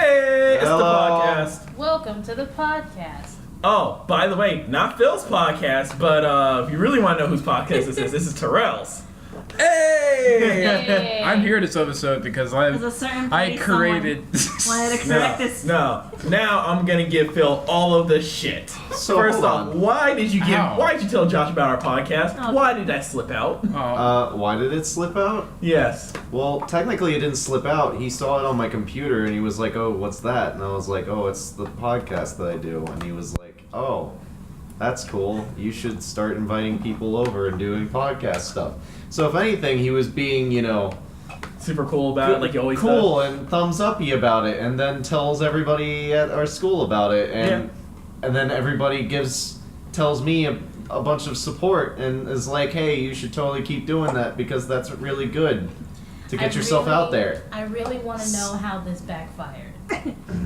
Hey, it's Hello. the podcast. Welcome to the podcast. Oh, by the way, not Phil's podcast, but if you really want to know whose podcast this is Terrell's. Hey! Hey. I'm here this episode because There's a certain I place created. wanted to correct this. No. Now I'm gonna give Phil all of the shit. So, First hold off, on. why did you Ow. tell Josh about our podcast? Oh. Why did that slip out? Why did it slip out? Yes. Well, technically it didn't slip out. He saw it on my computer and he was like, "Oh, what's that?" And I was like, "Oh, it's the podcast that I do." And he was like, "Oh, that's cool. You should start inviting people over and doing podcast stuff." So if anything, he was being, Super cool about it, like you always cool and thumbs uppy about it, and then tells everybody at our school about it, and then everybody tells me a bunch of support and is like, "Hey, you should totally keep doing that because that's really good to get yourself out there." I really want to know how this backfired.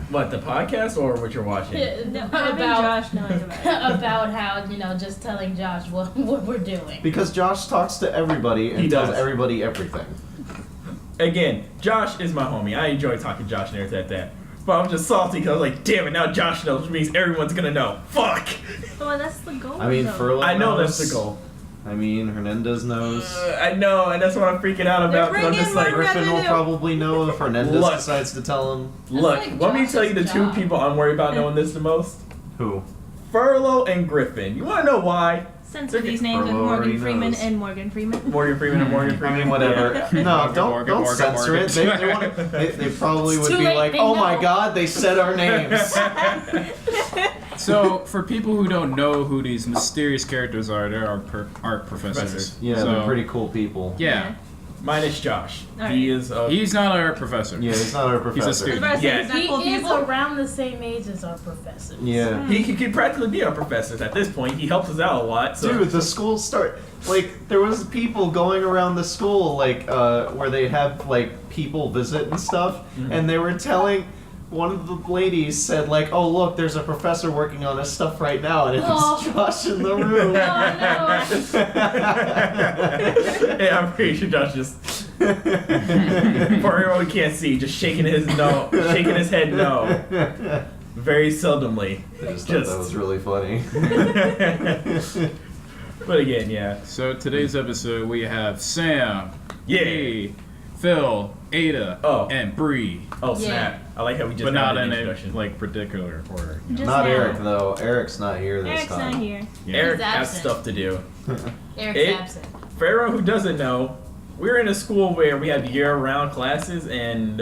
What, the podcast or what you're watching? Having Josh knowing about it. About how, just telling Josh what we're doing. Because Josh talks to everybody and He tells does. everybody everything. Again, Josh is my homie. I enjoy talking to Josh and everything like that. But I'm just salty because I was like, damn it, now Josh knows, which means everyone's gonna know. Fuck! Well, that's the goal. I mean, though. Furlough I know knows. that's the goal. I mean, Hernandez knows. I know, and that's what I'm freaking out about. Because I'm bringing just like, more Griffin will revenue. probably know if Hernandez Look. decides to tell him. look, That's like let me tell you the Josh's two job. people I'm worried about knowing this the most. Who? Furlough and Griffin. You wanna know why? Censor these names with Furlough already Morgan Freeman knows. and Morgan Freeman. Morgan Freeman and Morgan Freeman. I mean, whatever. No, don't Morgan, censor Morgan. it. They probably It's would too be late, like, they "Oh my know." God, they said our names." So, for people who don't know who these mysterious characters are, they're our art professors. Yeah, So, they're pretty cool people. Yeah. Minus Josh. Alright. He is He's not our professor. Yeah, he's not our professor. student. I was about to say, Yeah. is that He cool is people? around the same age as our professors. Yeah. he could practically be our professors at this point. He helps us out a lot. So. Dude, the school there was people going around the school where they have people visit and stuff, and they were telling. One of the ladies said "Oh look, there's a professor working on this stuff right now, and it's Oh. Josh in the room." Yeah, I'm pretty sure Josh just, for everyone who can't see, just shaking his head no, very seldomly. I just thought that was really funny. But again, yeah, So, today's episode, we have Sam, yeah. me, Phil, Ada, Oh. and Bree. Oh Yeah. snap! I like how we just But had not an in introduction. a particular order. Just Not now. Eric though. Eric's not here this Eric's time. not here. Yeah. Eric He's has absent. stuff to do. Eric's It- absent. For everyone who doesn't know, we're in a school where we have year-round classes, and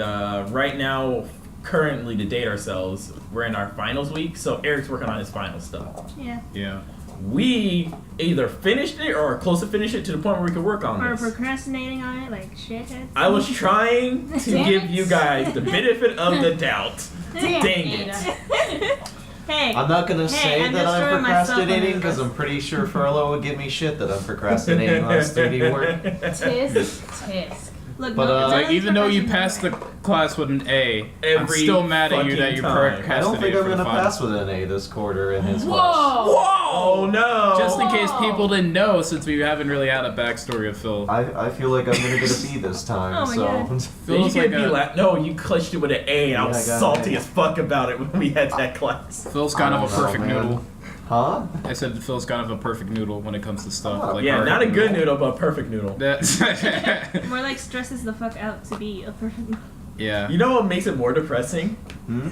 right now, currently to date ourselves, we're in our finals week. So Eric's working on his final stuff. Yeah. Yeah. We either finished it or are close to finish it to the point where we could work on Or this. procrastinating on it like shitheads. I was trying to Damn give it. you guys the benefit of the doubt. Damn, Dang it. Ada. Hey. I'm not gonna say I'm that I'm destroying myself on procrastinating this. because I'm pretty sure Furlough would give me shit that I'm procrastinating on his 3D work. Tisk. Look, But, no, uh, it's Like, only even though you professional passed the work. class with an A, I'm Every still mad at you that fucking you time. procrastinated I don't think I'm for the gonna final. pass with an A this quarter in his class. Whoa! Oh no! Just in case Whoa. people didn't know, since we haven't really had a backstory of Phil. I feel like I'm gonna get a B this time, Oh my so. God. You Phil's could like be a, no, you clutched it with an A, and I Yeah, was I got salty an A. as fuck about it when we had that class. Phil's kind I of a don't know, perfect man. noodle. Huh? I said that Phil's kind of a perfect noodle when it comes to stuff. Oh. Like Yeah, art. not a good noodle, but a perfect noodle. That- More like stresses the fuck out to be a perfect. yeah. You know what makes it more depressing? Hmm?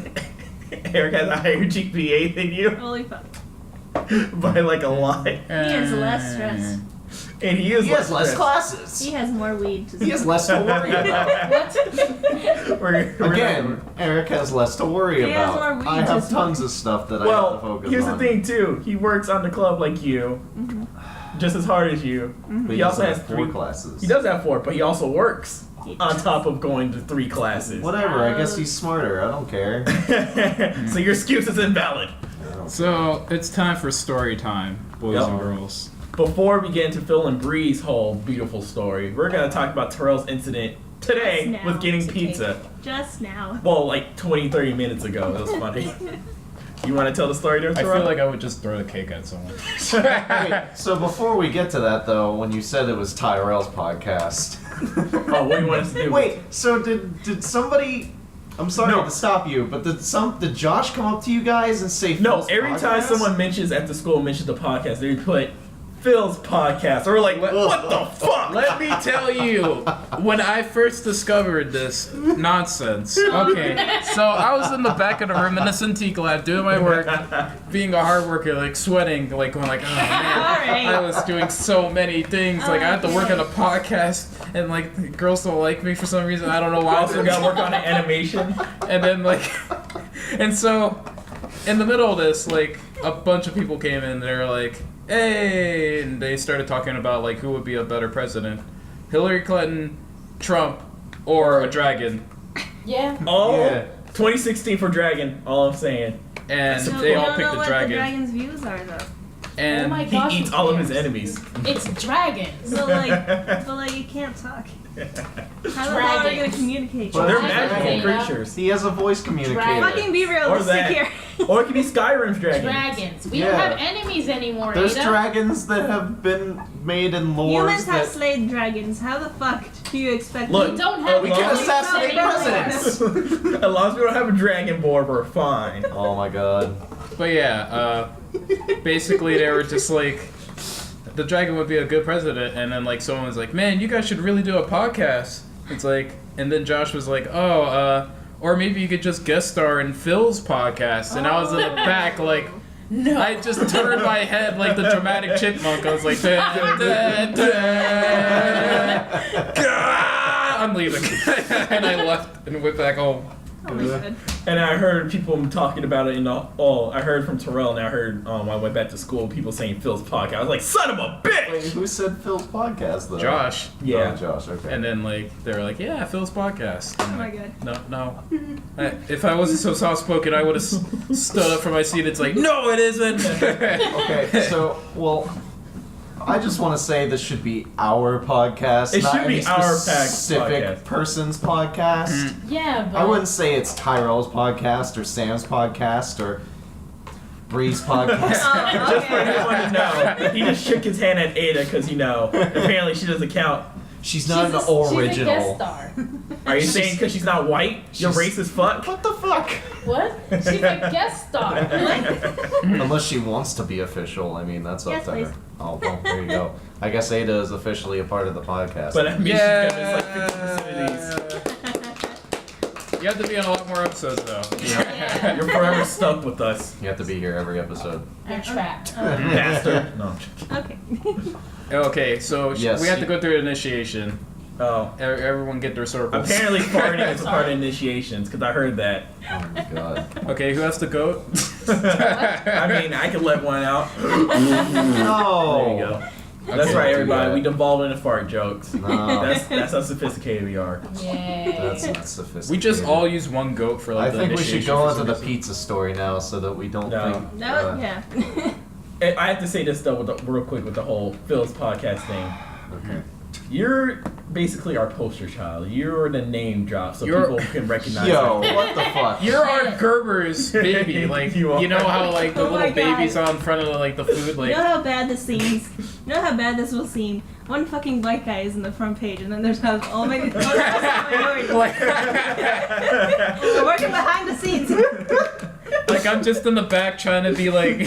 Eric has a higher GPA than you Holy fuck. by like a lot, He has less stress. and he is He has less stressed. classes. He has more weed to He has less to worry about. We're Again, Eric has less to worry He has about. more weed I have to tons of stuff that I have to well, focus here's on. the thing too. He works on the club like you, just as hard as you. But He also doesn't has have 4 three classes. He does have 4, but he also works He on does. top of going to 3 classes. Whatever, I guess he's smarter. I don't care. So your excuse is invalid. So it's time for story time, boys Yep. and girls. Before we get into Phil and Bree's whole beautiful story, we're gonna talk about Terrell's incident today Just now. with getting To pizza. Just now. Well, like 20, 30 minutes ago. It was funny. You want to tell the story there, I Terrell? feel like I would just throw the cake at someone. Wait, so before we get to that, though, when you said it was Tyrell's podcast. Oh, what do you want us to do? Wait, so did somebody I'm sorry No. to stop you, but did Josh come up to you guys and say No, Phil's every time podcast? someone mentions at the school mentions the podcast, they put Phil's podcast. Or we're like, what the fuck? Let me tell you, when I first discovered this nonsense, okay, so I was in the back of the room in the Cintiq lab doing my work, being a hard worker, like sweating, like going like, oh man, Alright. I was doing so many things, like I have to work on a podcast, and like the girls don't like me for some reason, I don't know why. Also got to work on an animation. And then like, and so, in the middle of this, like, a bunch of people came in, they were like, hey, and they started talking about like who would be a better president, Hillary Clinton, Trump, or a dragon, Yeah. All Yeah. 2016 for Dragon, all I'm saying. and So they we all don't picked know the what dragon, the dragon's views are though. and Oh my He Gosh, eats who all of his cares? enemies. It's dragons. But like you can't talk. How the hell are we gonna Dragons. communicate? But They're Dragons. magical Yeah. creatures. He has a voice communicator. Dragon. Fucking be Or realistic that. here. Or it could be Skyrim's dragon. Dragons. We Yeah. don't have enemies anymore, There's Ada. dragons that have been made in lores Humans have that slayed dragons. How the fuck do you expect? Look, We don't have we can enemies assassinate anymore. presidents. As long as we don't have a dragon board, we're fine. Oh my god. but yeah, basically they were just like, the dragon would be a good president, and then like someone was like, man, you guys should really do a podcast. It's like, and then Josh was like, or maybe you could just guest star in Phil's podcast, and I was in the back like. No. I just turned my head like the dramatic chipmunk. I was like, da, da, da, da. I'm leaving. And I left and went back home. Oh my god. And I heard people talking about it in the I heard from Terrell, and I heard I went back to school, people saying Phil's podcast. I was like, son of a Wait, bitch! who said Phil's podcast though? Josh. Yeah. Oh, Josh, okay. And then like they were like, yeah, Phil's podcast. Oh I'm my like, god. No. If I wasn't so soft spoken, I would have stood up from my seat. It's like, no, it isn't. Okay, so, well, I just want to say this should be our podcast, It not should be any our specific podcast. person's podcast. Yeah, but I wouldn't say it's Tyrell's podcast or Sam's podcast or Bree's podcast. Oh, Just for okay. everyone to know, he just shook his hand at Ada because apparently she doesn't count. She's not an She's a original. guest star. Are you saying because she's not white? You're She's- racist fuck? What the fuck? What? She's a guest star. Unless she wants to be official, I mean, that's up Yes, to please. her. Oh, well, there you go. I guess Ada is officially a part of the podcast. But I mean, Yeah. she's gonna miss like 50% of these. You have to be on a lot more episodes though. Yeah. You're forever stuck with us, You have to be here every episode. You're trapped. bastard. No, I'm joking. Okay. Okay, so Yes, we have to you- go through initiation. Oh. Everyone get their circles. Apparently farting is a part of initiations, because I heard that. Oh my god. Okay, who has to go? I mean, I could let one out. No! There you go. That's Okay. right, everybody. Yeah. We devolved into fart jokes. No. That's how sophisticated we are. Yay. That's not sophisticated. We just all use one goat for like I the think we should initiation go for into some the reason. pizza story now so that we don't No. think. No, yeah. And I have to say this though, real quick, with the whole Phil's podcast thing. Okay. You're basically our poster child. You're the name drop, so You're- people can recognize. Yo, you. what the fuck? You're our Gerber's baby. Like You you, are. know how like the Oh my little babies God. on front of like the food You like know how bad this seems? You know how bad this will seem? One fucking white guy is in the front page, and then there's all my minorities. like, We're working behind the scenes. like I'm just in the back trying to be like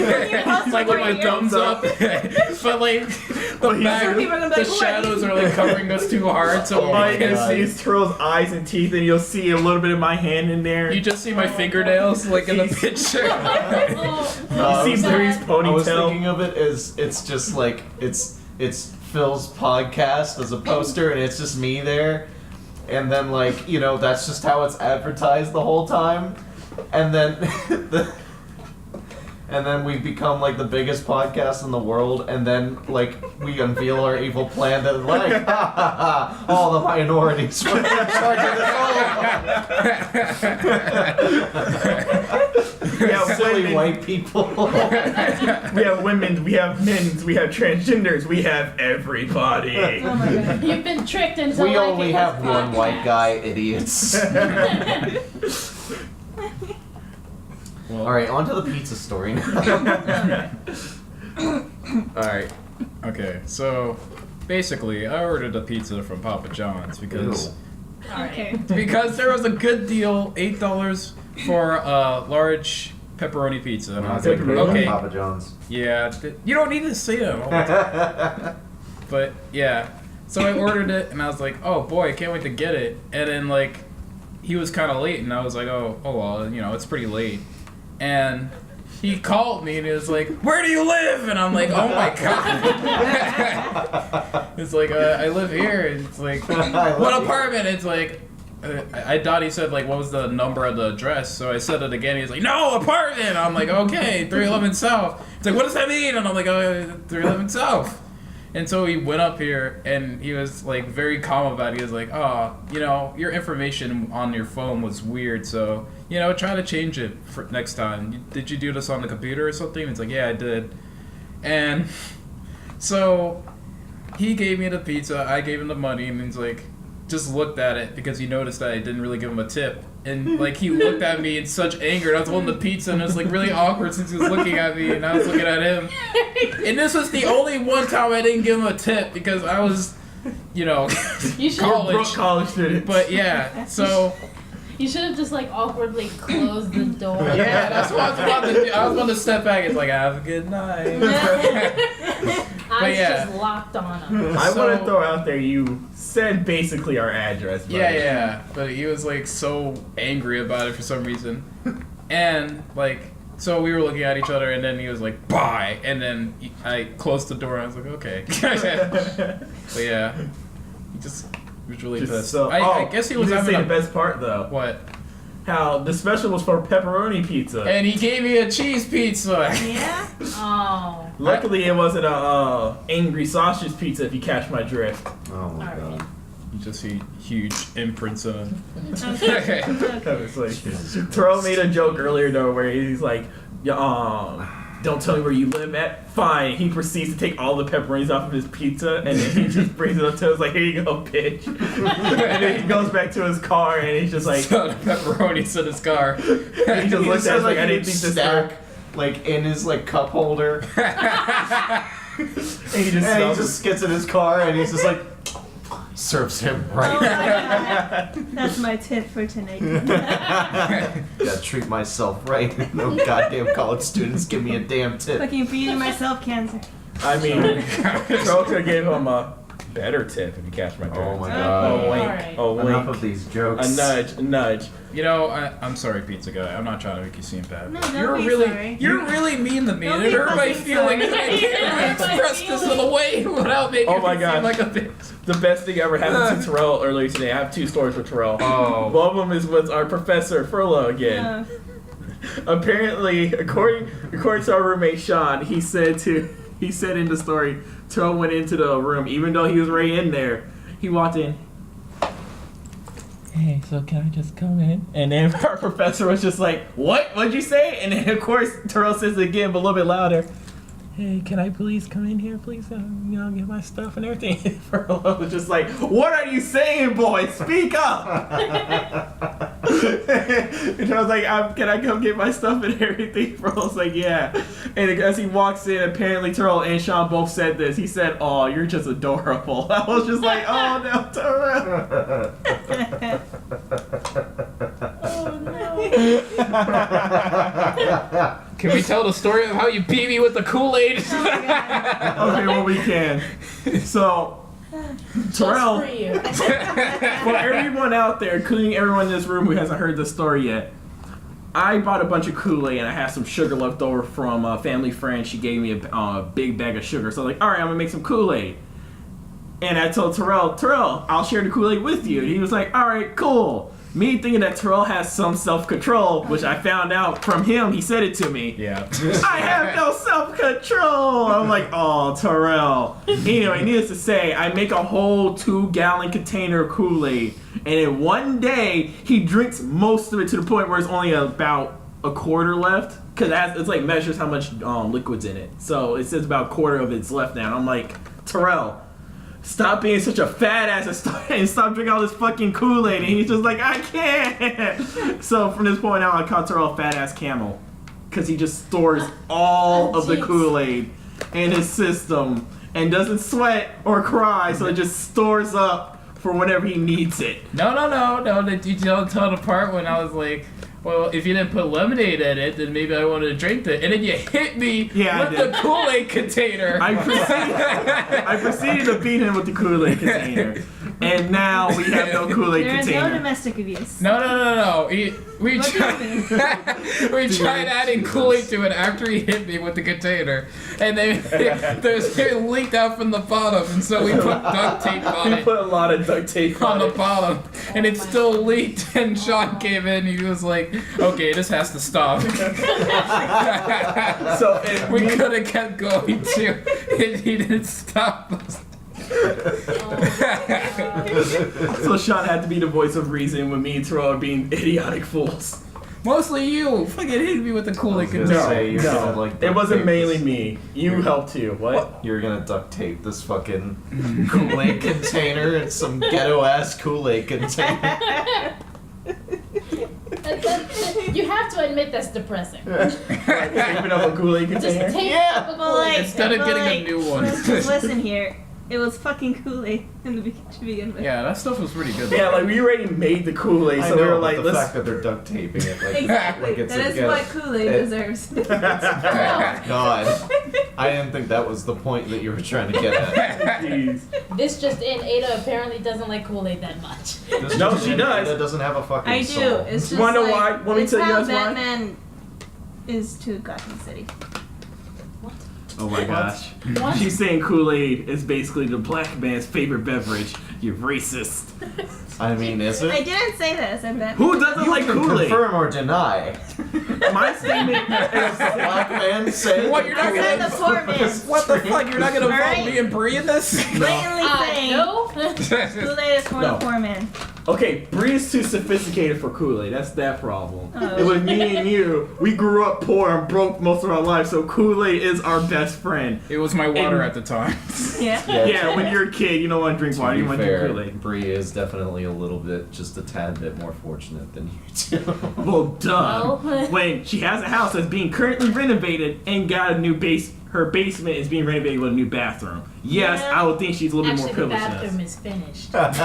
like with my thumbs up, but like the back People are gonna be the like, shadows are like covering us too hard, so All you we can can't see is Turtle's eyes and teeth, and you'll see a little bit of my hand in there. You just see my fingernails like in the picture. Oh, You see sad. Barry's I was ponytail. thinking of it as it's just like it's Phil's podcast as a poster and it's just me there, and then like that's just how it's advertised the whole time, and then and then we become like the biggest podcast in the world, and then like we unveil our evil plan that like ha ha ha, all the minorities were in charge of this whole We have silly women, white people. we have women, we have men, we have transgenders, we have everybody. Oh my god. You've been tricked into We liking only this have one podcast. white guy, idiots. Alright, on to the pizza story now. Alright. Okay, so basically I ordered a pizza from Papa John's because Ew. Alright. Okay. because there was a good deal, $8 for a large pepperoni pizza, and I was like, okay, Papa John's. yeah, you don't need to say that all the time. But yeah, so I ordered it, and I was like, oh boy, I can't wait to get it. And then like, he was kind of late, and I was like, oh well, you know, it's pretty late. And he called me, and he was like, where do you live? And I'm like, oh my god. It's like, I live here. And it's like, what apartment? It's like, I thought he said like, what was the number of the address? So I said it again. He was like, no, apartment. I'm like, okay, 311 South. It's like, what does that mean? And I'm like, oh, 311 South. And so he went up here, and he was like very calm about it. He was like, oh, you know, your information on your phone was weird, so, you know, try to change it for next time. Did you do this on the computer or something? It's like, yeah, I did. And so he gave me the pizza, I gave him the money, and he's like, just looked at it because he noticed that I didn't really give him a tip. And like, he looked at me in such anger, and I was holding the pizza, and it was like really awkward since he was looking at me, and I was looking at him. And this was the only one time I didn't give him a tip because I was, you know, You should college student. But yeah, so You should have just like awkwardly closed the door. yeah, that's what I was about to do. I was about to step back. It's like, have a good night. Eyes yeah. just locked on him. I So- want to throw out there, you said basically our address. But Yeah, but he was like so angry about it for some reason, and like, so we were looking at each other, and then he was like, bye, and then I closed the door, and I was like, okay. But yeah, he just was really pissed. So, I guess he was you didn't having say a, the best part though. what? How the special was for pepperoni pizza. And he gave me a cheese pizza. Yeah? Oh. Luckily, it wasn't a angry sausage pizza. If you catch my drift. Oh my Alright. god. You just see huge imprints on him. Okay. It's like, Terrell made a joke earlier though, where he's like, "Don't tell me where you live at." Fine. He proceeds to take all the pepperonis off of his pizza, and then he just brings it up to us like, "Here you go, bitch." And then he goes back to his car, and he's just like, So the pepperonis in his car. he just looks at us like, "I didn't think this stack through." like in his like cup holder, And he just, and he smells just gets in his car, and he's just like serves him Oh my right. god. That's my tip for tonight. Gotta treat myself right. No goddamn college students give me a damn tip. Fucking feeding myself cancer. I mean, Terrell could give him a better tip if you catch my drift. Oh my Okay. god. Oh, wink. Alright. Oh, Enough wink. of these jokes. A nudge, a nudge. You know, I'm sorry, pizza guy. I'm not trying to make you seem bad. No, don't you're be really, sorry. you're really mean to me, Don't and be everybody fucking feeling sorry. I can't Everybody express this in a way without making Oh my me God. seem like a bitch. The best thing ever happened to Terrell earlier today. I have two stories for Terrell. Oh. One of them is with our professor, Furlough, again. Uh, Apparently, according to our roommate Sean, he said in the story, Terrell went into the room, even though he was right in there. He walked in. Hey, so can I just come in? And then our professor was just like, "What? What'd you say?" And then of course Terrell says it again, but a little bit louder. Hey, can I please come in here, please? Get my stuff and everything. And Furlough was just like, "What are you saying, boy? Speak up!" And I was like, "Can I come get my stuff and everything?" Furlough was like, "Yeah." And as he walks in, apparently Terrell and Sean both said this. He said, "Oh, you're just adorable." I was just like, "Oh no, Terrell." Oh no. Can we tell the story of how you beat me with the Kool-Aid? Okay, well we can. So Terrell, Just for you. for everyone out there, including everyone in this room who hasn't heard the story yet, I bought a bunch of Kool-Aid and I had some sugar left over from a family friend. She gave me a big bag of sugar. So I was like, all right, I'm gonna make some Kool-Aid. And I told Terrell, I'll share the Kool-Aid with you. And he was like, all right, cool. Me thinking that Terrell has some self-control, which I found out from him. He said it to me. Yeah. I have no self-control. I'm like, oh, Terrell. Anyway, needless to say, I make a whole 2-gallon container of Kool-Aid. And in one day, he drinks most of it to the point where it's only about a quarter left. Because it's like measures how much liquid's in it. So it says about a quarter of it's left now. And I'm like, Terrell, stop being such a fat ass and stop drinking all this fucking Kool-Aid. And he's just like, I can't. So from this point on, I call Terrell Fat Ass Camel. Because he just stores all of the Jeez. Kool-Aid in his system and doesn't sweat or cry. So it just stores up for whenever he needs it. No. Did you tell the part when I was like, well, if you didn't put lemonade in it, then maybe I wanted to drink it. And then you hit me Yeah, I with did. the Kool-Aid container. I proceeded to beat him with the Kool-Aid container. And now we have no Kool-Aid There is no container. domestic abuse. No. We What do you tried, we tried adding Jesus. Kool-Aid to it after he hit me with the container. And then it leaked out from the bottom. And so we put duct tape on We it. put a lot of duct tape On on the it. bottom, and it still leaked. And Sean came in. And he was like, "Okay, this has to stop." So if We could have kept going too. And he didn't stop us. So Sean had to be the voice of reason when me and Terrell are being idiotic fools. Mostly you. Fucking hit me with the Kool-Aid gonna container. say, you're gonna, like, It duct wasn't tape mainly this. me. You helped too. What? You're gonna duct tape this fucking Kool-Aid container and some ghetto ass Kool-Aid container. You have to admit that's depressing. Taping up a Kool-Aid Just container? take Yeah. up a But Kool-Aid like, Instead of but getting a like, new one. Listen here. It was fucking Kool-Aid in the to begin with. Yeah, that stuff was pretty good. Yeah, like we already made the Kool-Aid, I so know, we were but like, the let's. fact that they're duct taping it like Exactly. like it's That a is ghetto- what Kool-Aid it- deserves. God, I didn't think that was the point that you were trying to get at. Jeez. This just in, Ada apparently doesn't like Kool-Aid that much. This No, just she in, does. Ada doesn't have a fucking I do. soul. It's just Wanna know like, why? Want me it's to tell you how guys why? Batman is to Gotham City. Oh my gosh. What? She's saying Kool-Aid is basically the black man's favorite beverage. You racist. I mean, is I it? didn't say that. I said Batman. Who doesn't like Can Kool-Aid? confirm or deny. My statement is Black man say What, you're not I said the poor man. What the fuck? You're not gonna vote Alright. me and Bree in this? Blatantly saying No? Kool-Aid is for No. the poor man. Okay, Bree is too sophisticated for Kool-Aid. That's that problem. Oh. It was me and you. We grew up poor and broke most of our lives, so Kool-Aid is our best friend. It was my water And- at the time. Yeah. Yeah, when you're a kid, you don't want to drink water. You To be want to drink fair, Kool-Aid. Bree is definitely a little bit, just a tad bit more fortunate than you two. Well, duh. Well. When she has a house that's being currently renovated and got a new base, her basement is being renovated with a new bathroom. Yes, Yeah. I would think she's a little Actually, bit the more privileged bathroom than is finished. us.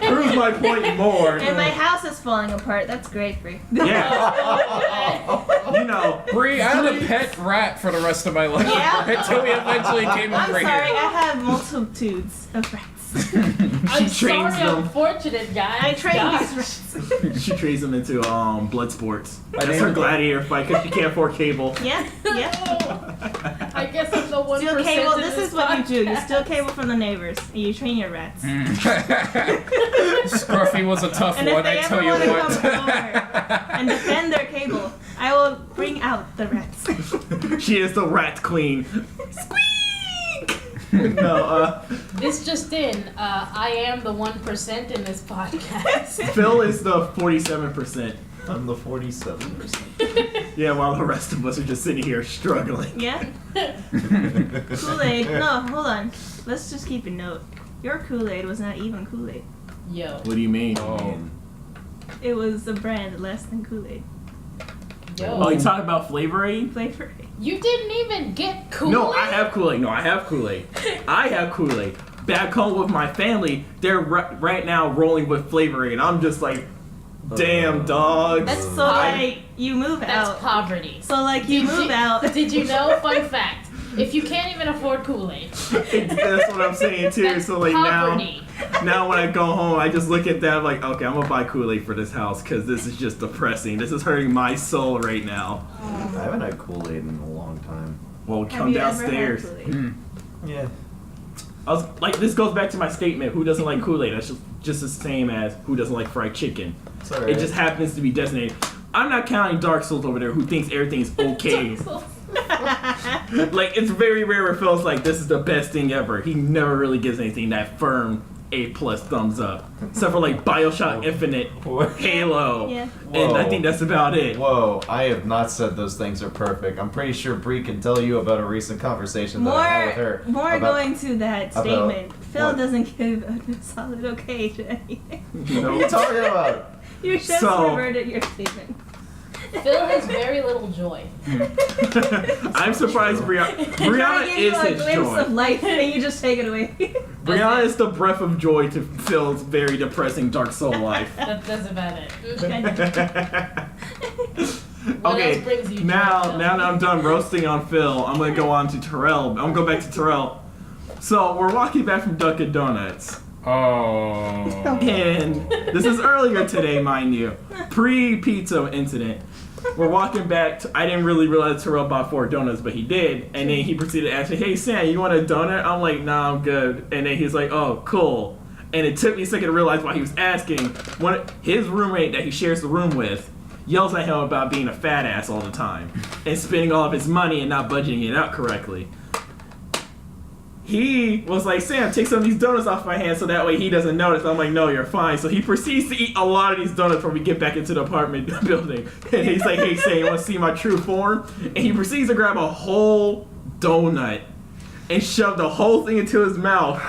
Proves my point more. And my house is falling apart. That's great, Bree. Yeah, you know, Bree, I had a pet rat for the rest of my life. Yeah? Until we eventually came I'm over sorry. here. I have multitudes of rats. I'm trains sorry, them. unfortunate guy. I train Gosh. these rats. she trades them into blood sports. I That's her named- gladiator fight because she can't afford cable. Yeah. Yeah. I guess I'm the 1% Steal cable. in This is what you do. You steal cable from the neighbors. And you train your rats. Scruffy was a tough And if one, they I tell ever you want to what. come over and defend their cable, I will bring out the rats. She is the rat queen. No, This just in, I am the 1% in this podcast. Phil is the 47%. I'm the 47%. Yeah, while the rest of us are just sitting here struggling. Yeah? Kool-Aid. No, hold on. Let's just keep a note. Your Kool-Aid was not even Kool-Aid. Yo. What do you mean? Oh. It was a brand less than Kool-Aid. Yo. Oh, you talking about Flavor Aid? Flavor. You didn't even get Kool-Aid? No, I have Kool-Aid. No, I have Kool-Aid. I have Kool-Aid. Back home with my family, they're right now rolling with Flavor Aid. I'm just like, damn, dog. That's So like you move That's out. poverty. So like you move out. Did you know? Fun fact. If you can't even afford Kool-Aid, That's what I'm saying too. that's So like poverty. now when I go home, I just look at that like, okay, I'm gonna buy Kool-Aid for this house because this is just depressing. This is hurting my soul right now. I haven't had Kool-Aid in a long time. Well, Have come you ever had downstairs. Kool-Aid? Yeah. I was like, this goes back to my statement: who doesn't like Kool-Aid? That's just the same as who doesn't like fried chicken. It's alright. It just happens to be designated. I'm not counting Dark Souls over there, who thinks everything's okay. Like, it's very rare where Phil's like, this is the best thing ever. He never really gives anything that firm A+ thumbs up, except for like Bioshock Infinite, Halo, Yeah. and I Whoa. think that's about it. Whoa, I have not said those things are perfect. I'm pretty sure Bree can tell you about a recent conversation that I had with her. More about- going to that about statement. Phil what? doesn't give a solid okay to anything. What are you talking about? You just So- reverted your statement. Phil has very little joy. I'm surprised Brianna is a his glimpse joy. of life, and you just take it away. Brianna is the breath of joy to Phil's very depressing Dark Soul life. That's about it. What Okay, else brings you now joy, Phil? that I'm done roasting on Phil, I'm gonna go on to Terrell. I'm gonna go back to Terrell. So we're walking back from Dunkin' Donuts, Oh. and this is earlier today, mind you, pre-pizza incident. We're walking back. I didn't really realize Terrell bought 4 donuts, but he did. And then he proceeded to ask me, "Hey Sam, you want a donut?" I'm like, "Nah, I'm good." And then he's like, "Oh, cool." And it took me a second to realize why he was asking. His roommate that he shares the room with yells at him about being a fat ass all the time and spending all of his money and not budgeting it out correctly. He was like, "Sam, take some of these donuts off my hand so that way he doesn't notice." I'm like, "No, you're fine." So he proceeds to eat a lot of these donuts before we get back into the apartment building. And he's like, "Hey, Sam, you want to see my true form?" And he proceeds to grab a whole donut and shove the whole thing into his mouth.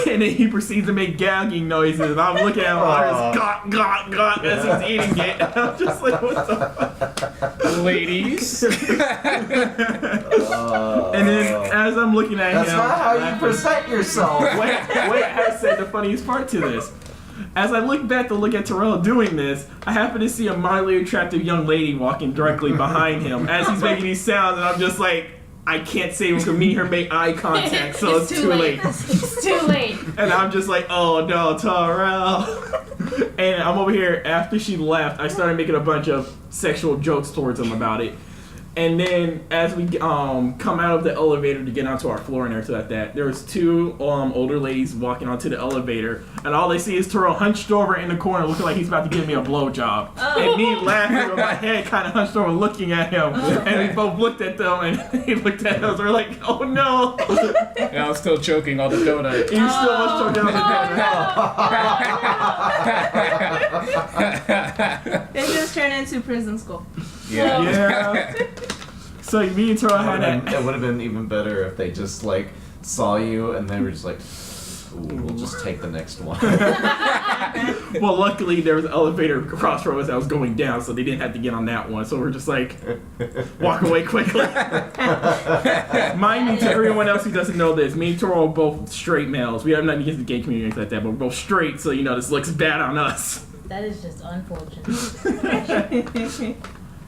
And then he proceeds to make gagging noises. And I'm looking at him like, "Gawk, gawk, gawk," as he's eating it. And I'm just like, what the fuck? Ladies. And then as I'm looking at That's him, not how you laughing- present yourself. Wait, I have said the funniest part to this. As I look back to look at Terrell doing this, I happen to see a mildly attractive young lady walking directly behind him as he's making these sounds, and I'm just like, I can't say we can meet her, make eye contact, so it's too late. It's too late. And I'm just like, oh no, Terrell. And I'm over here, after she left, I started making a bunch of sexual jokes towards him about it. And then as we come out of the elevator to get onto our floor and everything like that, there was 2 older ladies walking onto the elevator, and all they see is Terrell hunched over in the corner looking like he's about to give me a blowjob. And me laughing with my head kind of hunched over looking at him. And we both looked at them and he looked at us. We're like, oh no. And I was still choking on the donut. And you still must choke down the They just turned into prison school. Yeah. Yeah. So me and Terrell had that. It would have been even better if they just like saw you and they were just like, "Ooh, we'll just take the next one." Well, luckily there was an elevator across from us that was going down, so they didn't have to get on that one. So we're just like, walk away quickly. Mind you, to everyone else who doesn't know this, me and Toro are both straight males. We have nothing against the gay community or anything like that, but we're both straight, so you know this looks bad on us. That is just unfortunate.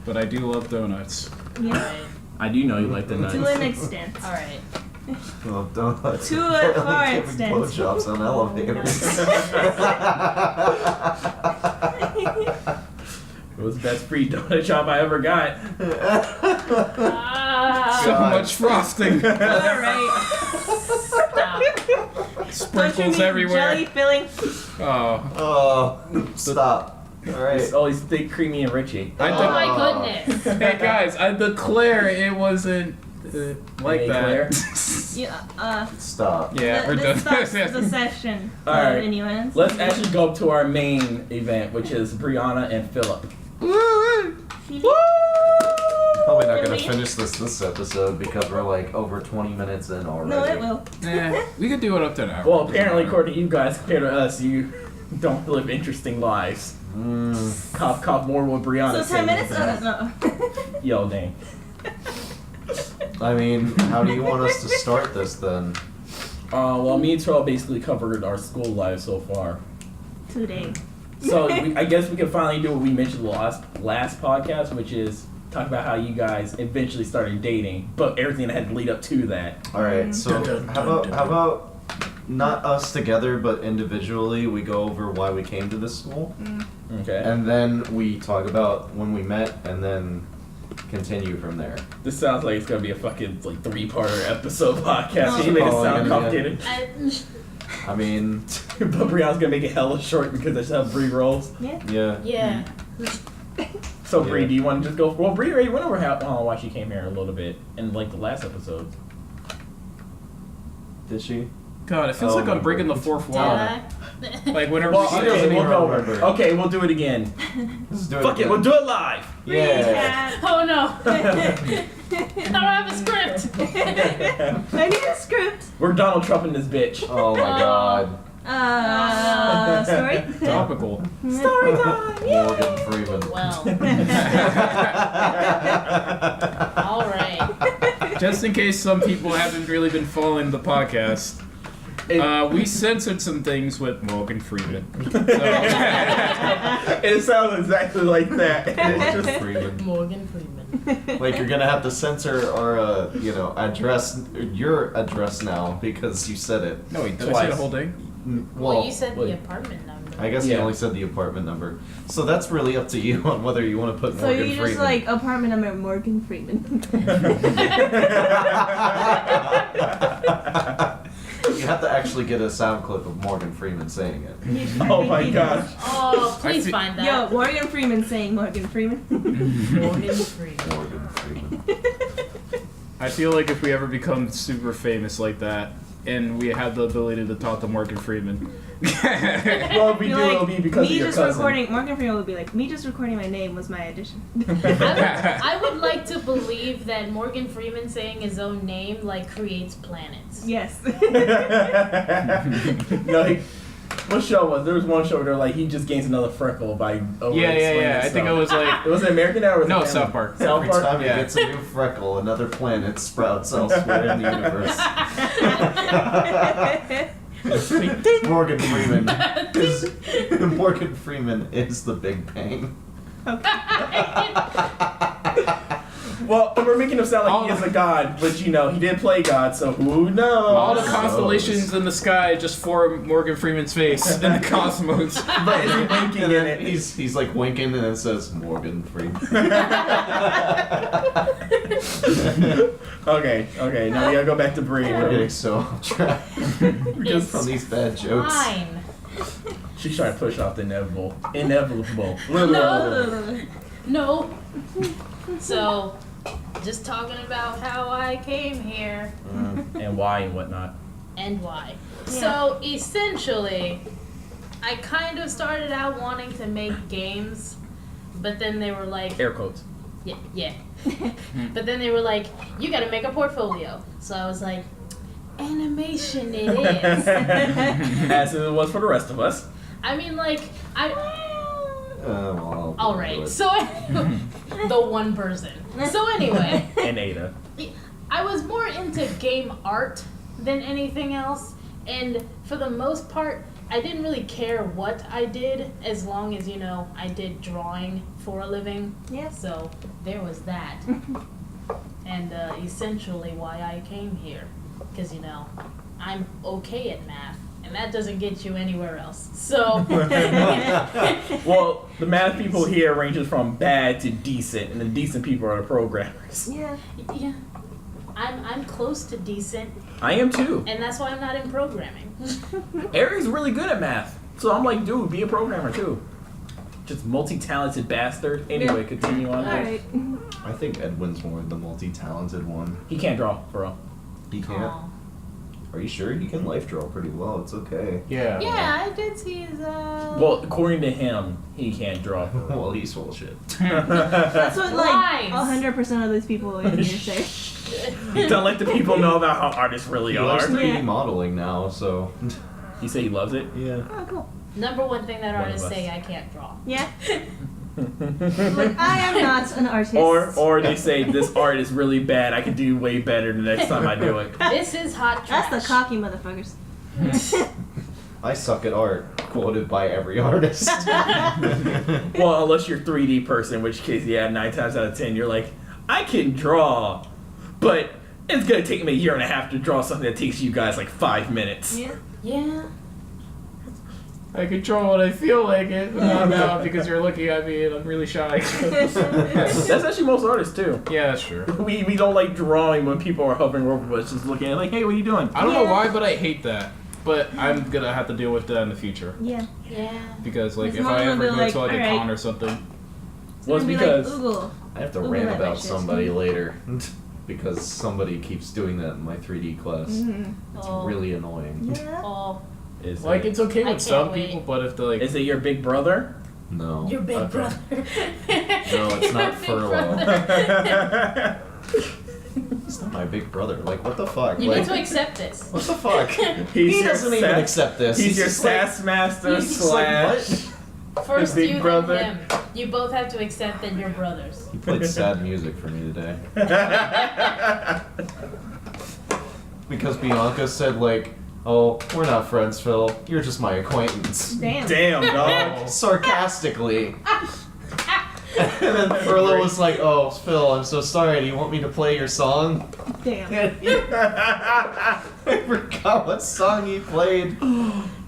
But I do love donuts. Yeah. I do know you like the nuts. To an extent. Alright. Well, donuts. To a far Giving extent. blowjobs on elevators. It was the best free donut shop I ever got. So God. much frosting. Alright. Sprinkles everywhere. Jelly filling. Oh. Oh, stop. All right. It's always thick, creamy, and richy. I Oh my goodness. Hey guys, I declare it wasn't like Hey, that. Claire. Yeah, Stop. Yeah, we're done. this stops the session. Alright. Innuends. Let's actually go up to our main event, which is Brianna and Philip. Probably not gonna Really? finish this episode because we're like over 20 minutes in already. No, it will. We could do it up to an hour. Well, apparently, according to you guys, compared to us, you don't live interesting lives. Cough, cough, more with Brianna. So 10 minutes? said. No. Yo, dang. I mean, how do you want us to start this then? Well, me and Terrell basically covered our school lives so far. Today. So I guess we can finally do what we mentioned the last podcast, which is talk about how you guys eventually started dating, but everything that had to lead up to that. All right. So how about not us together, but individually? We go over why we came to this school, Okay. and then we talk about when we met, and then continue from there. This sounds like it's gonna be a fucking like 3-parter episode podcast. Can you make it Oh, sound yeah. complicated? I mean, But Brianna's gonna make it hella short because there's how Bree rolls. yeah. Yeah. So Bree, Yeah. do you want to just go? Well, Bree already went over why she came here a little bit in like the last episode. Did she? God, it feels Oh like I'm my breaking the God. fourth Did wall. I? Like whenever Well, we She okay, doesn't we'll even go. remember. Okay, we'll do it again. Let's do it. Fuck it, again. we'll do it live. Yeah. Oh no. I don't have a script. I need a script. We're Donald Trump in this bitch. Oh my God. Story? Topical. Story time! Morgan Freeman. Well. All right. Just in case some people haven't really been following the podcast, we censored some things with Morgan Freeman. So, It sounds exactly like that. It's Morgan just Freeman. Morgan Freeman. Like you're gonna have to censor our, address, your address now because you said it. no, wait, did I Twice. say the whole thing? Well, you said wait. the apartment number. I guess you Yeah. only said the apartment number, so that's really up to you on whether you want to put So Morgan you Freeman. just like apartment number Morgan Freeman. You have to actually get a sound clip of Morgan Freeman saying it. Oh my gosh. Oh, please I see- find that. Yo, Morgan Freeman saying Morgan Freeman. Morgan Freeman. Morgan Freeman. I feel like if we ever become super famous like that, and we have the ability to talk to Morgan Freeman. Well, if we Be do, like, it'll be because me of your just cousin. recording. Morgan Freeman would be like, me just recording my name was my audition. I would like to believe that Morgan Freeman saying his own name like creates planets. Yes. No, what show was? There was one show where like he just gains another freckle by Yeah. I think it was like It was an American Dad or was it No, Family? South Park. South Every Park. time he Yeah. gets a new freckle, another planet sprouts elsewhere in the universe. Morgan Freeman is the Big Bang. Well, we're making him sound like he is a god, but he did play God, so who knows? all the Oh. constellations in the sky just form Morgan Freeman's face in the cosmos. But is he winking And in then it? he's like winking and it says Morgan Freeman. Okay, now we gotta go back to Bree. We're getting so off track just from these bad jokes. Fine. She's trying to push off the inevitable. No. So, just talking about how I came here And why and whatnot. and why. Yeah. So, essentially, I kind of started out wanting to make games, but then they were like, Air quotes. yeah. But then they were like, you gotta make a portfolio. So I was like, animation it is. As it was for the rest of us. I mean, like, Well, all right. So the one person. So anyway, And Ada. I was more into game art than anything else, and for the most part, I didn't really care what I did as long as I did drawing for a living. Yeah. So there was that, and essentially why I came here, because I'm okay at math. And that doesn't get you anywhere else. So, Well, the math people here ranges from bad to decent, and the decent people are the programmers. Yeah. yeah, I'm close to decent, I am too. and that's why I'm not in programming. Eric's really good at math. So I'm like, dude, be a programmer too. Just multi-talented bastard. Anyway, Yeah. continue on. Alright. I think Edwin's more the multi-talented one. He can't draw, for real. He can't. Aw. Are you sure? He can life draw pretty well. It's okay. Yeah. Yeah, I did see his. Well, according to him, he can't draw. For real. Well, he's full of shit. That's what like Lies. 100% of these people in here say. Don't let the people know about how artists really He are. loves 3D Yeah. modeling now, so He said he loves it. yeah. Oh, cool. Number one thing that One of artists us. say I can't draw. Yeah. Like, I am not an artist. Or they say this art is really bad. I can do way better the next time I do it. This is hot trash. That's the cocky motherfuckers. I suck at art, quoted by every artist. Well, unless you're a 3D person, in which case, yeah, 9 times out of 10, you're like, I can draw, but it's gonna take me a year and a half to draw something that takes you guys like 5 minutes. Yeah. Yeah. I control what I feel like it, but not now because you're looking at me and I'm really shy. That's actually most artists too. Yeah, that's true. We don't like drawing when people are hovering over us, just looking at it like, hey, what are you doing? I don't know Yeah. why, but I hate that. But I'm gonna have to deal with that in the future. Yeah. Yeah. Because, like, It's if more I gonna ever be go like, to, like, a alright. con or something. It's Well, it's gonna be because- like, Google. I have to Ooh, rant that about shit. somebody later because somebody keeps doing that in my 3D class. Mhm. It's Oh. really annoying. Yeah. Oh, Is Like, it, it's okay I with some can't wait. people, but if they're like. is it your big brother? No. your big Okay. brother. No, it's not Your big furlough. brother. Stop my big brother. Like, what the fuck? You like, need to accept this. what the fuck? He's He your doesn't even sass- accept this. He's your just like- sass master he's just like, slash. what? First big you, brother. then him. You both have to accept that you're brothers. He played sad music for me today. Because Bianca said, like, oh, we're not friends, Phil. You're just my acquaintance. Damn. Damn, dog. Sarcastically. And then Furlough was like, oh, Phil, I'm so sorry. Do you want me to play your song? Damn. I forgot what song he played.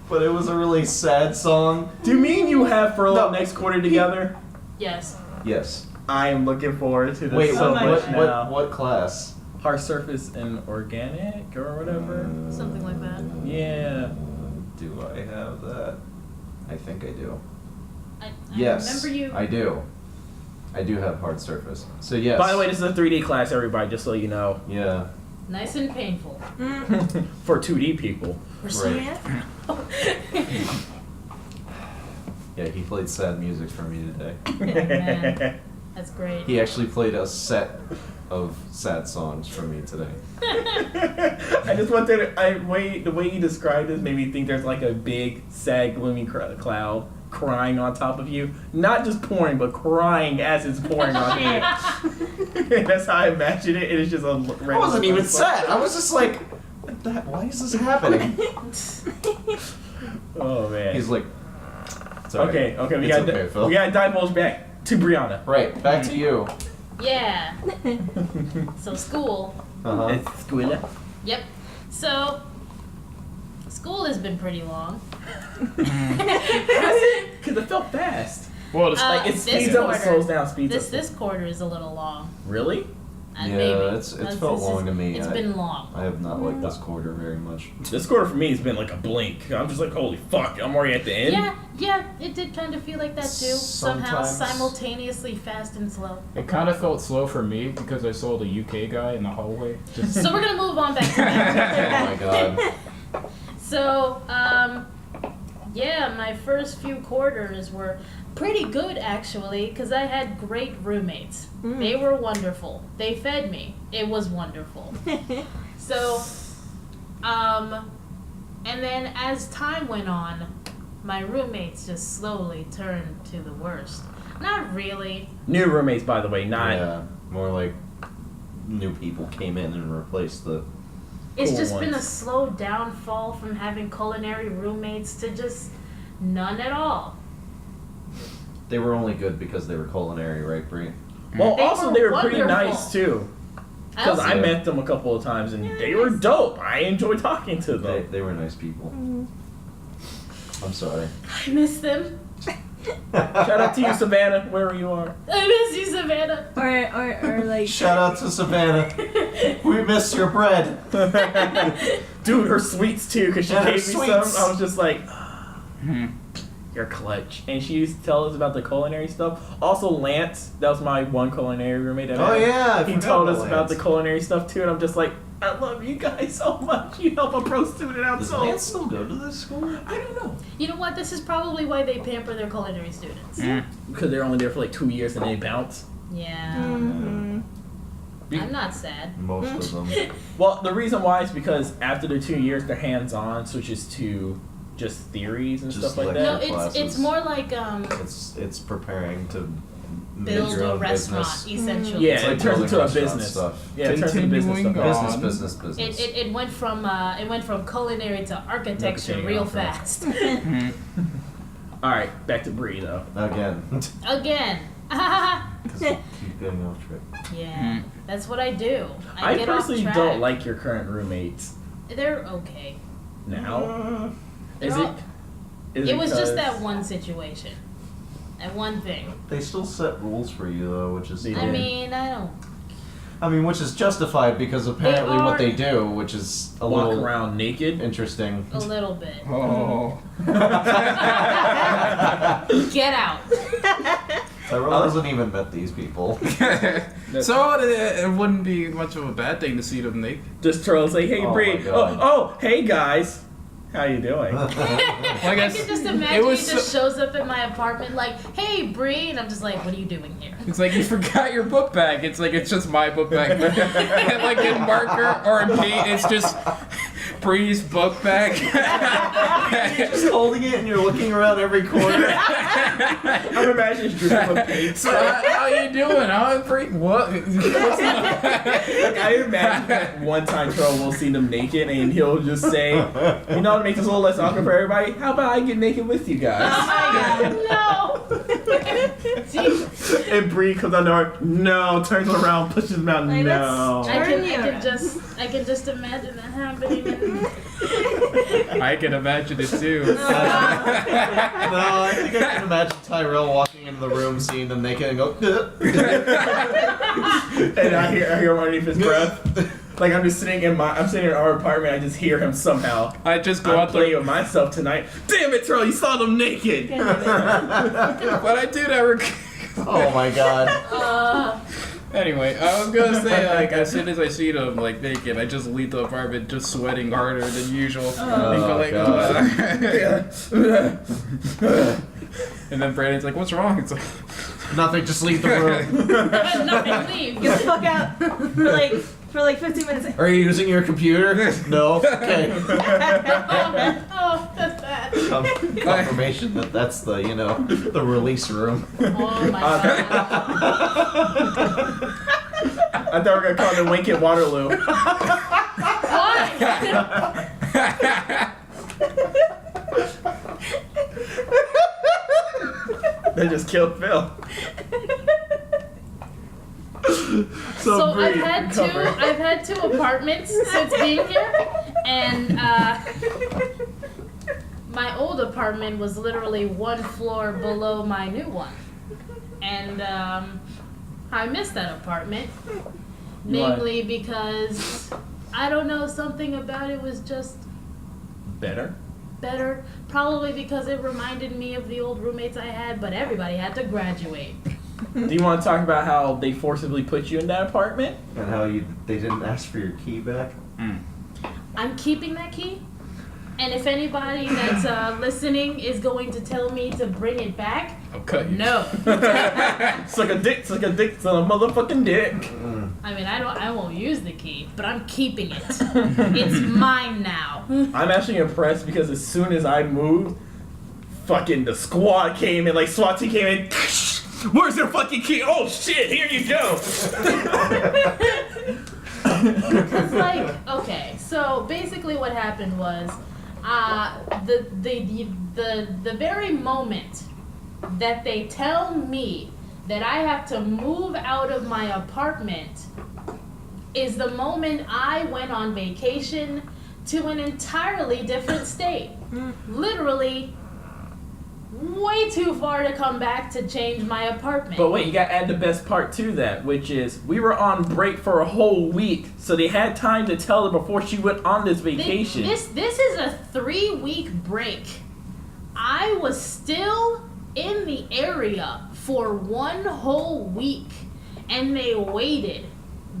But it was a really sad song. Do me and you have furlough No. next quarter together? Yes. Yes. I am looking forward to this Wait, so my much God. now. what class? Hard surface and organic or whatever. Something like that. Yeah. Do I have that? I think I do. I Yes. remember you. I do. I do have hard surface. So yes. By the way, this is a 3D class, everybody, just so you know. Yeah. Nice and painful. For 2D people. We're so Right. happy. Yeah, he played sad music for me today. Man, that's great. He actually played a set of sad songs for me today. I just want to. The way you described this made me think there's like a big, sad, gloomy cloud crying on top of you. Not just pouring, but crying as it's pouring on you. That's how I imagine it. It is just a. I wasn't even sad. I was just like, what the, why is this happening? Oh man. He's like, it's all right. Okay. We It's got okay, Phil. we got to divulge back to Brianna. Right, back to you. Yeah. So school. Uh-huh. It's school. Yep. So school has been pretty long. Because it felt fast. Well, it's Like it This speeds up and quarter. slows down. Speeds up. This quarter is a little long. Really? Yeah, Maybe. it's felt long to me. It's I- been long. I have not liked this quarter very much. This quarter for me has been like a blink. I'm just like, holy fuck, I'm already at the end. Yeah, it did kind of feel like that too. Somehow Sometimes. simultaneously fast and slow. It kind of felt slow for me because I saw the UK guy in the hallway. Just So we're gonna move on back to that. Oh my god. So, yeah, my first few quarters were pretty good actually, because I had great roommates. They were wonderful. They fed me. It was wonderful. So, and then as time went on, my roommates just slowly turned to the worst. Not really. New roommates, by the way, not. Yeah, more like new people came in and replaced the. It's Cool just been a ones. slow downfall from having culinary roommates to just none at all. They were only good because they were culinary, right, Bree? Well, They also were they were pretty wonderful. nice too. Because also- I met them a couple of times and Yeah, they were nice. dope. I enjoyed talking to them. They were nice people. I'm sorry. I miss them. Shout out to you, Savannah, wherever you are. I miss you, Savannah. Or like. Shout out to Savannah. We miss your bread. Dude, her sweets too, because she And her gave me some. sweets. I was just like, you're clutch. And she used to tell us about the culinary stuff. Also, Lance, that was my one culinary roommate. Oh yeah, I He forgot told us about Lance. the culinary stuff too, and I'm just like, I love you guys so much. You help a pro student out Does so. Lance still go to this school? I don't know. You know what? This is probably why they pamper their culinary students. Because they're only there for like 2 years and they bounce. Yeah. Mhm. I'm not sad. Most of them. Well, the reason why is because after the 2 years, their hands-on switches to just theories and Just stuff like like- that. No, Classes. it's more like It's preparing to build your a own restaurant business. essentially. Yeah, It's it like turns building into a restaurant business. stuff. Yeah, it turns into business Continuing stuff. on. Business. It went from culinary to architecture Never real came out fast. All right, back to Bree though. Again. Again. 'Cause we keep getting off track. Yeah, that's what I do. I get off personally track. don't like your current roommates They're okay. now. Is They're it? all- Is It was just because- that one situation. That one thing. They still set rules for you though, which is. They I do. mean, I don't. which is justified because apparently what are- they do, which is a walk little around naked. interesting. A little bit. oh. Get out. Tyrell hasn't even met these people. So it wouldn't be much of a bad thing to see them naked. Just Turtle say, "Hey, Oh Bree. my God. Oh, hey guys." How you doing? Well, I I guess can just it imagine he was just shows up at my apartment like, "Hey, Bree," and I'm just like, "What are you doing here?" It's like you forgot your book bag. It's like it's just my book bag. And like in marker or in paint, it's just Bree's book bag. You're just holding it and you're looking around every corner. I'm imagining dripping with paint. So how you doing? I'm Bree. What? Like, I imagine that one time Troll will see them naked and he'll just say, you know, to make this a little less awkward for everybody, how about I get naked with you guys? Oh my god, no! See, And Bree comes on the door, no, turns around, pushes him out, Like, no. that's- I can just imagine that happening. I can imagine it too. No, I think I can imagine Tyrell walking into the room, seeing them naked, and go. And I hear him underneath his breath. Like I'm sitting in our apartment, I just hear him somehow. I just go I'm out playing there. with myself tonight. Damn it, Troll, you saw them naked! But I do that. Oh my god. Anyway, I was gonna say, like, as soon as I see them, like, naked, I just leave the apartment just sweating harder than usual. And then Brandon's like, what's wrong? It's like, Nothing, just leave the room. Nothing, leave. Get the fuck out for like 15 minutes. Are you using your computer? No? Okay. Oh, that's bad. Confirmation that that's the, the release room. Oh my god. I thought we were gonna call it the Wink at Waterloo. Why? They just killed Phil. So Bree, I've had two apartments since being here, and my old apartment was literally one floor below my new one, and I miss that apartment, namely because I don't know, something about it was just Better? better. Probably because it reminded me of the old roommates I had, but everybody had to graduate. Do you want to talk about how they forcibly put you in that apartment? And how they didn't ask for your key back? I'm keeping that key, and if anybody that's listening is going to tell me to bring it back, I'll cut you. no. Suck a dick, suck a dick, son of a motherfucking dick. I mean, I won't use the key, but I'm keeping it. It's mine now. I'm actually impressed because as soon as I moved, fucking the squad came in, like SWAT team came in. Where's your fucking key? Oh shit, here you go. Because okay, so basically what happened was, the very moment that they tell me that I have to move out of my apartment is the moment I went on vacation to an entirely different state. Literally way too far to come back to change my apartment. But wait, you gotta add the best part to that, which is we were on break for a whole week, so they had time to tell her before she went on this vacation. This is a 3-week break. I was still in the area for 1 whole week, and they waited.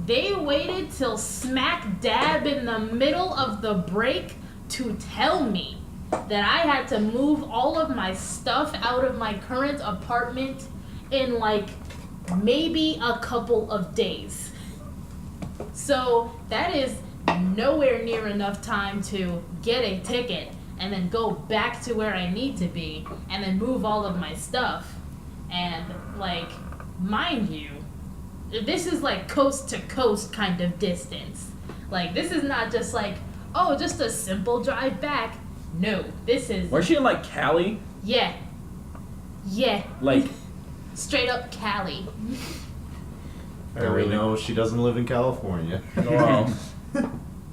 They waited till smack dab in the middle of the break to tell me that I had to move all of my stuff out of my current apartment in maybe a couple of days. So that is nowhere near enough time to get a ticket and then go back to where I need to be and then move all of my stuff. And mind you, this is coast to coast kind of distance. This is not just just a simple drive back. No, this is... Was she in Cali? Yeah. Straight up Cali. There we know she doesn't live in California. Wow.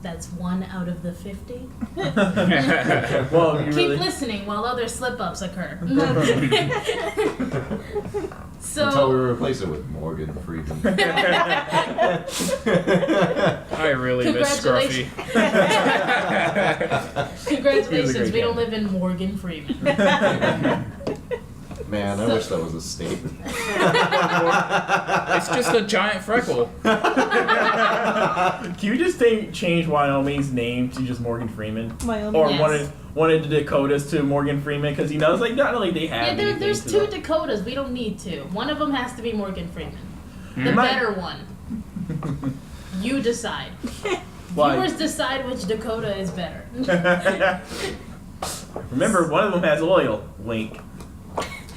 That's 1 out of the 50. Well, you Keep really... listening while other slip-ups occur. Until So, we replace it with Morgan Freeman. I really miss Scruffy. congratulations, we guy. don't live in Morgan Freeman. Man, I wish that was a state. It's just a giant freckle. Can you just change Wyoming's name to just Morgan Freeman? Wyoming. Or Yes. one of the Dakotas to Morgan Freeman? Because he knows, like, not only they have. Yeah, anything there's to two them. Dakotas. We don't need two. One of them has to be Morgan Freeman. The Hmm. better one. You decide. Why? Viewers decide which Dakota is better. Remember, one of them has oil. Wink.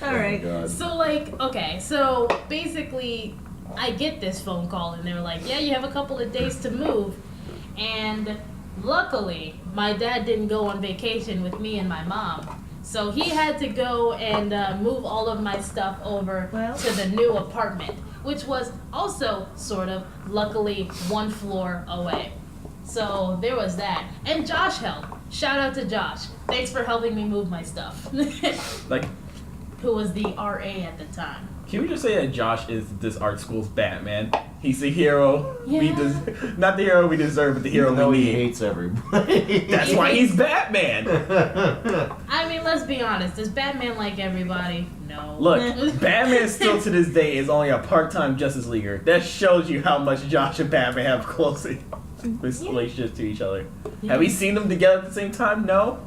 Alright. Oh, God. So, like, okay, so basically, I get this phone call, and they're like, yeah, you have a couple of days to move. And luckily, my dad didn't go on vacation with me and my mom. So he had to go and move all of my stuff over to the new apartment, which was also sort of, luckily, one floor away. So there was that. And Josh helped. Shout out to Josh. Thanks for helping me move my stuff. Like, Who was the RA at the time. can we just say that Josh is this art school's Batman? He's the hero we Yeah. not the hero we deserve, but the hero Even though we he need. hates everybody. That's why he's Batman. I mean, let's be honest. Does Batman like everybody? No. Look, Batman still to this day is only a part-time Justice Leaguer. That shows you how much Josh and Batman have close relationships to each other. Yeah. Have we seen them together at the same time? No.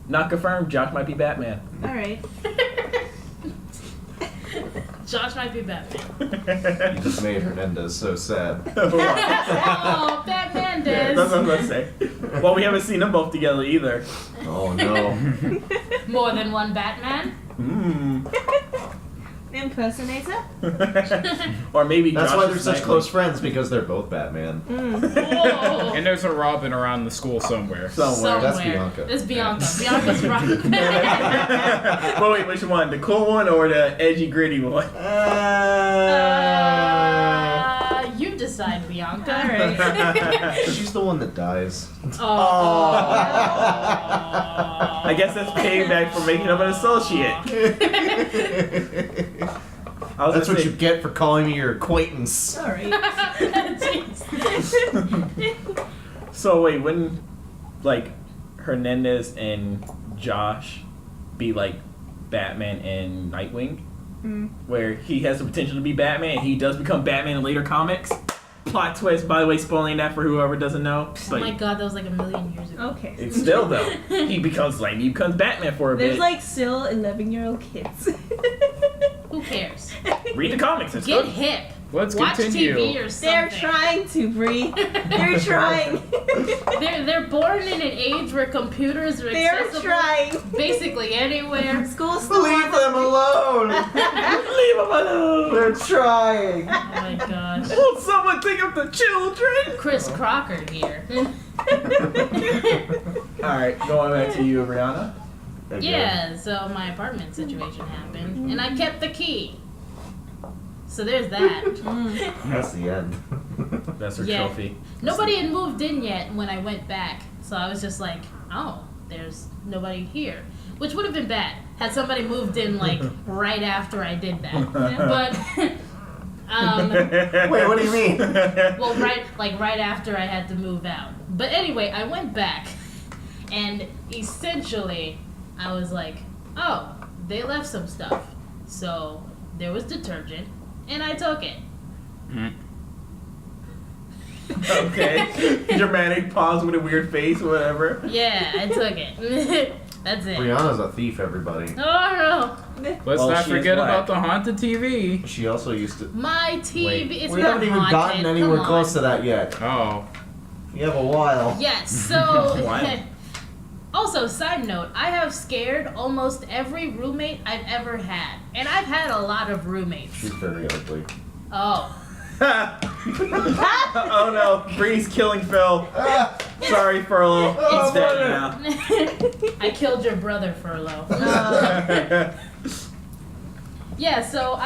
Not confirmed. Josh might be Batman. Alright. Josh might be Batman. You just made Hernandez so sad. Oh, Batman That's what I'm does. gonna say. Well, we haven't seen them both together either. Oh no. More than one Batman? Mm. Impersonator? Or maybe That's Josh why is they're such Nightwing. close friends, because they're both Batman. Whoa. And there's a Robin around the school somewhere. Somewhere. That's Bianca. It's Bianca. Bianca's right. Well, wait, which one? The cool one or the edgy, gritty one? You decide, Bianca. Alright. She's the one that dies. Oh. I guess that's payback for making up an associate. I was That's gonna what say, you get for calling me your acquaintance. Alright. Jeez. So wait, wouldn't like Hernandez and Josh be like Batman and Nightwing? Where he has the potential to be Batman, he does become Batman in later comics. Plot twist, by the way, spoiling that for whoever doesn't know. Oh But my god, that was like a million years ago. Okay. it's still though. He becomes Batman for a There's bit. like still 11-year-old kids. Who cares? Read the comics, it's Get good. hip. Let's Watch continue. TV or something. They're trying to, Bree. They're trying. They're born in an age where computers are They're accessible trying. basically anywhere. School still Leave wants them alone! Leave him alone. They're trying! Oh my gosh. Won't someone think of the children? Chris Crocker here. Alright, going back to you, Brianna. Yeah, so my apartment situation happened, and I kept the key. So there's that. That's the end. That's her Yeah. trophy. Nobody had moved in yet when I went back, so I was just like, oh, there's nobody here. Which would have been bad had somebody moved in like right after I did that. But Wait, what do you mean? well, right after I had to move out. But anyway, I went back, and essentially, I was like, oh, they left some stuff. So there was detergent, and I took it. Okay. Dramatic pause with a weird face, whatever. Yeah, I took it. That's it. Brianna's a thief, everybody. Oh Let's Well, not she is forget black. about the haunted TV. She also used to. no, my TV. Wait, It's we not haven't even haunted. gotten anywhere Come close on. to that yet. Oh. You have a while. Yes. So. Wow. Also, side note, I have scared almost every roommate I've ever had, and I've had a lot of roommates. She's very ugly. Oh. Oh no, Bree's killing Phil. Sorry, Furlough. It's dead now. I killed your brother, Furlough. Yeah, so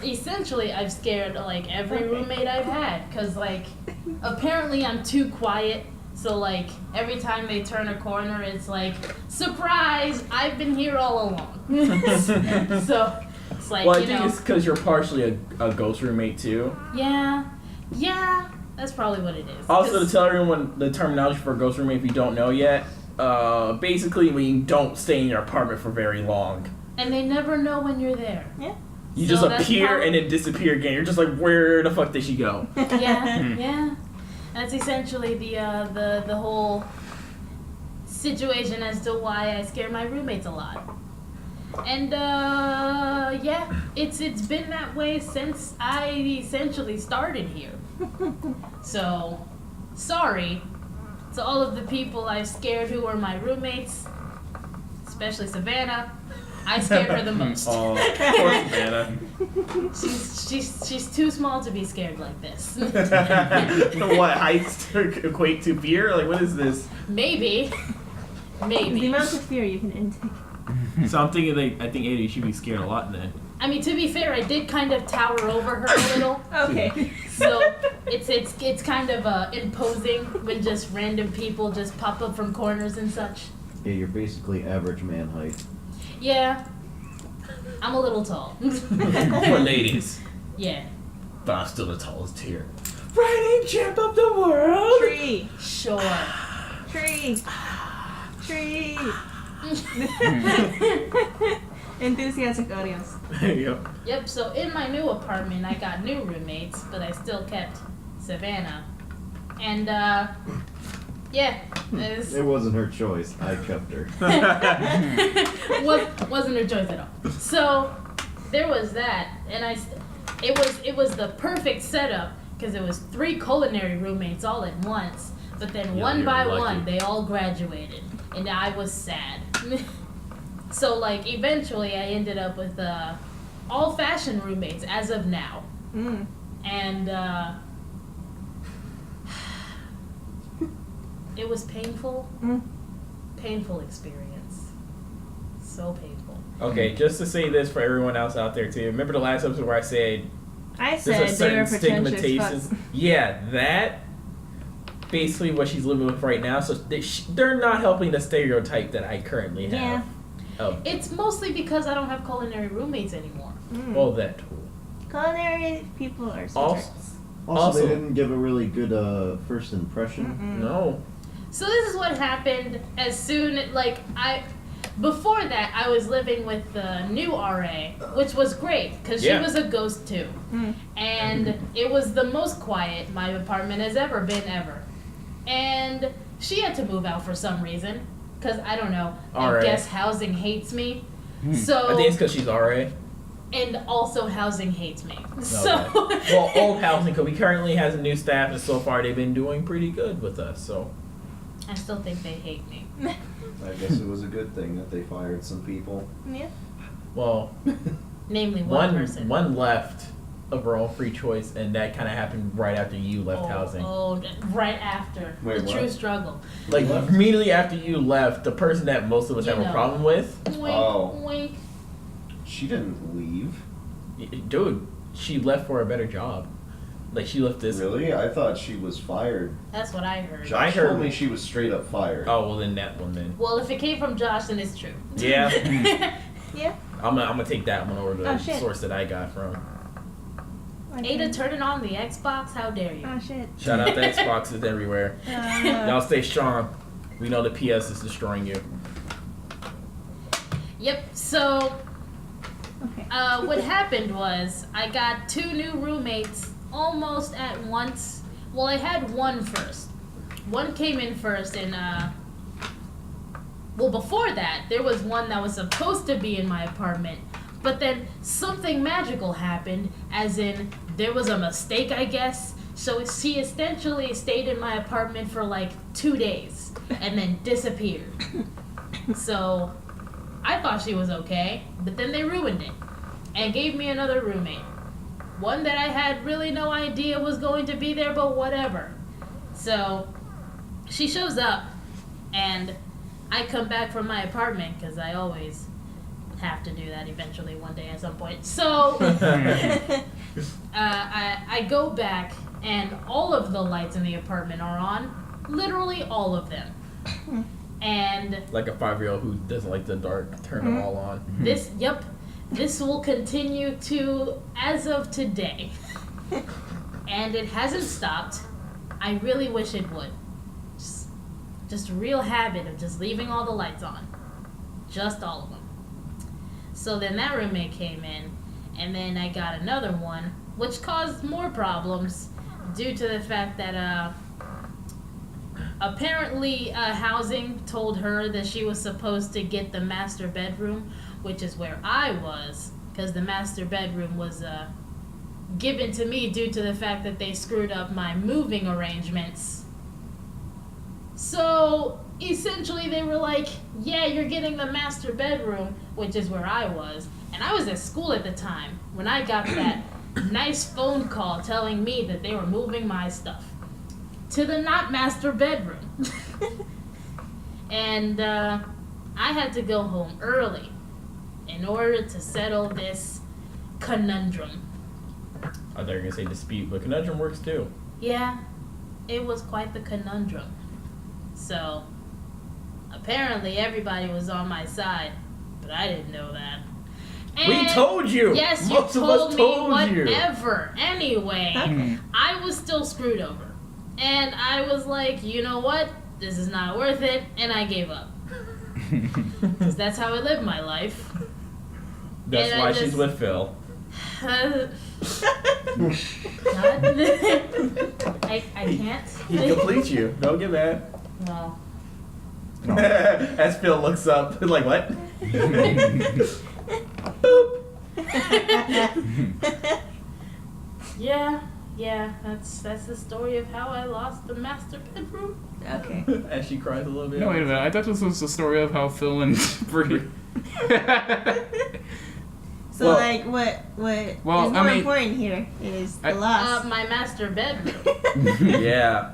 essentially I've scared like every roommate I've had, cause like apparently I'm too quiet. So like every time they turn a corner, it's like surprise! I've been here all along. So it's like Well, I you think know, it's because you're partially a ghost roommate too. yeah, that's probably what it is. Also, 'Cause- to tell everyone the terminology for a ghost roommate if you don't know yet, basically when you don't stay in your apartment for very long. And they never know when you're there. Yeah. You So just that's appear how- and then disappear again. You're just like, where the fuck did she go? Yeah. That's essentially the whole situation as to why I scare my roommates a lot. And yeah, it's been that way since I essentially started here. So, sorry to all of the people I've scared who are my roommates, especially Savannah. I scared her the most. Oh, poor Savannah. She's too small to be scared like this. What, heights equate to fear? Like, what is this? Maybe. The Maybe. amount of fear you can intake. So I'm thinking, like, I think Ada should be scared a lot then. I mean, to be fair, I did kind of tower over her a little. Okay. So it's kind of imposing when just random people just pop up from corners and such. Yeah, you're basically average man height. Yeah, I'm a little tall. For ladies. Yeah, But I'm still the tallest here. Reigning champ of the world! Tree. sure. Tree. Tree. Enthusiastic audience. Yep. Yep. So in my new apartment, I got new roommates, but I still kept Savannah, and yeah, It wasn't her choice. I kept her. wasn't her choice at all. So there was that, and it was the perfect setup because it was 3 culinary roommates all at once. But then Yeah, one you're by lucky. one, they all graduated, and I was sad. So like eventually, I ended up with all fashion roommates as of now, Mm. and it was painful. Mm. Painful experience. So painful. Okay, just to say this for everyone else out there too. Remember the last episode where I said I there's a said they were certain pretentious fucks. stigmatization? Yeah, that basically what she's living with right now. So they're not helping the stereotype that I currently have. Yeah. Oh, It's mostly because I don't have culinary roommates anymore. Mm. well, that too. Culinary people are Also- secrets. Also, Also- they didn't give a really good first impression. Mm-mm. No. So this is what happened as soon before that I was living with the new RA, which was great because Yeah. she was a ghost too. Mm. And it was the most quiet my apartment has ever been ever. And she had to move out for some reason because I don't know. RA. I guess housing hates me. I So think it's because she's RA. and also housing hates me. Okay. So Well, old housing, because we currently has a new staff, and so far they've been doing pretty good with us. So I still think they hate me. I guess it was a good thing that they fired some people. Yeah. well, Namely one one person. left of her own free choice, and that kind of happened right after you left housing. Right after Wait, the what? true struggle. Like immediately after you left, the person that most of us You have a know. problem with, Wink, Oh. wink. She didn't leave. dude, she left for a better job. Like she left this. Really? I thought she was fired. That's what I heard. Josh heard- told me she was straight up fired. Oh well, then that one then. Well, if it came from Josh, then it's true. Yeah. Yeah. I'm gonna take that one over the Oh, shit. source that I got from. Ada turning on the Xbox? How dare you? Oh shit. Shout out to Xboxes everywhere. Y'all Uh, stay strong. We know the PS is destroying you. Yep. So, okay. what happened was I got 2 new roommates almost at once. Well, I had one first. One came in first, and well, before that, there was one that was supposed to be in my apartment, but then something magical happened, as in there was a mistake, I guess. So she essentially stayed in my apartment for like 2 days and then disappeared. So I thought she was okay, but then they ruined it and gave me another roommate. One that I had really no idea was going to be there, but whatever. So she shows up, and I come back from my apartment because I always have to do that eventually one day at some point. So I go back, and all of the lights in the apartment are on. Literally all of them. And Like a 5-year-old who doesn't like the dark, turn them all on. this will continue to as of today. And it hasn't stopped. I really wish it would. Just a real habit of just leaving all the lights on. Just all of them. So then that roommate came in, and then I got another one, which caused more problems due to the fact that apparently housing told her that she was supposed to get the master bedroom, which is where I was, because the master bedroom was given to me due to the fact that they screwed up my moving arrangements. So essentially they were like, yeah, you're getting the master bedroom, which is where I was. And I was at school at the time when I got that nice phone call telling me that they were moving my stuff to the not master bedroom. And I had to go home early in order to settle this conundrum. I thought you were going to say dispute, but conundrum works too. Yeah, it was quite the conundrum. So, apparently everybody was on my side, but I didn't know that. We And told you! Yes, you Most of us told me told you. whatever. Anyway, Okay. I was still screwed over. And I was like, you know what? This is not worth it. And I gave up. Because that's how I live my life. That's And why I she's just- with Phil. I can't. He completes you. Don't get mad. Well, As Phil looks up, like, what? Boop. yeah, that's the story of how I lost the master bedroom. Okay. As she cries a little bit. No, wait a minute. I thought this was the story of how Phil and Bree. So Well- like what is Well, more I mean- important here is the I- loss. My master bedroom. Yeah.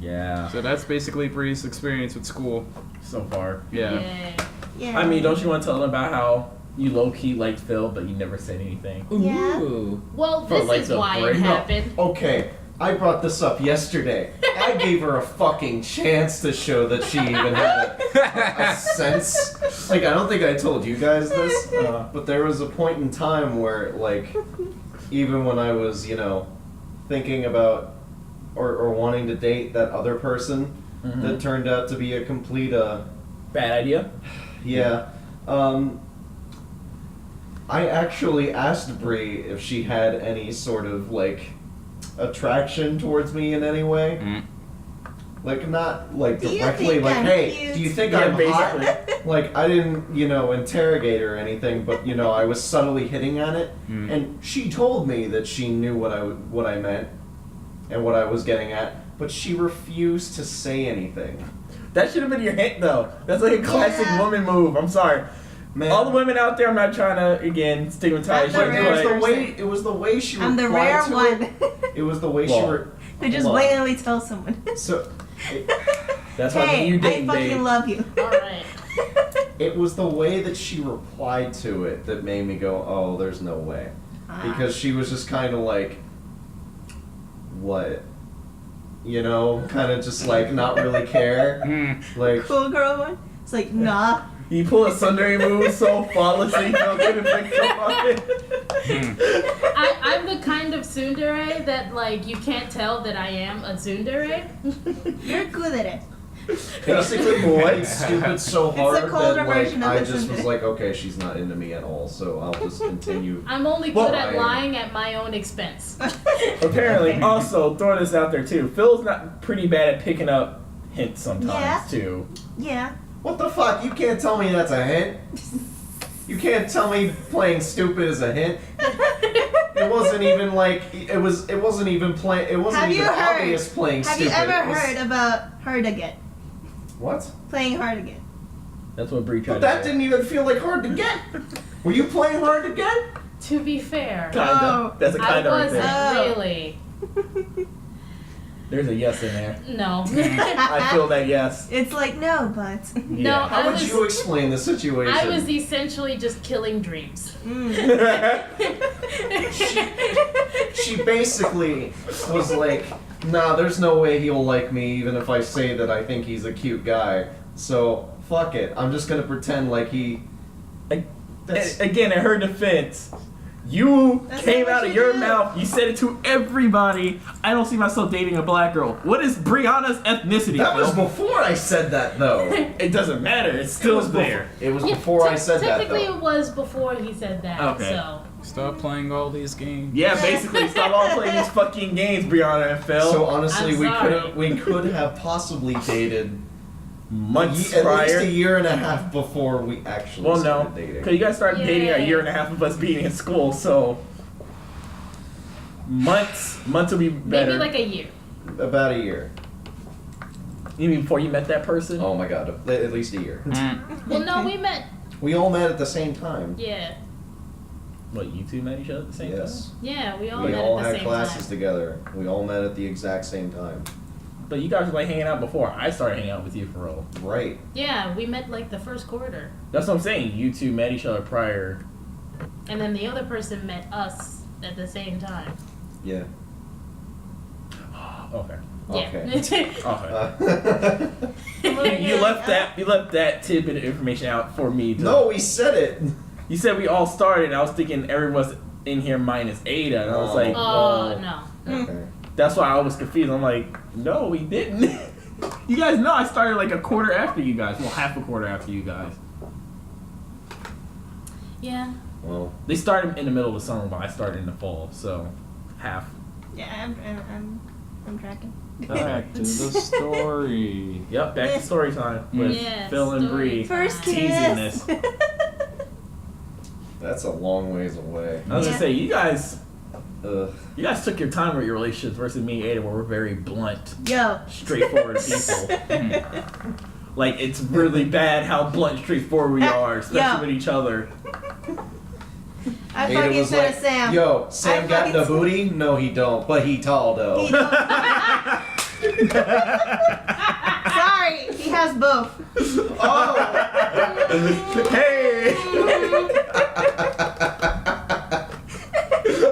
Yeah. So that's basically Bree's experience with school. So far. Yeah. Yay. Yeah. I mean, don't you want to tell them about how you low-key liked Phil, but you never said anything? Yeah. Ooh. Well, For this like is the why it break- happened. Okay, I brought this up yesterday. I gave her a fucking chance to show that she even had a sense. Like, I don't think I told you guys this, but there was a point in time where, like, even when I was, thinking about or wanting to date that other person that turned out to be a complete, Bad idea? yeah. I actually asked Bree if she had any sort of, like, attraction towards me in any way. Mm. Like, not, like, Do you directly, think like, I'm hey, cute? do you think Yeah, I'm basically. hot? Like, I didn't, interrogate her or anything, but, I was subtly hitting on it. Mm. And she told me that she knew what I meant and what I was getting at, but she refused to say anything. That should have been your hint, though. That's like a classic Yeah. woman move. I'm sorry. Man, All the women out there, I'm not trying to, again, stigmatize I'm you, the it was rare but it was the way she I'm the replied rare to one. it. It was the way Well, she were. They just Hold on. blatantly tell someone. So, that's why Hey, you I date fucking babe. love you. Alright. it was the way that she replied to it that made me go, oh, there's no way. Because she was just kind of like, what? Kind of just like not really care. Mm. Like, Cool girl one. It's like nah. You pull a Sundari move so flawlessly, you don't get a picture of it. I'm the kind of tsundere that, like, you can't tell that I am a tsundere. You're good at it. basically, What? stupid so It's a hard colder that like version of I the just was Tinder. like, okay, she's not into me at all, so I'll just continue. I'm only Well, good at I- lying at my own expense. Apparently, also, throw this out there, too. Phil's not pretty bad at picking up hints sometimes, Yeah. too. Yeah. What the fuck? You can't tell me that's a hint. You can't tell me playing stupid is a hint. It wasn't even like it wasn't even Have you heard? obvious playing Have stupid. you ever It was- heard about hard again? What? Playing hard again. That's what Bree tried But to that say. didn't even feel like hard to get. Were you playing hard to get? To be fair, Kinda. Oh. That's a I kinda right wasn't there. Oh. really. There's a yes in there. No. I feel that yes. It's like no, but. No, Yeah. How I would was- you explain the situation? I was essentially just killing dreams. She basically was like, nah, there's no way he'll like me even if I say that I think he's a cute guy. So, fuck it. I'm just gonna pretend like he... That's... Again, in her defense, You That's came not what out of you your do. mouth. You said it to everybody. I don't see myself dating a black girl. What is Brianna's ethnicity? That was Phil? before I said that, though. It doesn't matter. It's still there. It was Yeah, before I said that, technically though. it was before he said that. Okay. So Stop playing all these games. Yeah, basically, stop all playing these fucking games, Brianna and Phil. So honestly, I'm we sorry. could have possibly dated months at prior. least a year and a half before we actually Well, no, started dating. because you guys started dating a Yeah. year and a half of us being in school, so months will be better. maybe like a year. About a year. You mean before you met that person? Oh my god, at least a year. Well, no, we met. We all met at the same time. Yeah, What, you two met each other at the same Yes. yeah, we all We met all at the had same classes time. together. We all met at the exact same time. time? But you guys were like hanging out before I started hanging out with you for real. Right. Yeah, we met like the first quarter, That's what I'm saying. You two met each other prior. and then the other person met us at the same time. Yeah. Okay. Yeah. Okay. Okay. You left that tidbit of information out for me. To, No, we said it. You said we all started. And I was thinking everyone's in here minus Ada, and I was like, Oh well, no. Okay. that's why I was confused. I'm like, no, we didn't. You guys know I started like a quarter after you guys. Well, half a quarter after you guys. Yeah. Well, They started in the middle of the summer, but I started in the fall, so half. Yeah, I'm tracking. Back to the story. Yep, back to story time with Yeah, Phil and story Bree. time. First Teasing kiss. this. that's a long ways away. I was gonna Yeah. say, you guys Ugh. took your time with your relationships versus me and Ada, where we're very blunt, Yo. straightforward people. Like, it's really bad how blunt, straightforward we are, especially Yeah. with each other. I Ada fucking was said like, to Sam. Yo, Sam I got fucking the booty? No, he don't. But he tall though. He don't- Sorry, he has both. Oh. Hey!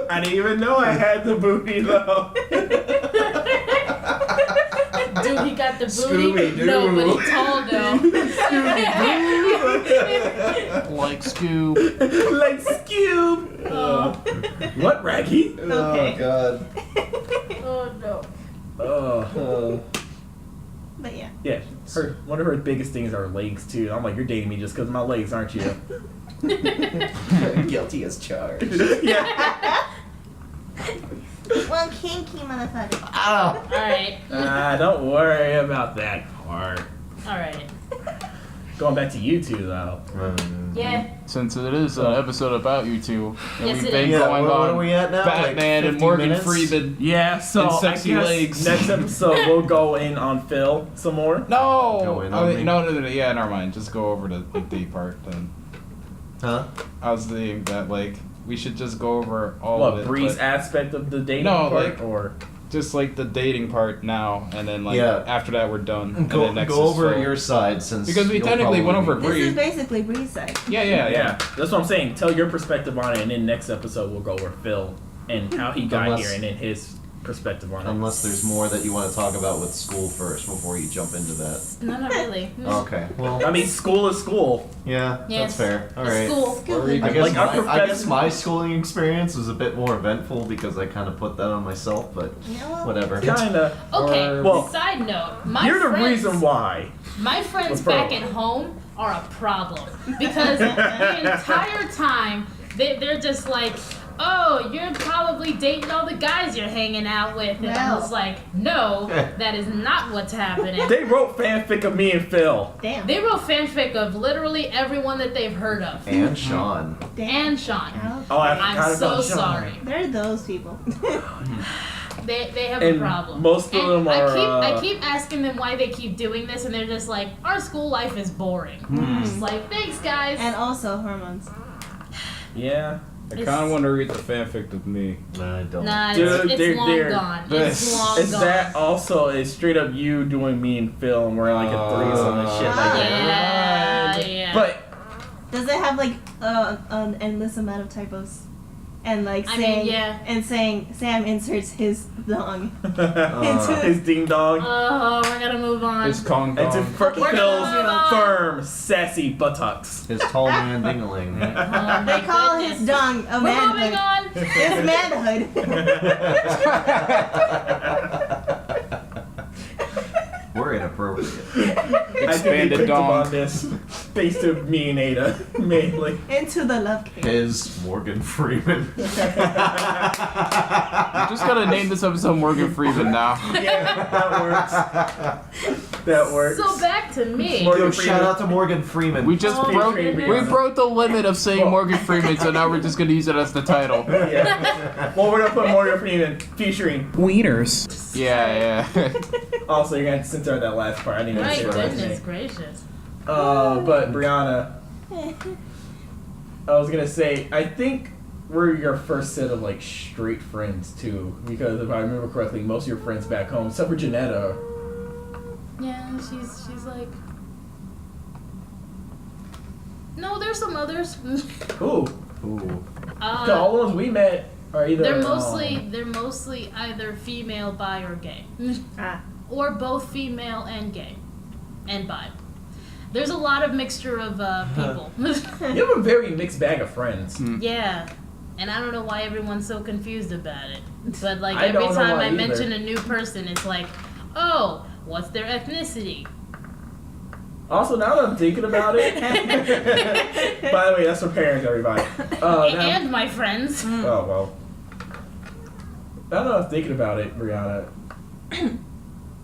I didn't even know I had the booty though. Dude, he got the booty. Scooby-Doo. No, but he tall though. Like Scoob. Like Scoob. Oh. What, Raggy? Okay. Oh god. Oh no. Oh. But yeah. Yeah, one of her biggest things are legs too. I'm like, you're dating me just because of my legs, aren't you? Guilty as charged. Yeah. Well, kinky motherfucker. Ah. Alright. Don't worry about that part. Alright. Going back to you two though. Yeah. Since it is an episode about you two, and Yes, we've it been is. Yeah, going what on are we at now? Batman Like and 50 Morgan minutes? Freeman. Yeah, so And I sexy guess legs. next episode we'll go in on Phil some more. No! Go in on me. No, yeah, never mind. Just go over to the D part then. Huh? I was thinking that, like, we should just go over all of What, it. Bree's but aspect of the dating No, part, like- or just, like, the dating part now, and then, like, Yeah. after that we're done. And Go, then next go is over Phil. your side since Because we you'll technically went probably over be- This is Bree. basically Bree's side. Yeah. that's what I'm saying. Tell your perspective on it, and then next episode we'll go over Phil and how he got Unless- here, and then his perspective on it. Unless there's more that you want to talk about with school first before you jump into that. No, not really. Okay. Well, I mean, school is school. yeah, Yes. that's fair. All It's right. School. Or even- I guess, Like, our I professor- guess my schooling experience was a bit more eventful because I kind of put that on myself, but You know what? whatever. Kinda. Okay. Or- Well, Side note. My You're the friends, reason why. My friends Referral. back at home are a problem because the entire time they're just like, oh, you're probably dating all the guys you're hanging out with. And I Well. was like, no, that is not what's happening. They wrote fanfic of me and Phil. Damn. They wrote fanfic of literally everyone that they've heard of. And Sean. Damn. And Sean. Ouch. Oh, I I'm forgot so about Sean. sorry. They're those people. They have And a problem. most of And them are, I keep asking them why they keep doing this, and they're just like, our school life is boring. Just like, thanks, guys. And also hormones. Yeah. I kind of want to read the fanfic with me. No, I don't. Nah, Dude, it's they're- long they're- gone. It's long Is gone. that also is straight up you doing me and Phil and we're like a threesome and shit like that? Yeah, yeah. But Does it have like an endless amount of typos? and like I saying mean, yeah. and saying Sam inserts his dong into His ding dong. Oh, we're gonna move on. It's Kong And to Kong. We're gonna Phil's move on. firm, sassy buttocks. His tall man dingaling. Oh, they my call goodness. his dong a We're moving manhood. on. It's manhood. We're inappropriate. I think they Expanded picked up dong. on this based on me and Ada, mainly. Into the love cave. His Morgan Freeman. I'm just gonna name this episode Morgan Freeman now. Yeah, that works. That works. So back to me. Morgan Yo, Freeman. shout out to Morgan Freeman. We just Oh, broke goodness. we broke the limit of saying Morgan Freeman, so now we're just gonna use it as the title. Yeah. Well, we're gonna put Morgan Freeman featuring Wieners. Yeah, yeah. Also, you're gonna have to censor that last part. I didn't even My say the last goodness name. gracious. But Brianna, I was gonna say, I think we're your first set of like straight friends too, because if I remember correctly, most of your friends back home, except for Janetta. Yeah, she's like. No, there's some others. Ooh, Ooh. all the ones we met are either. They're mostly either female, bi, or gay, Ah. or both female and gay, and bi. There's a lot of mixture of people. You have a very mixed bag of friends. Yeah, and I don't know why everyone's so confused about it. But like I every don't know time why I either. mention a new person, it's like, oh, what's their ethnicity? Also, now that I'm thinking about it, by the way, that's for parents, everybody. Now- And my friends. Oh well. Now that I'm thinking about it, Brianna,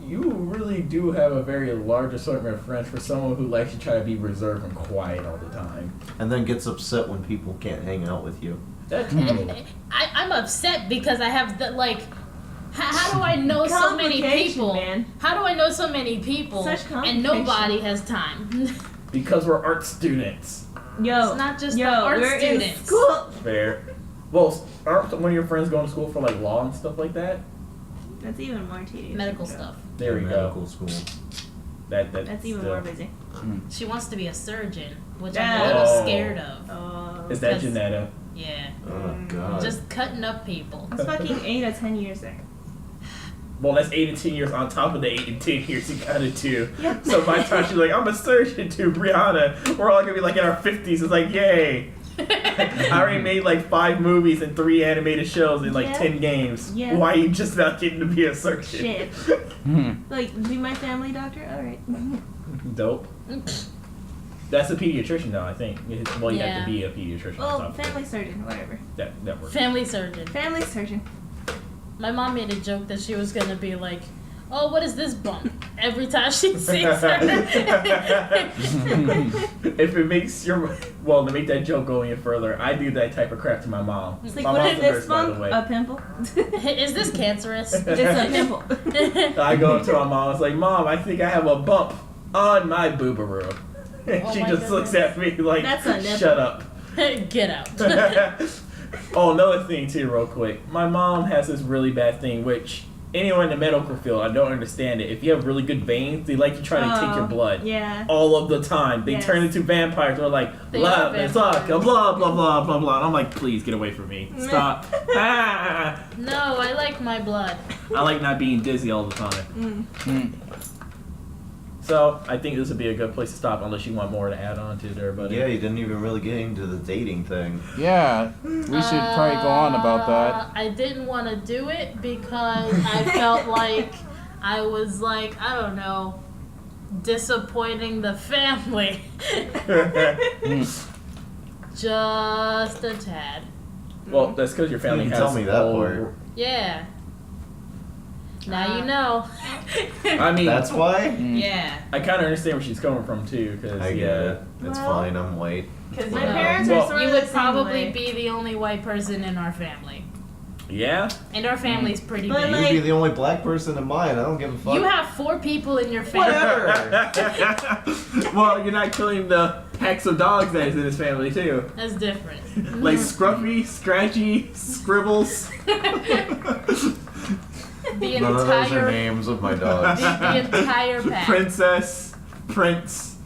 you really do have a very large assortment of friends for someone who likes to try to be reserved and quiet all the time. And then gets upset when people can't hang out with you. That's I'm upset because I have the like. How do I know so many Complication, people? man. How do I know so many people Such and nobody has time? because we're art students. Yo, It's not just yo, the art we're students. in school. Fair. Well, aren't one of your friends going to school for like law and stuff like that? That's even more tedious. Medical stuff. There we Medical go. school. That's even still- more busy. She wants to be a surgeon, which Yeah. I'm a little Oh. scared of. Oh, Is that Because- Janetta? Yeah, Oh god. just cutting up people. it's fucking 8 or 10 years there. Well, that's 8 and 10 years on top of the 8 and 10 years you gotta do. Yep. So by the time she's like, I'm a surgeon to Brianna, we're all gonna be like in our 50s. It's like, yay. I already made like 5 movies and 3 animated shows and like Yeah. 10 games. Yeah. Why are you just not getting to be a surgeon? Shit. Like, be my family doctor? Alright. Dope. That's a pediatrician though, I think. Well, you have Yeah. to be a pediatrician. Well, That's not- family surgeon, whatever. that works. Family surgeon. Family surgeon. My mom made a joke that she was gonna be like, "Oh, what is this bump?" Every time she sees her. If it makes your well, to make that joke go any further, I do that type of crap to my mom. It's like, My what mom's is a this nurse, by the bump? way. A pimple? Is this cancerous? It's a pimple. I go up to my mom. It's like, Mom, I think I have a bump on my boobaroo. And Oh she my just looks at me like, That's a nipple. shut up. Get out. Oh, another thing too, real quick. My mom has this really bad thing, which anyone in the medical field, I don't understand it. If you have really good veins, they like to try to take your blood. Yeah. All of the time. They Yes. turn into vampires. They're like, They blah, are blah, blah, vampires. blah, blah, blah, blah, blah. And I'm like, please get away from me. Stop. Ah. No, I like my blood. I like not being dizzy all the time. Mm. So, I think this would be a good place to stop unless you want more to add on to it, everybody. Yeah, you didn't even really get into the dating thing. Yeah, we should probably go on about that. I didn't want to do it because I felt like I was like, I don't know, disappointing the family. Just a tad. Well, that's because your family You has. can tell me that whole- part. Yeah. Now you know. I mean, That's why? Yeah. I kind of understand where she's coming from too, because I get it. It's Well- fine, I'm white. Because My you know, parents Well- are sort you of would the same probably way. be the only white person in our family. Yeah. And our family's pretty But, big. like- You'd be the only black person in mine. I don't give a fuck. You have 4 people in your family. Whatever. Well, you're not killing the packs of dogs that is in his family too. That's different. Like Scruffy, Scratchy, Scribbles. The None of those are entire names of my dogs. the entire pack. Princess, Prince.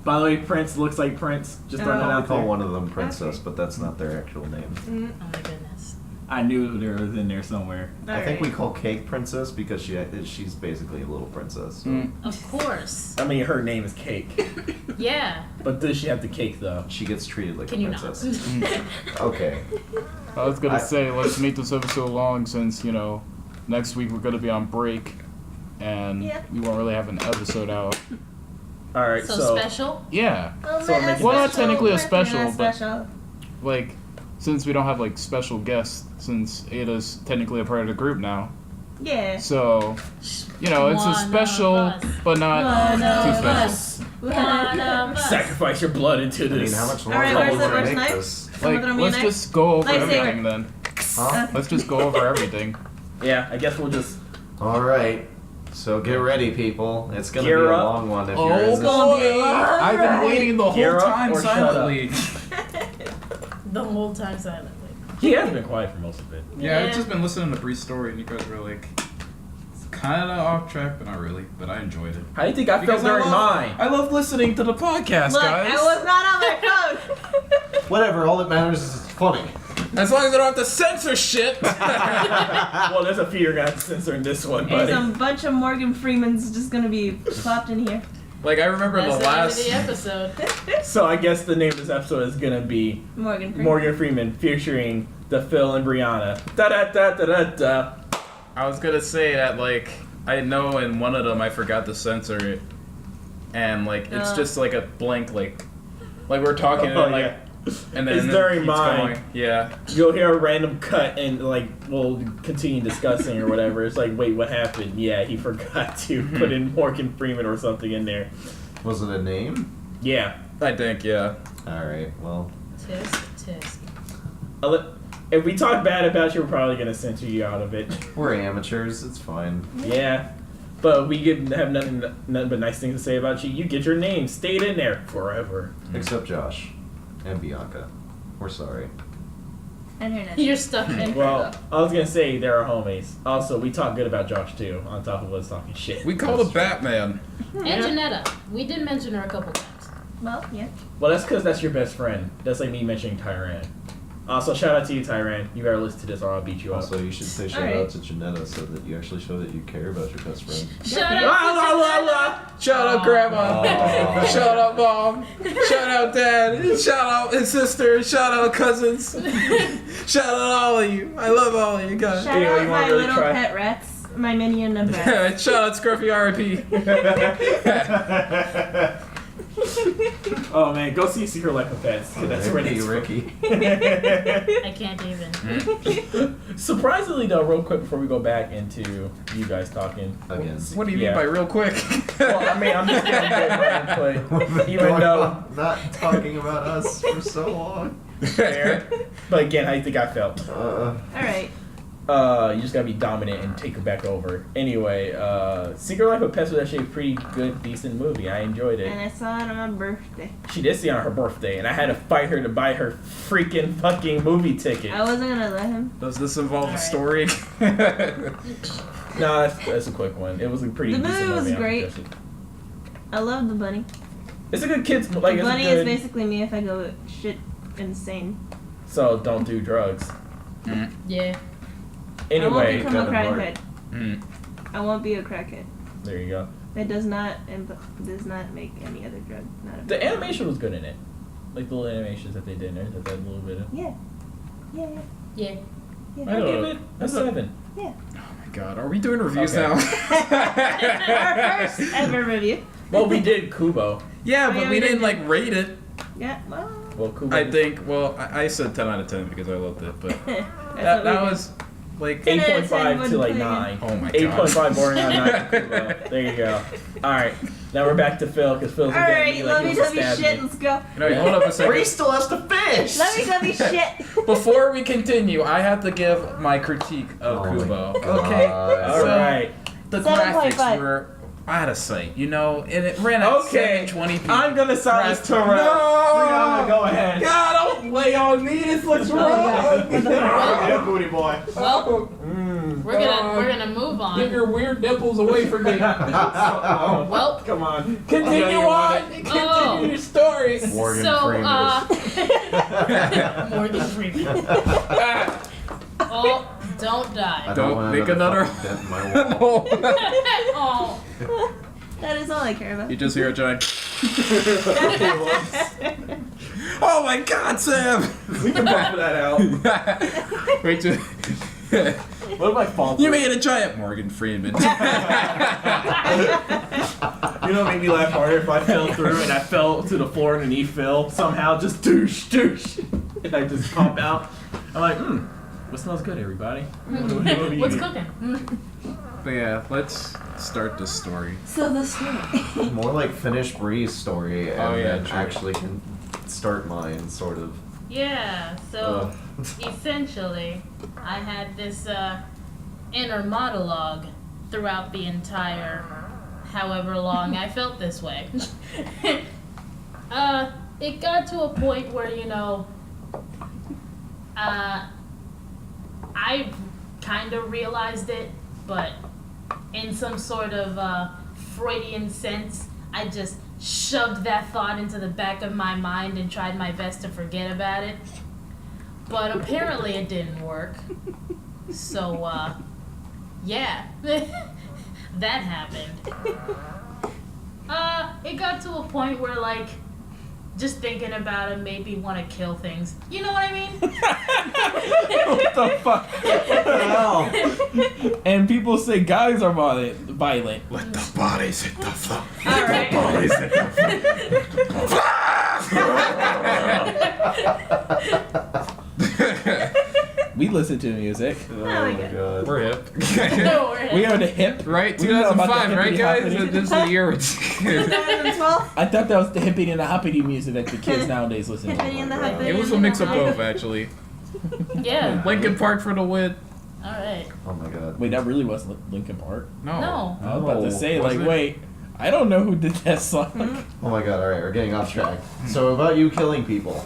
By the way, Prince looks like Prince. Just throwing that I out call there. one of them princess, but that's not their actual name. Oh my goodness. I knew there was in there somewhere. I think we call Cake Princess because she's basically a little princess. So. Of course. I mean, her name is Cake. Yeah. But does she have the cake, though? She gets treated like Can a you not? princess. Okay. I was gonna I- say, let's make this episode long since, next week we're gonna be on break and Yeah. we won't really have an episode out. Alright, So special? Yeah. Well, So man, make it Well, not special. technically a We're special, not but- special. Like, since we don't have, like, special guests, since Ada's technically a part of the group now. Yeah. So, it's a One of special, us. but not One too of special. us. One of us. Sacrifice your blood into I mean, this. how much Alright, longer where's will the it first make knife? this? Someone Like, throw me a let's knife? just go over Lightsaber. everything then. Huh? Let's just go over everything. Yeah, I guess we'll just... Alright. So get ready, people. It's gonna Gear be a up. long one if Oh, you're in this. boy. I've been waiting the whole Gear up time or shut up. silently. The whole time silently. He has been quiet for most of it. Yeah, Yeah. I've just been listening to Bree's story, and you guys were like, it's kind of off track, but not really. But I enjoyed it. How do you think I felt during mine? I love listening to the podcast, Look, guys. I was not on my phone. Whatever, all that matters is it's funny. As long as I don't have to censor shit. Well, there's a few you're gonna have to censor in this one, There's buddy. a bunch of Morgan Freemans just gonna be plopped in here. Like I remember That's the the end of last. the episode. So I guess the name of this episode is gonna be Morgan Freeman. Morgan Freeman featuring the Phil and Brianna. Da da da da da da. I was gonna say that like I know in one of them I forgot to censor it, and like it's just like a blank like we're talking Oh, and like yeah. and then It's it during keeps mine. going. Yeah. You'll hear a random cut and like we'll continue discussing or whatever. It's like, wait, what happened? Yeah, he forgot to put in Morgan Freeman or something in there. Was it a name? Yeah. I think yeah. Alright, well. Tisk. If we talk bad about you, we're probably gonna censor you out of it. We're amateurs, it's fine. Yeah. But we could have nothing but nice things to say about you. You get your name stayed in there forever. Except Josh. And Bianca. We're sorry. And her neck. You're stuck in. Well, I was gonna say they're our homies. Also, we talk good about Josh too, on top of us talking shit. We called him Batman. And Janetta. We did mention her a couple times. Well, yeah. Well, that's because that's your best friend. That's like me mentioning Tyran. Also, shout out to you, Tyran. You better listen to this or I'll beat you up. Also, you should say shout Alright. out to Janetta so that you actually show that you care about your best friend. Shout La, la, la, out la. Shout out Grandma. Aw. Shout out Mom. Shout out Dad. Shout out his sister. Shout out cousins. Shout out all of you. I love all of you guys. Shout Anyway, out you wanna my really little try? pet rats. My minion of rats. Shout out Scruffy RIP. Oh man, go see Secret Life of Pets. 'Cause that's where Ricky, it's Ricky. I can't even. Surprisingly though, real quick before we go back into you guys talking. Again. What do you Yeah. mean by real quick? Well, I mean, I'm just gonna get my input. Even Going though, on not talking about us for so long. but again, how do you think I felt? Alright. You just gotta be dominant and take it back over. Anyway, Secret Life of Pets was actually a pretty good, decent movie. I enjoyed And it. I saw it on my birthday. She did see it on her birthday, and I had to fight her to buy her freaking fucking movie ticket. I wasn't gonna let him. Does this involve a Alright. story? No, that's a quick one. It was a pretty The decent movie was movie. I'm great. interested. I love the bunny. It's a good kids like The it's bunny a good. is basically me if I go shit insane. So don't do drugs. Yeah. I won't Anyway, become a Kevin Hart. crackhead. Mm. I won't be a crackhead. there you go. That does not make any other drug. Not a The animation was good in it. Like the little animations that they did in there, that had a little bit of. Yeah. Yeah. Yeah. Yeah. I give it a 7. Yeah. Oh my god, are we doing reviews Okay. now? Our first ever review. Well, we did Kubo. Yeah, Oh, but yeah, we we didn't did like rate it. Yeah. Well. Well, Kubo. I think. Well, I said 10 out of 10 because I loved it, but That's that what we did. was like 10 out of 10 8.5 to wouldn't like put it in. 9. Oh my god. 8.5 boring on 9. Kubo. There you go. All right, now we're back to Phil because Phil's looking at me Alright, like let he me wants tell to you stab shit. me. Let's go. No, hold up a second. Bree still has to fish! Let me tell you shit. Before we continue, I have to give my critique of Oh my Kubo. God. Okay. All So, right. The 7.5. graphics were out of sight, you know, and it ran at Okay. 720p. I'm gonna silence Terrell. No! Brianna, go ahead. God, don't lay on me. This looks wrong. Yeah, booty boy. Well, Mm. we're gonna move Get on. your weird nipples away from me. Well, Come on. Continue Yeah, you on. want Continue Oh. your story. Morgan so Freeman. Morgan Freeman. Oh, don't I die. Don't want make another fucking dent in my wall. Oh. That is all I care about. You just hear a giant. Oh my God, Sam! We can bump that out. Wait, just. What if I fall? You made a giant Morgan Freeman. You know what made me laugh harder if I fell through and I fell to the floor underneath Phil somehow, just douche, and I just pop out. I'm like, what smells good, everybody? What's cooking? But yeah, let's start the story. So the story. More like finish Bree's story and Oh, yeah, then true. actually can start mine, sort of. Yeah, so essentially, I had this inner monologue throughout the entire however long I felt this way. It got to a point where, I kind of realized it, but in some sort of Freudian sense, I just shoved that thought into the back of my mind and tried my best to forget about it. But apparently it didn't work. So, yeah. That happened. It got to a point where, like, just thinking about it made me want to kill things. You know what I mean? What the fuck? Wow. And people say guys are violent. Let the bodies hit the floor. All right. Bodies hit the We listen to music. Oh my my God. god. We're hip. No, we're We are the hip. Right? We know about the 2005, right, guys? hippity-hoppity. This is the year. 2012. I thought that was the hippity and the hoppity music that the kids nowadays listen to. Hippity and the Hoppity. It was a mix of both, actually. Yeah. Linkin Park for the win. All right. Oh my god. Wait, that really was Linkin Park? No. No. I was about to say, Was like, it? wait, I don't know who did that song. Oh my god, alright, we're getting off track. So about you killing people.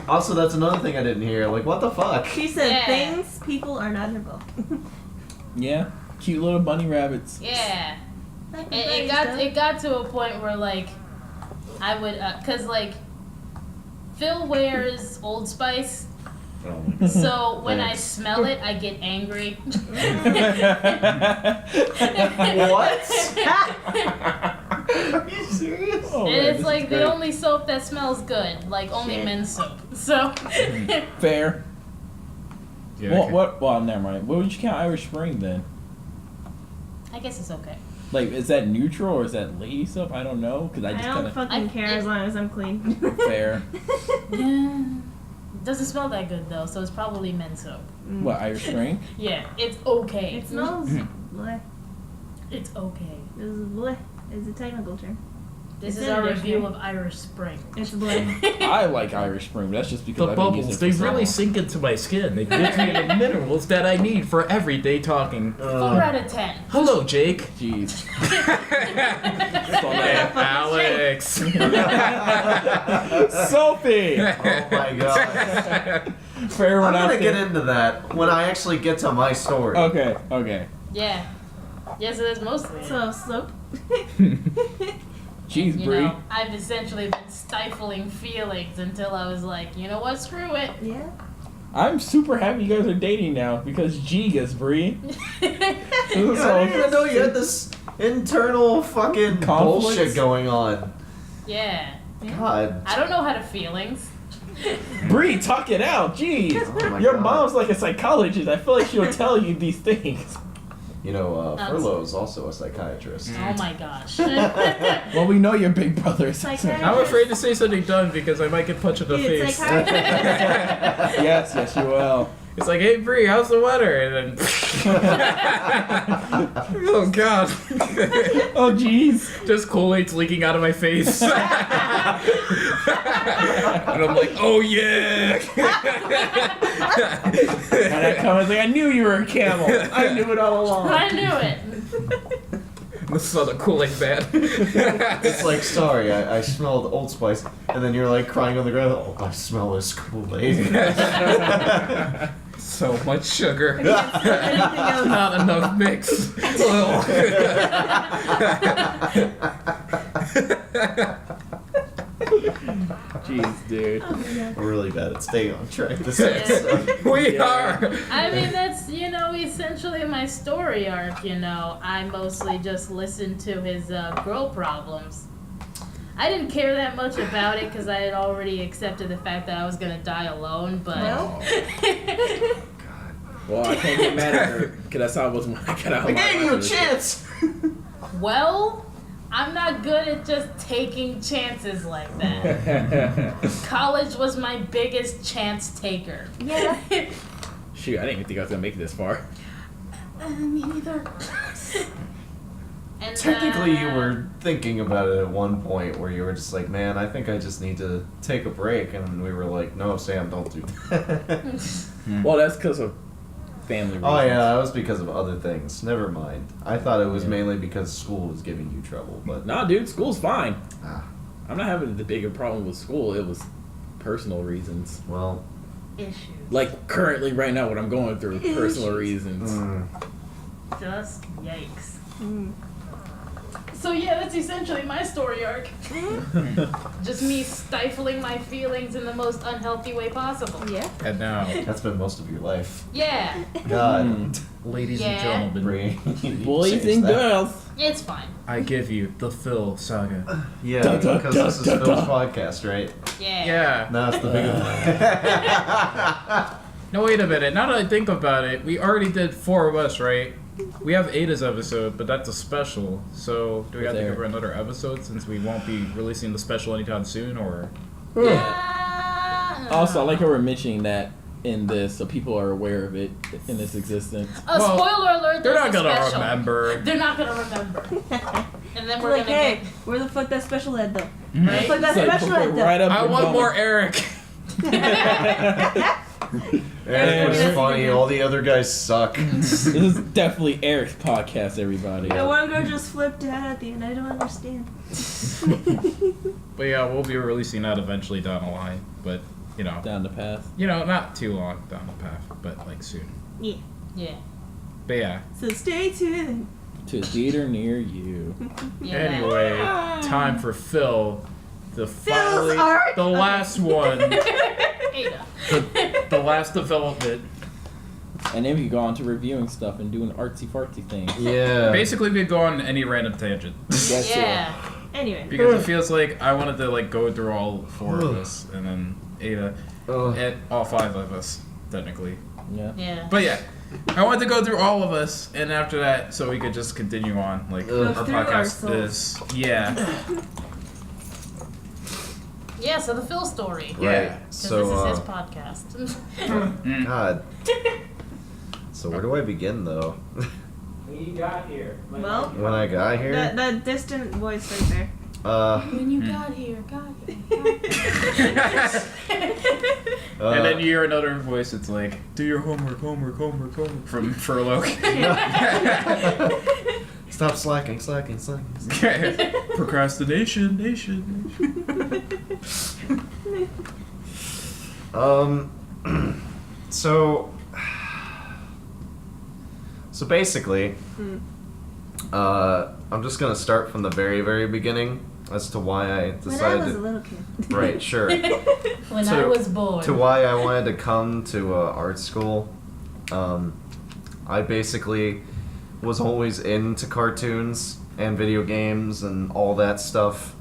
Also, that's another thing I didn't hear. Like, what the fuck? She said Yeah. things people are not involved. Yeah, cute little bunny rabbits. Yeah. It got to a point where, like, I would, cause like Phil wears Old Spice, Oh my god. so when I Thanks. smell it, I get angry. What? Are you serious? Oh, And man, it's this like is the great. only soap that smells good, like only Shit. men's soap. So Fair. Yeah, Well, okay. what? Well, never mind. What would you count Irish Spring then? I guess it's okay. Like, is that neutral or is that lady soap? I don't know, because I I just don't kind of fucking care as long as I'm clean. fair. Yeah. Doesn't smell that good though, so it's probably men's soap. What, Irish Spring? Yeah, it's okay. It smells bleh. It's okay. This is bleh is a technical term. This It's is our Irish review Spring. of Irish Spring. It's bleh. I like Irish Spring, but that's just because The I've been using bubbles, it they for so really long. sink into my skin. They give me the minerals that I need for everyday talking. 4 out of 10. Hello, Jake. Jeez. So that- Alex. Sophie! Oh my god. For everyone I'm out gonna there. get into that when I actually get to my story. Okay, okay. Yeah. Yes, it is mostly. it. So soap. Jeez, You Bree. know, I've essentially been stifling feelings until I was like, you know what, screw it. Yeah. I'm super happy you guys are dating now because Jesus, Bree. I didn't even know you had this internal fucking Conflicts? bullshit going on. Yeah. God. I don't know how to feelings. Bree, talk it out. Jeez. Oh my Your God. mom's like a psychologist. I feel like she'll tell you these things. You know, That's- Furlough's also a psychiatrist. Oh my gosh. Well, we know your big brother is Psychiatrist. I'm afraid to say something dumb because I might get punched in the Dude, face. psychiatrist. Yes, you will. It's like, hey, Bree, how's the weather? And then, oh god, Oh, jeez. just Kool-Aid's leaking out of my face, and I'm like, oh yeah. And I come and like, I knew you were a camel. I knew it all along. I knew it. This is other Kool-Aid bad. It's like, sorry, I smelled Old Spice, and then you're like crying on the ground. Oh, I smell this Kool-Aid. So much sugar. Anything else? Not enough mix. Jeez, dude. Oh my god. We're really bad at staying on track this episode. We are. I mean, that's, essentially my story arc, I mostly just listened to his girl problems. I didn't care that much about it because I had already accepted the fact that I was going to die alone, but... Well. Well, I can't get mad at her because that's how it was when I got out. I gave you a chance! Well, I'm not good at just taking chances like that. College was my biggest chance taker. Yeah. Shoot, I didn't even think I was going to make it this far. Me neither. And, Technically, you were thinking about it at one point where you were just like, man, I think I just need to take a break. And we were like, no, Sam, don't do that. Well, that's because of family reasons. Oh, yeah, that was because of other things. Never mind. I thought it was mainly because school was giving you trouble, but... Nah, dude, school's fine. Ah, I'm not having the bigger problem with school. It was personal reasons. well... issues. Like, currently, right now, what I'm going through, personal reasons. Just yikes. Mm. So yeah, that's essentially my story arc. Just me stifling my feelings in the most unhealthy way possible. Yeah. And now, That's been most of your life. Yeah, God. Ladies Yeah. and gentlemen, Bring- Boys change and that. girls. it's fine. I give you the Phil saga. Yeah, Da, da, because da, this is da, Phil's da. podcast, right? Yeah. Yeah. No, it's the bigger one. No, wait a minute. Now that I think about it, we already did 4 of us, right? We have Ada's episode, but that's a special. So, do we have to There. give her another episode since we won't be releasing the special anytime soon, or? Also, I like how we're mentioning that in this, so people are aware of it in its existence. Well, Spoiler alert, They're there's not a gonna special. remember. They're not gonna remember. And then we're Like, gonna hey, get... where the fuck that special ed though? Right? Where the fuck that It's like, special ed though? right up I your want bum. more Eric. Eric was Yeah. funny, all the other guys suck. This is definitely Eric's podcast, everybody. The one girl just flipped out at the end. I don't understand. But yeah, we'll be releasing that eventually down the line. But, Down the path. not too long down the path, but like soon. Yeah. Yeah. But yeah. So stay tuned. To a theater near you. Yeah. Anyway, time for Phil. The finally, art. the last one, Ada. the last development. And then we go on to reviewing stuff and doing artsy fartsy things. Yeah. Basically, we go on any random tangent That's Yeah. Anyway. because it feels like I wanted to go through all 4 of us, and then Ada, and all 5 of us technically. it. Yeah. Yeah. But yeah, I wanted to go through all of us, and after that, so we could just continue on. Like Go our through our podcast souls. is, yeah. Yeah, so the Phil story. Yeah. Right. Because So, this is his podcast. God. So where do I begin, though? When you got here. Well, When I got here? that distant voice right there. When you got here. And then you hear another voice. It's like, do your homework from Furlough. Stop slacking. Procrastination, nation. So basically, I'm just gonna start from the very, very beginning as to why I When I decided was a to. little kid. Right, sure. When So- I was born. To why I wanted to come to art school. I basically was always into cartoons and video games and all that stuff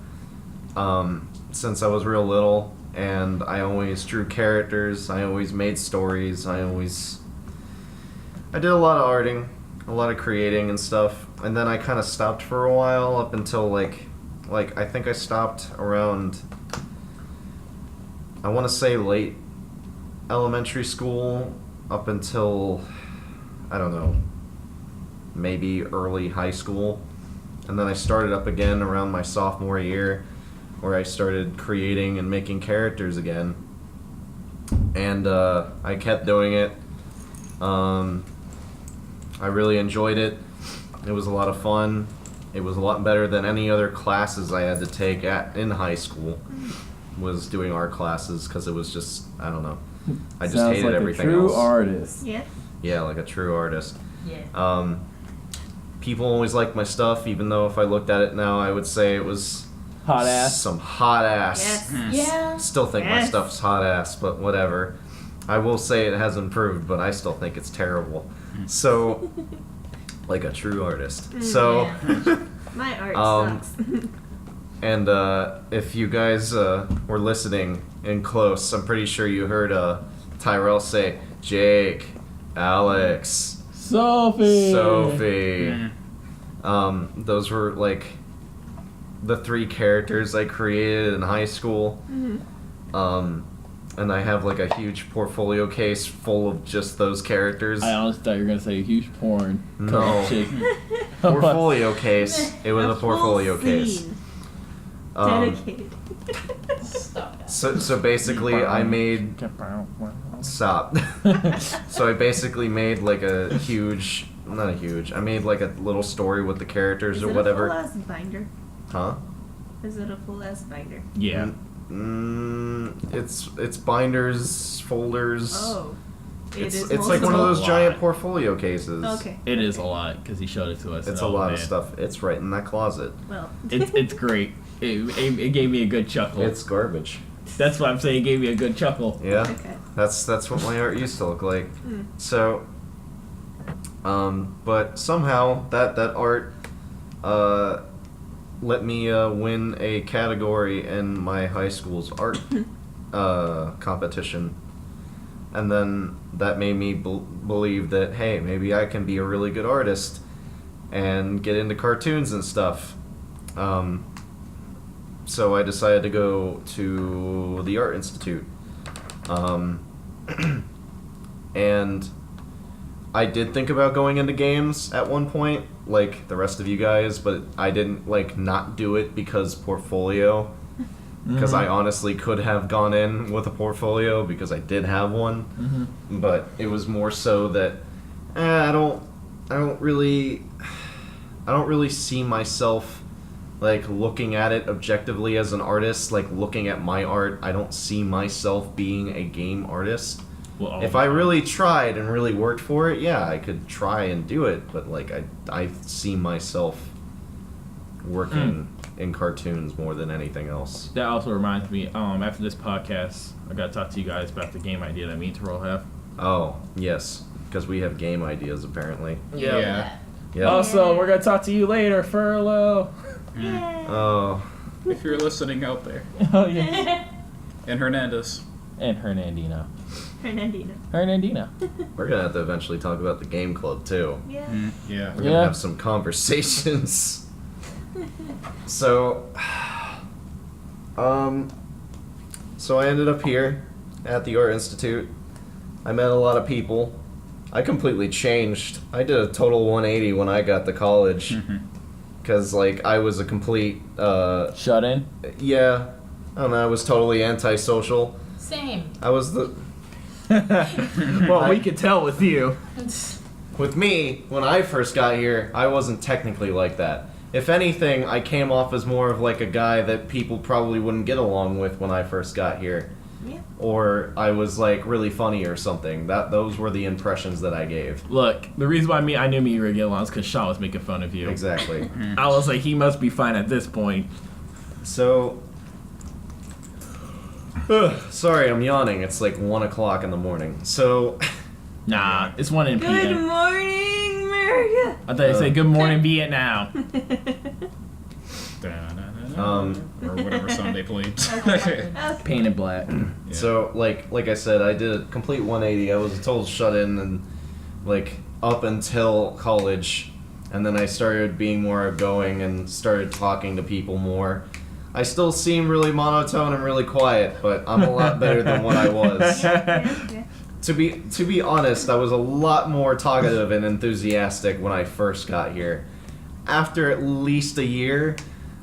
since I was real little, and I always drew characters, I always made stories, I did a lot of arting, a lot of creating and stuff, and then I kind of stopped for a while up until like I think I stopped around, I want to say late elementary school up until, I don't know, maybe early high school. And then I started up again around my sophomore year where I started creating and making characters again. And I kept doing it. I really enjoyed it. It was a lot of fun. It was a lot better than any other classes I had to take in high school, was doing art classes, because it was just, I don't know. I just Sounds hated like everything a true else. artist. Yeah. Yeah, like a true artist. Yeah. People always liked my stuff, even though if I looked at it now, I would say it was Hot ass. Some hot ass. Yes. Yeah. Still think my Yes. stuff's hot ass, but whatever. I will say it has improved, but I still think it's terrible. So, like a true artist. So, My art sucks. and if you guys were listening in close, I'm pretty sure you heard Tyrell say, Jake, Alex, Sophie. Sophie. Those were like the 3 characters I created in high school. And I have like a huge portfolio case full of just those characters. I honestly thought you were gonna say a huge porn. No. collection. Portfolio case. It was a portfolio full case. scene. Um, Dedicated. Stop that. so basically, I made. Stop. So I basically made like a huge. Not a huge. I made like a little story with the characters Is or it whatever. a full ass binder? Huh? Is it a full ass binder? Yeah. It's binders, folders. Oh. It's like one of those lot. giant portfolio cases. Okay. It is a lot because he showed it to us. It's and a lot man. of stuff. It's right in that closet. Well. It's great. It gave me a good chuckle. It's garbage. That's what I'm saying. It gave me a good chuckle. Yeah. Okay. That's what my art used to look like. So, but somehow that art let me win a category in my high school's art competition, and then that made me believe that hey, maybe I can be a really good artist and get into cartoons and stuff. So I decided to go to the Art Institute. And I did think about going into games at one point, like the rest of you guys, but I didn't like not do it because portfolio. Because I honestly could have gone in with a portfolio because I did have one, but it was more so that I don't really see myself like looking at it objectively as an artist. Like looking at my art, I don't see myself being a game artist. Well, If I really tried and really worked for it, yeah, I could try and do it. But like I see myself working in cartoons more than anything else. That also reminds me. After this podcast, I gotta talk to you guys about the game idea that me and Terrell have. Oh yes, because we have game ideas apparently. Yeah. Yeah. Also, we're gonna talk to you later, Furlough. Yeah. Oh. If you're listening out there. Oh yeah. And Hernandez. And Hernandina. Fernandina. Hernandina. We're gonna have to eventually talk about the game club too. Yeah. Yeah. We're gonna have some conversations. So, so I ended up here at the Art Institute. I met a lot of people. I completely changed. I did a total 180 when I got to college. Because, like, I was a complete, Shut in. yeah, I don't know, I was totally antisocial. Same. I was the... Well, we could tell with you. With me, when I first got here, I wasn't technically like that. If anything, I came off as more of like a guy that people probably wouldn't get along with when I first got here. Yeah. Or I was like really funny or something. Those were the impressions that I gave. Look, the reason why I knew me you were gonna get along is because Sean was making fun of you. Exactly. I was like, he must be fine at this point. So, sorry, I'm yawning. It's like 1 o'clock in the morning. So, Nah, it's 1 in Good p.m. morning, America. I thought you said good morning Vietnam. Or whatever song they played. Painted black. So like I said, I did a complete 180. I was a total shut-in and like up until college, and then I started being more outgoing and started talking to people more. I still seem really monotone and really quiet, but I'm a lot better than what I was. Yeah. To be honest, I was a lot more talkative and enthusiastic when I first got here. After at least a year,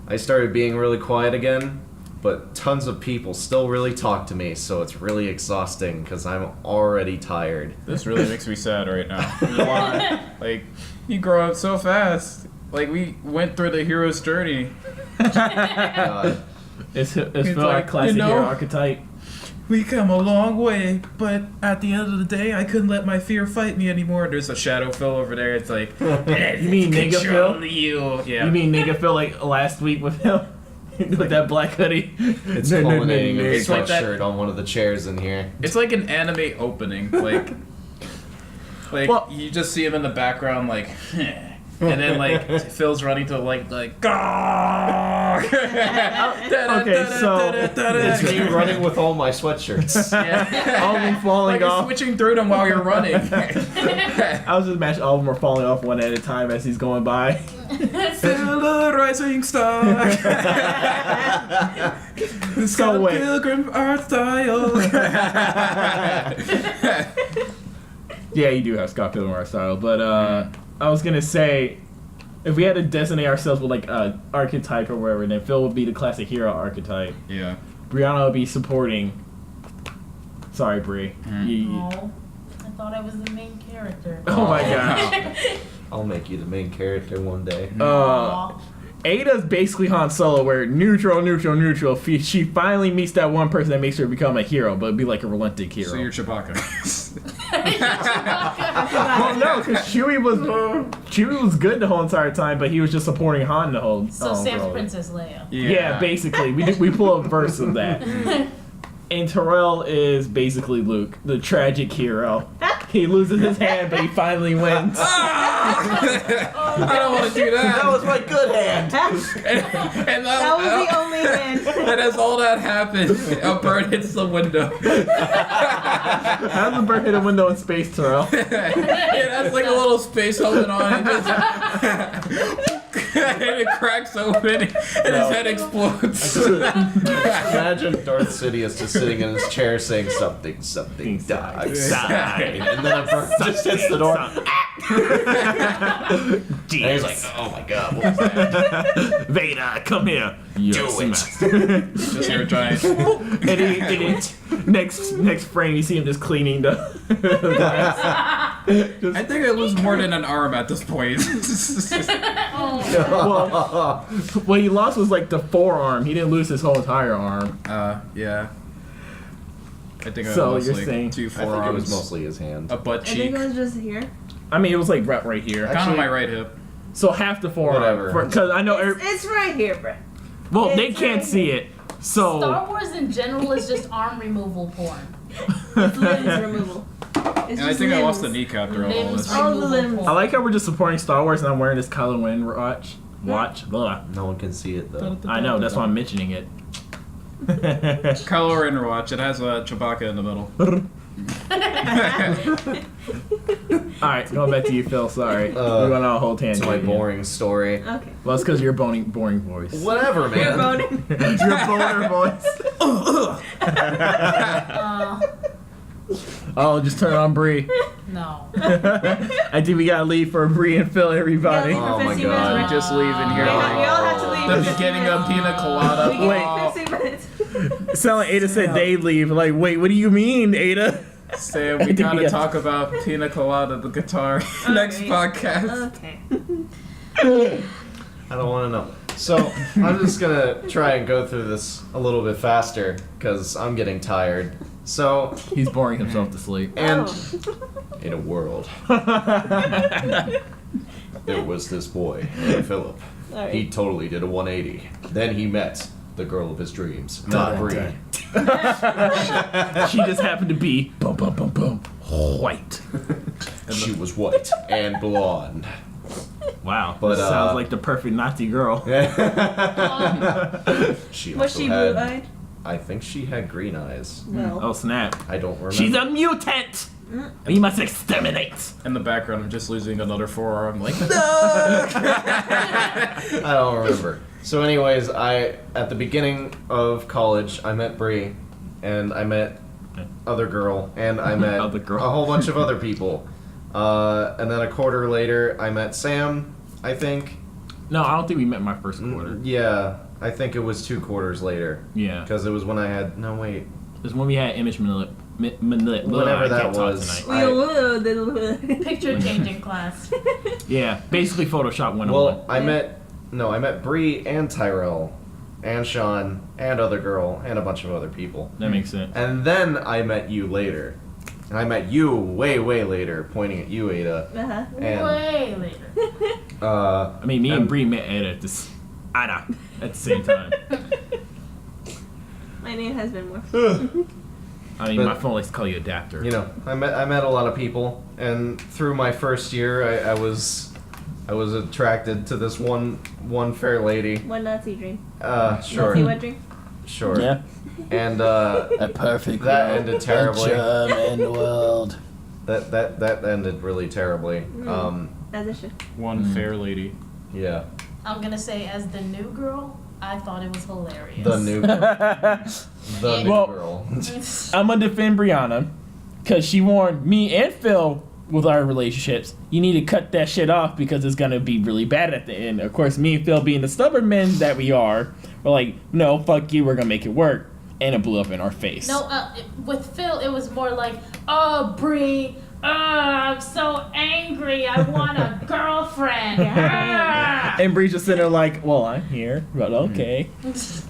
I started being really quiet again, but tons of people still really talk to me, so it's really exhausting because I'm already tired. This really makes me sad right now. Why? Like, you grow up so fast. Like, we went through the hero's journey. God. It's It's felt like like, classic you know- hero archetype. We come a long way, but at the end of the day, I couldn't let my fear fight me anymore. There's a shadow Phil over there. It's like, You mean nigga control Phil? you. Yeah. You mean nigga Phil like last week with him? With that black hoodie. It's culminating in a It's like that- sweatshirt on one of the chairs in here. It's like an anime opening, like Well- you just see him in the background, like, and then like Phil's running to like, Okay, so It's me running with all my sweatshirts. all of them falling like you're off. switching through them while you're running. I was just imagining all of them are falling off one at a time as he's going by. Still the rising star. So wait. Pilgrim art style. Yeah, you do have Scott Pilgrim art style, but I was gonna say, if we had to designate ourselves with like a archetype or whatever, then Phil would be the classic hero archetype. Yeah. Brianna would be supporting. Sorry, Bri. Oh, I thought I was the main character. Oh my gosh. I'll make you the main character one day. Aw. Ada's basically Han Solo, where neutral. She finally meets that one person that makes her become a hero, but be like a relenting hero. So you're Chewbacca. Well, no, because Chewie was good the whole entire time, but he was just supporting Han the whole. So Sam's probably. Princess Leia. Yeah, basically, we pull a verse of that. And Terrell is basically Luke, the tragic hero. He loses his hand, but he finally wins. I don't want to do that. That was my good hand. And That was the only hand. And as all that happened, a bird hits the window. How does the bird hit a window in space, Terrell? It has like a little space helmet on. And, just and it cracks open, and his head explodes. Imagine Darth Sidious just sitting in his chair saying something dies. And then a bird just hits the door. And he's like, oh my god, what was that? Vader, come here. Do it. Just hear a giant. And he next frame, you see him just cleaning the glass. I think it was more than an arm at this point. Well, what he lost was like the forearm. He didn't lose his whole entire arm. Yeah. I think I So lost you're like saying- two I think it forearms, was mostly his hand. a butt I cheek, think it was just here. I mean, it was like right here. kind of my right hip. So half the forearm. Whatever. Because I know. It's right here, bro. Well, they it's can't right see it. So. Star Wars in general is just arm removal porn. It's limbs removal. It's And I just think I lost the limbs. kneecap through all Limbs this. All the removal limbs. porn. I like how we're just supporting Star Wars and I'm wearing this Kylo Ren watch. Blah. No one can see it though. I know, that's why I'm mentioning it. Kylo Ren watch. It has a Chewbacca in the middle. Alright, going back to you, Phil. Sorry. We went on a whole It's tangent. my here. boring story. Okay. Well, it's because you're boring voice. Whatever, You're man. boning. Your boner voice. Oh, just turn on Bree. No. I think we gotta leave for Bree and Phil, everybody. Yeah, Oh for my 15 God. minutes, We just leave in here. We Like, all have to leave. the in 15 beginning minutes. of Pina Colada. We Wait, get 15 minutes. Sound like Ada said they leave. Like, wait, what do you mean, Ada? Sam, I we think we gotta have- talk about Pina Colada, the guitar, next Okay. podcast. Okay. I don't want to know. So I'm just gonna try and go through this a little bit faster because I'm getting tired. So, He's boring himself to sleep. and Oh. in a world, there was this boy, Philip. Alright. He totally did a 180. Then he met the girl of his dreams, not Bree. She just happened to be white. She was white and blonde. Wow, But, sounds like the perfect Nazi girl. She Was also she had, blue-eyed? I think she had green eyes. Well. Oh snap! I don't remember. She's a mutant. We must exterminate. In the background, I'm just losing another forearm. Like, I don't remember. So, anyways, at the beginning of college, I met Bree, and I met other girl, and I met Other girl. a whole bunch of other people. And then a quarter later, I met Sam, I think. No, I don't think we met my first quarter. Yeah, I think it was 2 quarters later. Yeah, Because it was when I had... No, wait. it was when we had image Whatever that was. Picture changing class. Yeah, basically Photoshop 101. Well, I met Bree and Tyrell, and Sean, and other girl, and a bunch of other people. That makes sense. And then I met you later. And I met you way, way later, pointing at you, Ada. Uh-huh. And, Way later. I mean, me and and- Bree met at this. Ada at the same time. My name has been more. I mean, But- my phone likes to call you Adapter. You know, I met a lot of people, and through my first year, I was attracted to this one fair lady. One Nazi dream. Sure, Nazi wet dream. sure. Yeah. And A perfect that world. ended terribly. A German world. That ended really terribly. As it should. One fair lady. Yeah. I'm gonna say, as the new girl, I thought it was hilarious. The new Well- girl. I'm gonna defend Brianna because she warned me and Phil with our relationships. You need to cut that shit off because it's gonna be really bad at the end. Of course, me and Phil, being the stubborn men that we are, we're like, no, fuck you, we're gonna make it work, and it blew up in our face. No, with Phil, it was more like, oh, Bree, I'm so angry. I want a girlfriend. Ah." And Bree's just sitting there like, well, I'm here, but okay.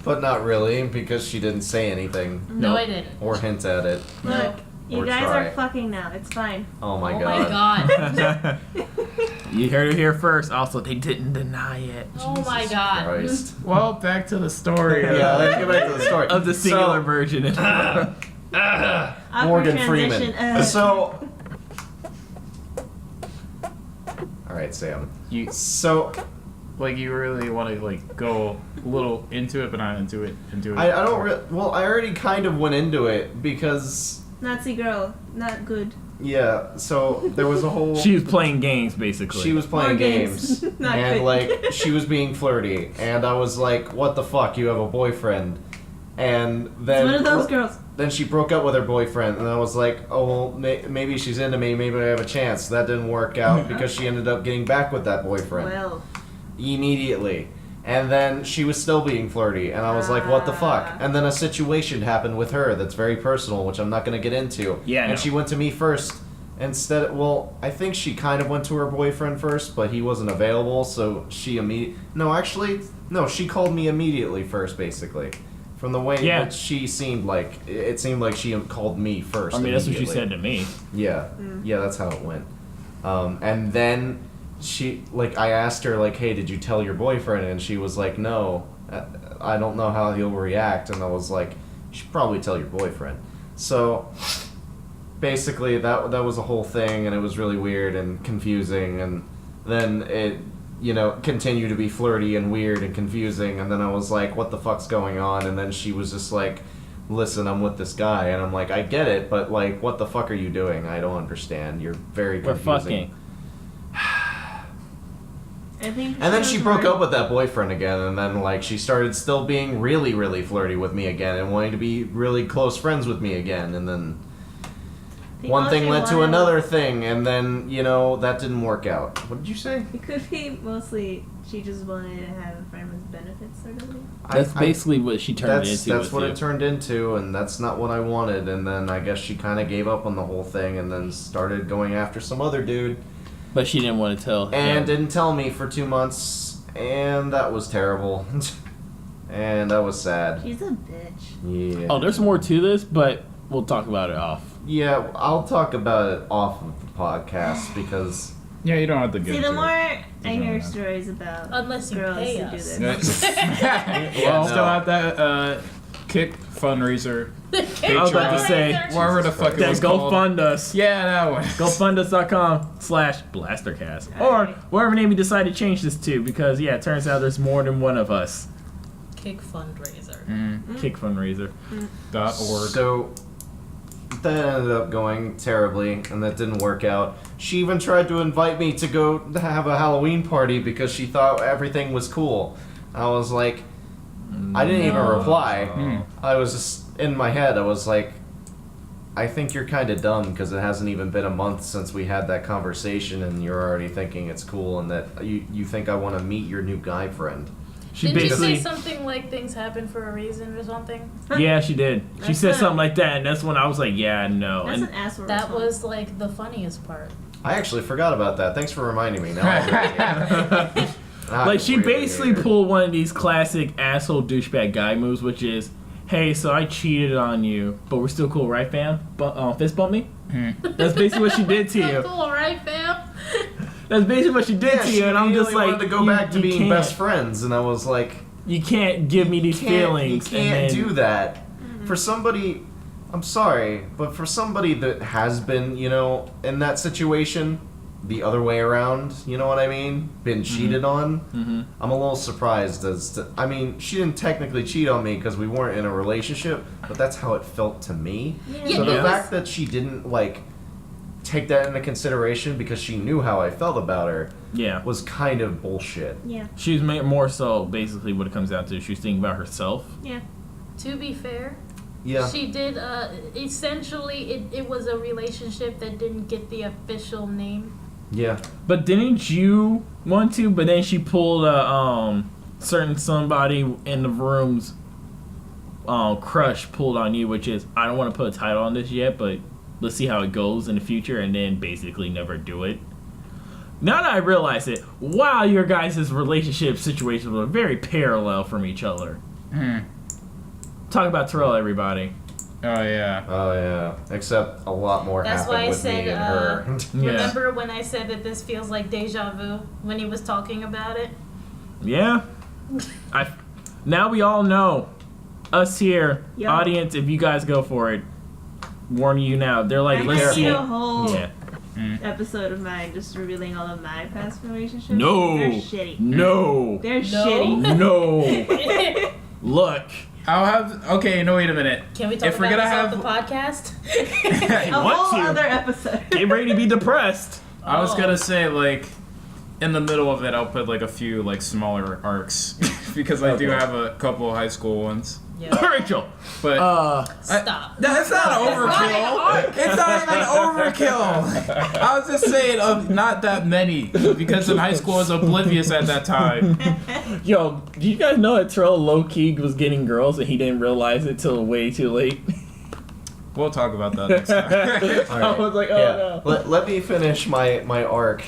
But not really, because she didn't say anything No, No. I didn't. or hint at it. Look, you Or guys try. are fucking now. It's fine. Oh my Oh god. my god. You heard it here first. Also, they didn't deny it. Oh my god. Christ. Well, back to the story. Yeah, let's get back to the story. Of the singular So- version. Awkward Morgan transition. Freeman. So. All right, Sam. You So like you really want to like go a little into it, but not into it. I don't. Well, I already kind of went into it because Nazi girl, not good. yeah. So there was a whole. She was playing games, basically. She was playing More games, games. Not and good. like she was being flirty, and I was like, "What the fuck? You have a boyfriend?" And then It's one of those girls. then she broke up with her boyfriend, and I was like, "Oh well, maybe she's into me. Maybe I have a chance." That didn't work out because she ended up getting back with that boyfriend Well, immediately. And then she was still being flirty, and I was like, "What the fuck?" Ah. And then a situation happened with her that's very personal, which I'm not going to get into. Yeah, And no. she went to me first instead. Well, I think she kind of went to her boyfriend first, but he wasn't available, so she No, she called me immediately first, basically. From the way Yeah. that she seemed like, it seemed like she called me first. I mean, that's what she immediately. said to me. Yeah, yeah, that's how it went. And then I asked her, like, hey, did you tell your boyfriend? And she was like, no, I don't know how he'll react. And I was like, you should probably tell your boyfriend. So, basically, that was a whole thing, and it was really weird and confusing. And then it, continued to be flirty and weird and confusing. And then I was like, what the fuck's going on? And then she was just like, listen, I'm with this guy. And I'm like, I get it, but, like, what the fuck are you doing? I don't understand. You're very We're confusing. fucking. I think. And then she was broke more- up with that boyfriend again, and then, like, she started still being really, really flirty with me again and wanting to be really close friends with me again. And then I think one all thing she led to wanted another was- thing, and then, that didn't work out. What did you say? It could be mostly she just wanted to have a friend with benefits, sort of thing. That's basically what she turned it into. That's with what you. it turned into, and that's not what I wanted. And then I guess she kind of gave up on the whole thing, and then started going after some other dude, But she didn't want to tell him. and didn't tell me for 2 months, and that was terrible, and that was sad. She's a bitch. Yeah. Oh, there's more to this, but we'll talk about it off. Yeah, I'll talk about it off of the podcast because Yeah, you don't have to get See, the into more it. I hear stories about Unless you girls pay who do us. this. Well, no. still have that kick fundraiser. I was about to say, Wherever the fuck it that was go called. fund us. Yeah, that one. GoFundUs.com/BlasterCast. Or Alright. whatever name you decide to change this to, because, yeah, it turns out there's more than one of us. Kick fundraiser. Kick fundraiser. .org. so that ended up going terribly, and that didn't work out. She even tried to invite me to go have a Halloween party because she thought everything was cool. I was like, I didn't even reply. I was just in my head. I was like, I think you're kind of dumb because it hasn't even been a month since we had that conversation, and you're already thinking it's cool, and that you think I want to meet your new guy friend. She Didn't you basically. say something like things happen for a reason or something? Yeah, she did. She That's said not- something like that, and that's when I was like, yeah, no. That's And an asshole. That response. was like the funniest part. I actually forgot about that. Thanks for reminding me. Now I really like, she really basically hate her. pulled one of these classic asshole douchebag guy moves, which is, hey, so I cheated on you, but we're still cool, right, fam? Fist bump me? That's basically what she did to So you. cool, right, fam? That's basically what she did to you, and I'm just like, wanted to go back to being can't- best friends, and I was like, You can't give me these feelings. You can't and then, do that. For somebody, I'm sorry, but for somebody that has been, in that situation, the other way around, you know what I mean? Been cheated on, I'm a little surprised as to, she didn't technically cheat on me because we weren't in a relationship, but that's how it felt to me. Yeah, So the it was- fact that she didn't, take that into consideration because she knew how I felt about her Yeah. was kind of bullshit. Yeah. She's more so basically what it comes down to. She's thinking about herself. Yeah. To be fair, Yeah. she did. Essentially, it was a relationship that didn't get the official name. Yeah. But didn't you want to? But then she pulled a certain somebody in the room's crush pulled on you, which is, I don't want to put a title on this yet, but let's see how it goes in the future, and then basically never do it. Now that I realize it, wow, your guys' relationship situations were very parallel from each other. Talk about Terrell, everybody. Oh yeah. Oh yeah. Except a lot more That's happened why I with said, me and her. Yeah. Remember when I said that this feels like deja vu when he was talking about it? Yeah. Now we all know. Us here, Yo. audience, if you guys go for it, warning you now. They're like, I let's can see. see a whole Yeah. episode of mine just revealing all of my past relationships. No. They're shitty. No. They're No. shitty. No. Look. I'll have. Okay, no, wait a minute. Can we talk If we're about gonna this off the podcast? A want whole to. other episode. Get ready to be depressed. I was Oh. gonna say in the middle of it, I'll put a few smaller arcs because I do have a couple of high school ones. Yeah. Rachel. But Stop. That's not overkill. It's not even overkill. I was just saying not that many because in high school I was oblivious at that time. Yo, do you guys know that Terrell low-key was getting girls and he didn't realize it till way too late? We'll talk about that next time. I was like, oh no. Let me finish my arc.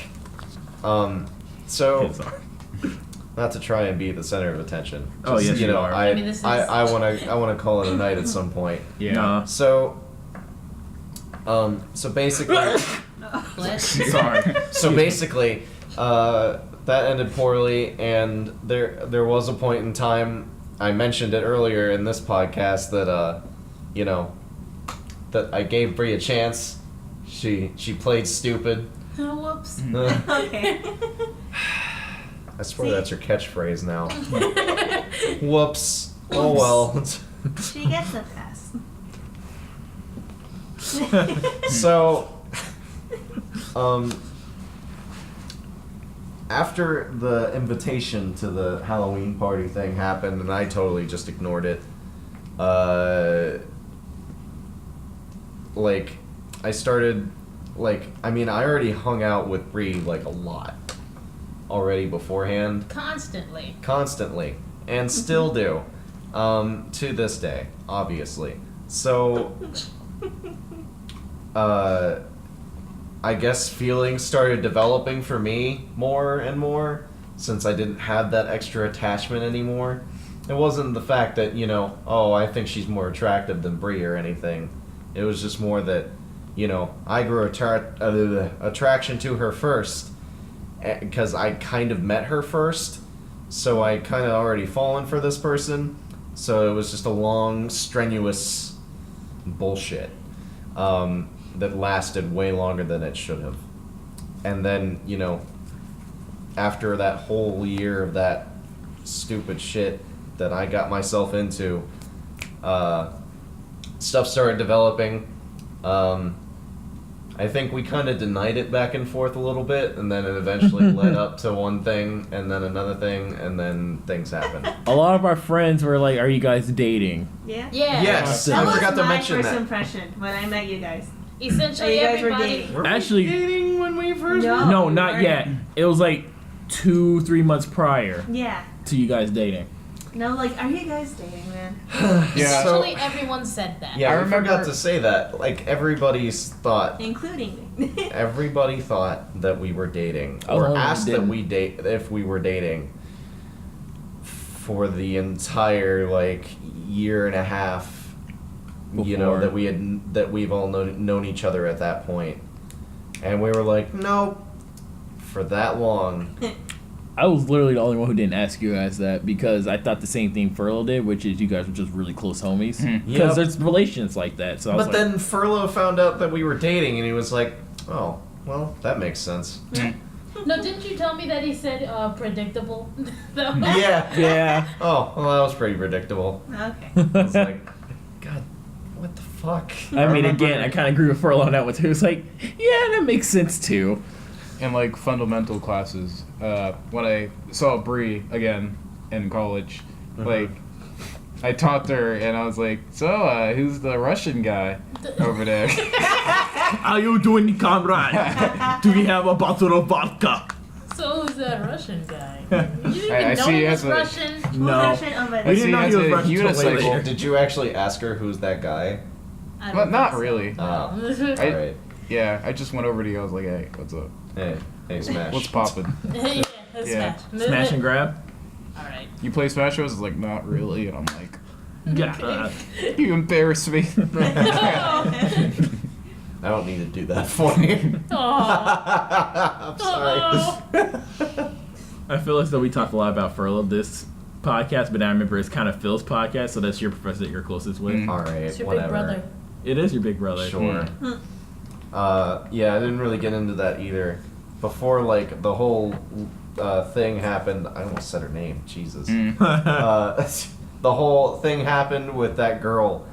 So not to try and be the center of attention. Oh, yes, you are. I this is- I wanna call it a night at some point. Yeah. Nah. So basically Sorry. So basically, that ended poorly, and there was a point in time, I mentioned it earlier in this podcast, that that I gave Bree a chance. She played stupid. Whoops. Okay. I swear that's her catchphrase now. Whoops. Oh well. She gets a pass. So, after the invitation to the Halloween party thing happened, and I totally just ignored it, I started, I already hung out with Bree, a lot already beforehand. Constantly. And still do. To this day, obviously. So, I guess feelings started developing for me more and more since I didn't have that extra attachment anymore. It wasn't the fact that, I think she's more attractive than Bree or anything. It was just more that, I grew attraction to her first because I kind of met her first. So I kind of already fallen for this person. So it was just a long, strenuous bullshit that lasted way longer than it should have. And then, after that whole year of that stupid shit that I got myself into, stuff started developing. I think we kind of denied it back and forth a little bit, and then it eventually led up to one thing, and then another thing, and then things happened. A lot of our friends were like, are you guys dating? Yeah? Yeah. Yes, That I was forgot to my mention first that. impression when I met you guys. Essentially, You guys were everybody. dating. Were we Actually- dating when we first No. met? No, we not weren't. yet. It was 2-3 months prior Yeah. to you guys dating. No, are you guys dating, man? Yeah. Essentially, everyone said that. Yeah, I I remember- forgot to say that. Everybody's thought. Including me. Everybody thought that we were dating, I was or only asked that didn't. we date if we were dating for the entire year and a half. Before. That we've all known each other at that point, and we were like, nope, for that long. I was literally the only one who didn't ask you guys that because I thought the same thing Furlough did, which is you guys were just really close homies. Because Yep. there's relations like that. So I was But like, then Furlough found out that we were dating, and he was like, "Oh, well, that makes sense." No, didn't you tell me that he said predictable? Yeah. yeah. Oh, well, that was pretty predictable. Okay. I was like, God, what the fuck? I mean, remember- again, I kind of agree with Furlough on that one too. It's like, yeah, that makes sense too. In like fundamental classes, when I saw Bree again in college, like I talked to her and I was like, "So, who's the Russian guy over there?" How you doing, comrade? Do you have a bottle of vodka? So who's that Russian guy? You didn't even I know see he he was has a- Russian. No. Russian over We there. didn't know he was Russian till way unicycle. later. Did you actually ask her who's that guy? I But don't not think so. really. Oh, I- alright. Yeah, I just went over to you. I was like, "Hey, what's up? Hey, Smash. What's popping? Yeah, Yeah. smash. Smash and grab? Alright. You play Smash Bros?" I was like, "Not really," and I'm like, Yeah. "You embarrass me." I don't need to do that for you. Aw. I'm sorry. Uh-oh. I feel as though we talked a lot about Furlough this podcast, but now I remember it's kind of Phil's podcast, so that's your professor that you're closest with. Mm. Alright, It's your whatever. big brother. It is your big brother. Sure. Yeah, I didn't really get into that either. Before, like, the whole thing happened, I almost said her name, Jesus. The whole thing happened with that girl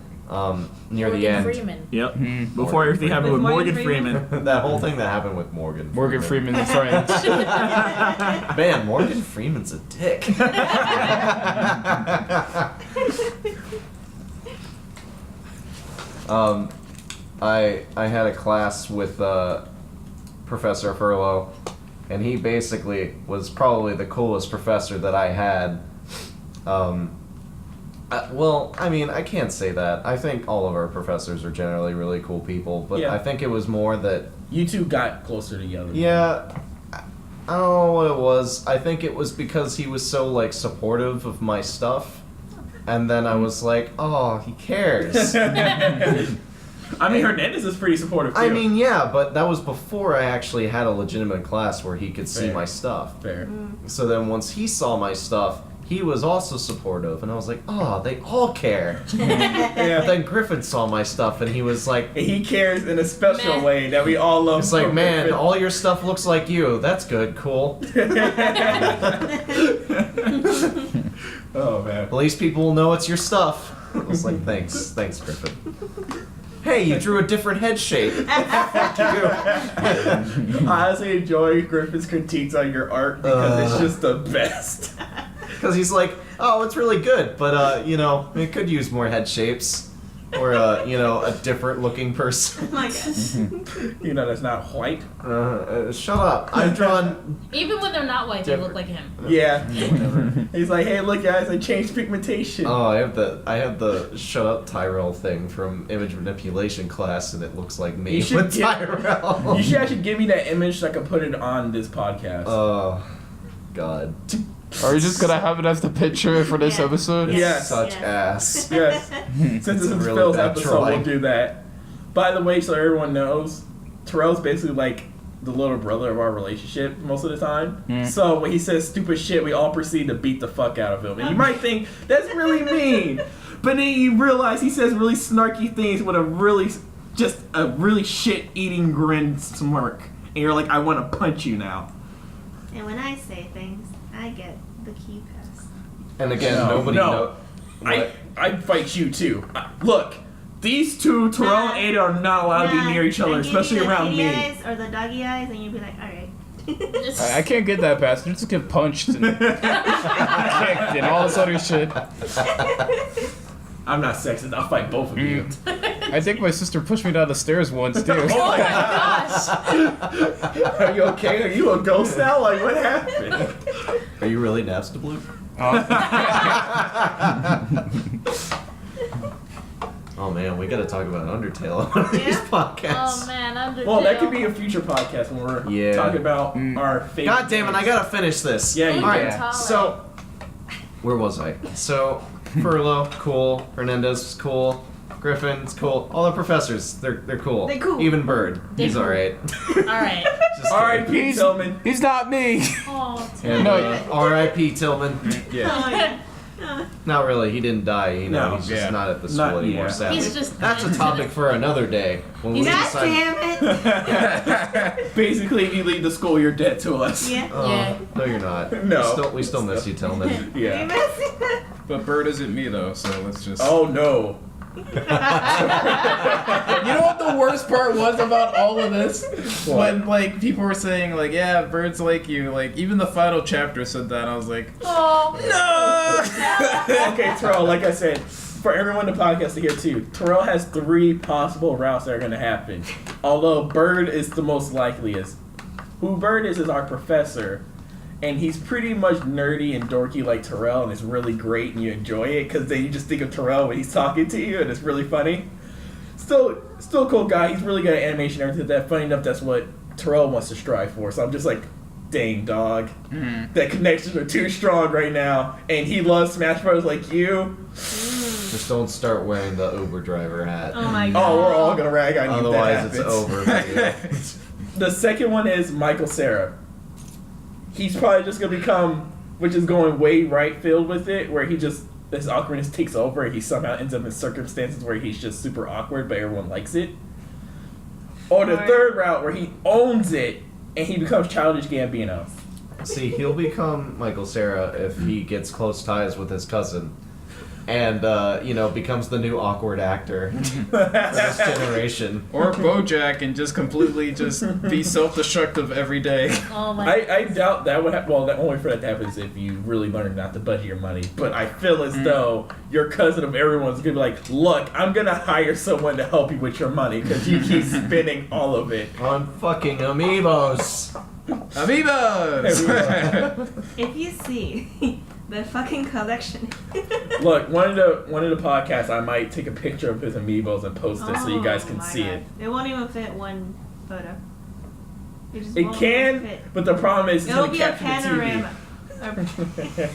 near the Morgan end. Freeman. Yep. Mm. Before everything happened with With Morgan Morgan Freeman. That whole thing that happened with Morgan. Morgan Freeman and friends. Man, Morgan Freeman's a dick. I had a class with Professor Furlough, and he basically was probably the coolest professor that I had. Well, I mean, I can't say that. I think all of our professors are generally really cool people, but Yeah. I think it was more that, You two got closer together. yeah, I don't know what it was. I think it was because he was so, like, supportive of my stuff, and then I was like, oh, he cares. I mean, Hernandez is pretty supportive too. I mean, yeah, but that was before I actually had a legitimate class where he could see Fair. my stuff. fair. So then once he saw my stuff, he was also supportive, and I was like, oh, they all care. But then Griffin saw my stuff, and he was like, He cares in a special Man. way that we all love. it's like, from man, Griffin." all your stuff looks like you. That's good, cool. Oh man. At least people will know it's your stuff. I was like, thanks, Griffin. Hey, you drew a different head shape. I honestly enjoy Griffin's critiques on your art because it's just the best. Because he's like, oh, it's really good, but, you know, it could use more head shapes. Or, you know, a different looking person. Oh my gosh. You know, that's not white. Shut up. I've drawn... Even when they're not white, they look like him. Yeah. He's like, hey, look, guys, I changed pigmentation. Oh, I have the shut up Tyrell thing from image manipulation class, and it looks like me You should with get- Tyrell. You should actually give me that image so I can put it on this podcast. Oh, God. Are you just gonna have it as the picture for this Yeah. episode? Yes. Such Yeah. ass. Yes. Since this It's a is really Phil's bad episode, drawing. we'll do that. By the way, so everyone knows, Terrell's basically like the little brother of our relationship most of the time. Mm. So when he says stupid shit, we all proceed to beat the fuck out of him. And you might think, that's really mean. But then you realize he says really snarky things with a really shit-eating grin smirk. And you're like, I want to punch you now. And when I say things, I get the key pass. And again, No, nobody no. knows. I'd fight you too. Look, these two, Terrell and Ada, are not allowed to be near each other, I'd give especially you the around kitty me. eyes or the doggy eyes, and you'd be like, alright. I can't get that past. You just get punched and kicked and all this other shit. I'm not sexist. I'll fight both of you. I think my sister pushed me down the stairs once too. Oh my gosh! Are you okay? Are you a ghost now? Like, what happened? Are you really Napster Blue? Oh man, we gotta talk about Undertale on these Yeah? podcasts. Oh man, Undertale. Well, that could be a future podcast when we're Yeah. talking about our favorite. God damn it, I gotta finish this. Yeah, you Alright, can. so where was I? So Furlough, cool. Hernandez was cool. Griffin's cool. All the professors, they're cool. They're cool. Even Bird, They're he's cool. alright. Alright. Just R.I.P. kidding. Tillman. He's not me. Oh, And R.I.P. Tillman. Yeah. Oh, yeah. Not really. He didn't die. You know, No. he's just Yeah. not at the school Not anymore. yet. Sadly, He's just that's a into topic for another day. When we God decide. damn it! Basically, if you leave the school, you're dead to us. Yeah. Oh, Yeah. no, you're not. No. We still miss you, Tillman. You Yeah. messing with- But Bird isn't me though, so let's just. Oh no. You know what the worst part was about all of this? When like people were saying like, yeah, Bird's like you. Like even the final chapter said that. I was like, Oh. Okay, Terrell, like I said, for everyone in the podcast to hear too, Terrell has 3 possible routes that are going to happen. Although Bird is the most likeliest. Who Bird is our professor, and he's pretty much nerdy and dorky like Terrell, and it's really great, and you enjoy it because then you just think of Terrell when he's talking to you, and it's really funny. Still a cool guy. He's really good at animation and everything. That funny enough, that's what Terrell wants to strive for. So I'm just like, dang dog, that connections are too strong right now, and he loves Smash Bros. Like you. Just don't start wearing the Uber driver hat. Oh my god. Oh, we're all gonna rag on you. if that Otherwise, it's happens. over. baby. The second one is Michael Cera. He's probably just gonna become, which is going way right field with it, where he just his awkwardness takes over, and he somehow ends up in circumstances where he's just super awkward, but everyone likes it. Or the Or- third route where he owns it and he becomes Childish Gambino. See, he'll become Michael Cera if he gets close ties with his cousin, and becomes the new awkward actor for this generation. or BoJack and just completely just be self-destructive every day. Oh my. I doubt that would happen. Well, the only for that to happen is if you really learn not to budget your money. But I feel as though your cousin of everyone's gonna be like, look, I'm gonna hire someone to help you with your money because you keep spending all of it. On fucking amiibos. Amiibos! If you see the fucking collection. Look, one of the podcasts, I might take a picture of his amiibos and post it so you guys can Oh my see God. it. It won't even fit one photo. Just It won't can, even fit. but the problem is it's It'll gonna be a capture panorama. the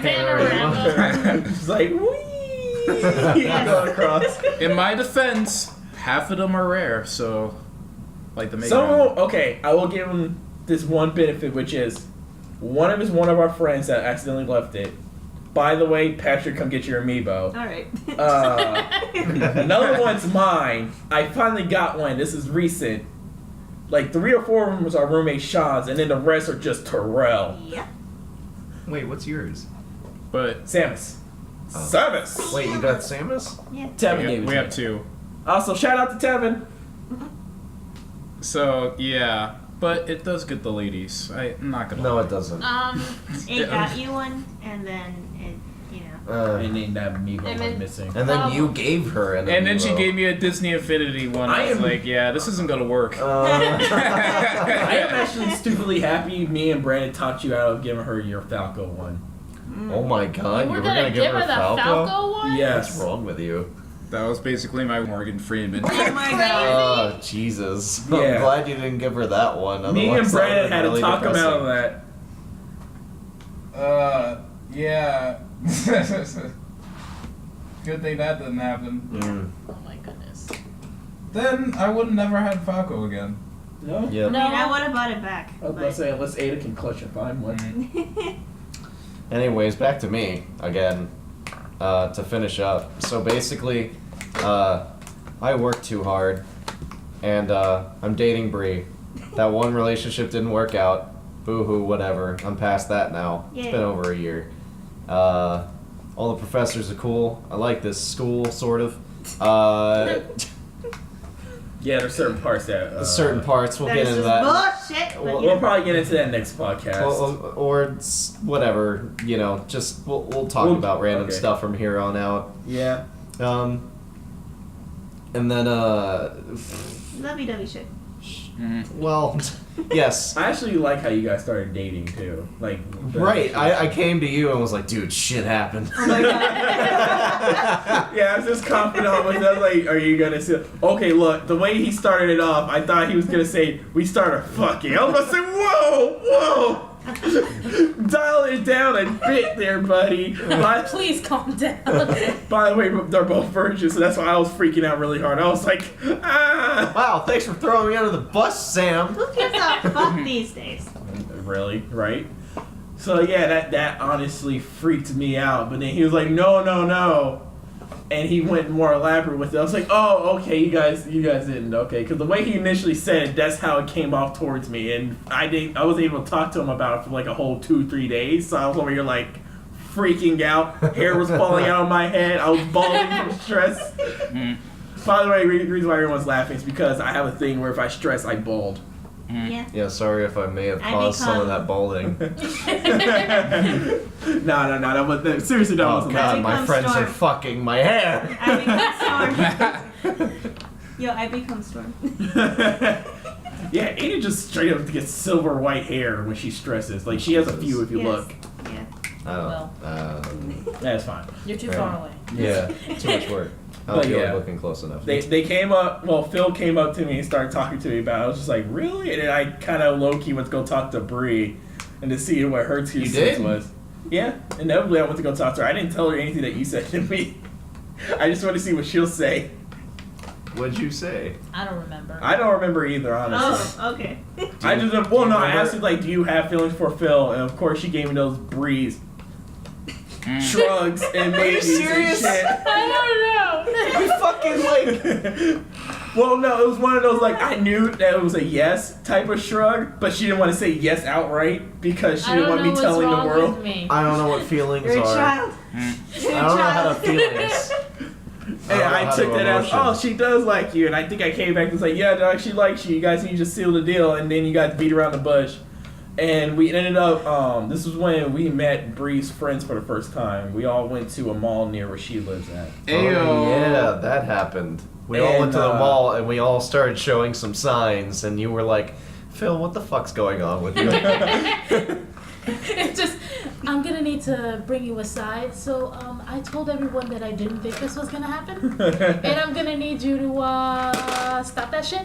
Panorama. TV. It's like whee, going across. In my defense, half of them are rare, so like the Mega Some Man. okay, I will give him this one benefit, which is one of our friends that accidentally left it. By the way, Patrick, come get your amiibo. Alright. Another one's mine. I finally got one. This is recent. Like 3 or 4 of them was our roommate Sean's, and then the rest are just Terrell. Yeah. Wait, what's yours? But Samus. Oh. Samus. Wait, you got Samus? Yeah. Tevin gave it we to have me. 2. Also, shout out to Tevin. So yeah, but it does get the ladies. I'm not gonna. No, lie. it doesn't. It got you one, and then it, And then that amiibo And was then- missing. And then you gave her an And then she amiibo. gave me a Disney Infinity one. I was like, yeah, this isn't gonna work. I am actually stupidly happy me and Brandon talked you out of giving her your Falco one. Oh my god, You were gonna give her the Falco? Falco one? Yes. What's wrong with you? That was basically my Morgan Freeman. Oh my god. Oh, Jesus. Yeah. I'm glad you didn't give her that one. Me and otherwise that Brandon would've had been really to talk him out of depressing. that. Yeah. Good thing that didn't happen. Oh my goodness. Then I would have never had Falco again. No? Yep. No. I mean, I would have bought it back. I was about to say, unless Ada can clutch and find one. Anyways, back to me again. To finish up. So basically, I work too hard, and I'm dating Bree. That one relationship didn't work out. Boo-hoo, whatever. I'm past that now. It's Yay. been over a year. All the professors are cool. I like this school, sort of. Yeah, there's certain parts that. Certain parts, we'll That get is into just that. bullshit. But, Well, you We'll know. probably get into that next podcast. Or whatever, just we'll talk We'll- about random okay. stuff from here on out. Yeah. And then Lovey-dovey shit. well, yes. I actually like how you guys started dating too. Like. Right, I came to you and was like, dude, shit happened. Oh my god. Yeah, I was just confident with that. Like, are you gonna say? Okay, look, the way he started it off, I thought he was gonna say we started fucking. I was gonna say, whoa, whoa. Dial it down a bit there, buddy. Please calm down. By the way, they're both virgins, so that's why I was freaking out really hard. I was like, ah! Wow, thanks for throwing me under the bus, Sam. Who gives a fuck these days? Really? Right? So yeah, that honestly freaked me out. But then he was like, no. And he went more elaborate with it. I was like, oh, okay, you guys didn't, okay. Because the way he initially said it, that's how it came off towards me. And I was able to talk to him about it for like a whole 2-3 days. So I was over here like freaking out. Hair was falling out of my head. I was balding from stress. By the way, the reason why everyone's laughing is because I have a thing where if I stress, I bald. Yeah. Yeah, sorry if I may have I caused some of become- that balding. No, that was seriously that Oh wasn't god, I my become friends are Storm. fucking my hair. I become Storm. Yo, I become Storm. Yeah, Ada just straight up gets silver white hair when she stresses. Like she has a few if you Yes. look. Yeah. Well. That's fine. You're too Right. far away. Yeah, too much work. I But don't feel yeah. like looking close enough. They came up. Well, Phil came up to me and started talking to me about it. I was just like, really? And then I kind of low key went to go talk to Bree and to see what her 2 You cents did? was. Yeah, inevitably I went to go talk to her. I didn't tell her anything that you said to me. I just want to see what she'll say. What'd you say? I don't remember. I don't remember either, honestly. Oh, okay. I just do you I remember- asked her like, do you have feelings for Phil? And of course she gave me those Breeze shrugs and maybes and serious? shit. I don't know. You fucking like. Well, no, it was one of those like I knew that it was a yes type of shrug, but she didn't want to say yes outright because she I didn't don't want know me what's telling wrong the world. with me. I don't know what feelings You're a are. child. I don't know how to feelings. And I took that as, oh, emotions. she does like you, and I think I came back and was like, yeah, dog, she likes you. You guys need to just seal the deal, and then you got beat around the bush. And we ended up, this was when we met Bree's friends for the first time. We all went to a mall near where she lives at. Ayo. Oh, yeah, that happened. We all went to the And, mall and we all started showing some signs, and you were like, Phil, what the fuck's going on with you? It's just, I'm gonna need to bring you aside. So, I told everyone that I didn't think this was gonna happen, and I'm gonna need you to stop that shit.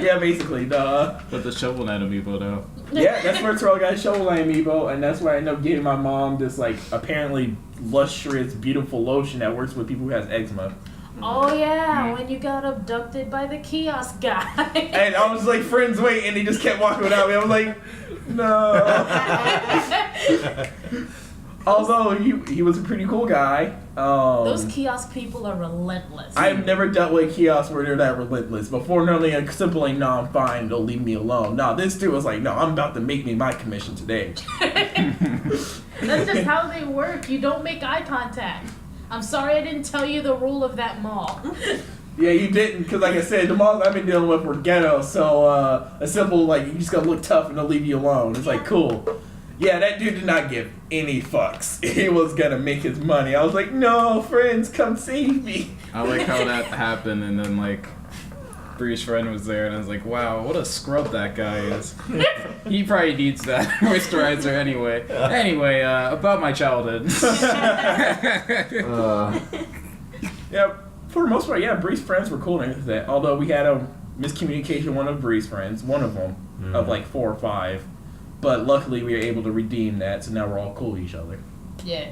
Yeah, basically, duh. Put the shovel at amiibo though. Yeah, that's where Terrell got Shovel Line Amiibo, and that's where I ended up getting my mom this, like, apparently lustrous, beautiful lotion that works with people who has eczema. Oh yeah, when you got abducted by the kiosk guy. And I was like, friends, wait, and he just kept walking without me. I was like, no. Although he was a pretty cool guy. Those kiosk people are relentless. I've never dealt with kiosks where they're that relentless. Before, normally a simple like, no, I'm fine, they'll leave me alone. No, this dude was like, no, I'm about to make me my commission today. That's just how they work. You don't make eye contact. I'm sorry I didn't tell you the rule of that mall. Yeah, you didn't, because like I said, the malls I've been dealing with were ghetto, so a simple, like, you just gotta look tough and they'll leave you alone. It's like, cool. Yeah, that dude did not give any fucks. He was gonna make his money. I was like, no, friends, come save me. I like how that happened, and then like Bree's friend was there, and I was like, wow, what a scrub that guy is. He probably needs that moisturizer anyway. Anyway, about my childhood. Yeah, for the most part, yeah, Bree's friends were cool and that. Although we had a miscommunication, one of Bree's friends, one of them, of like 4 or 5. But luckily we were able to redeem that, so now we're all cool with each other. Yeah,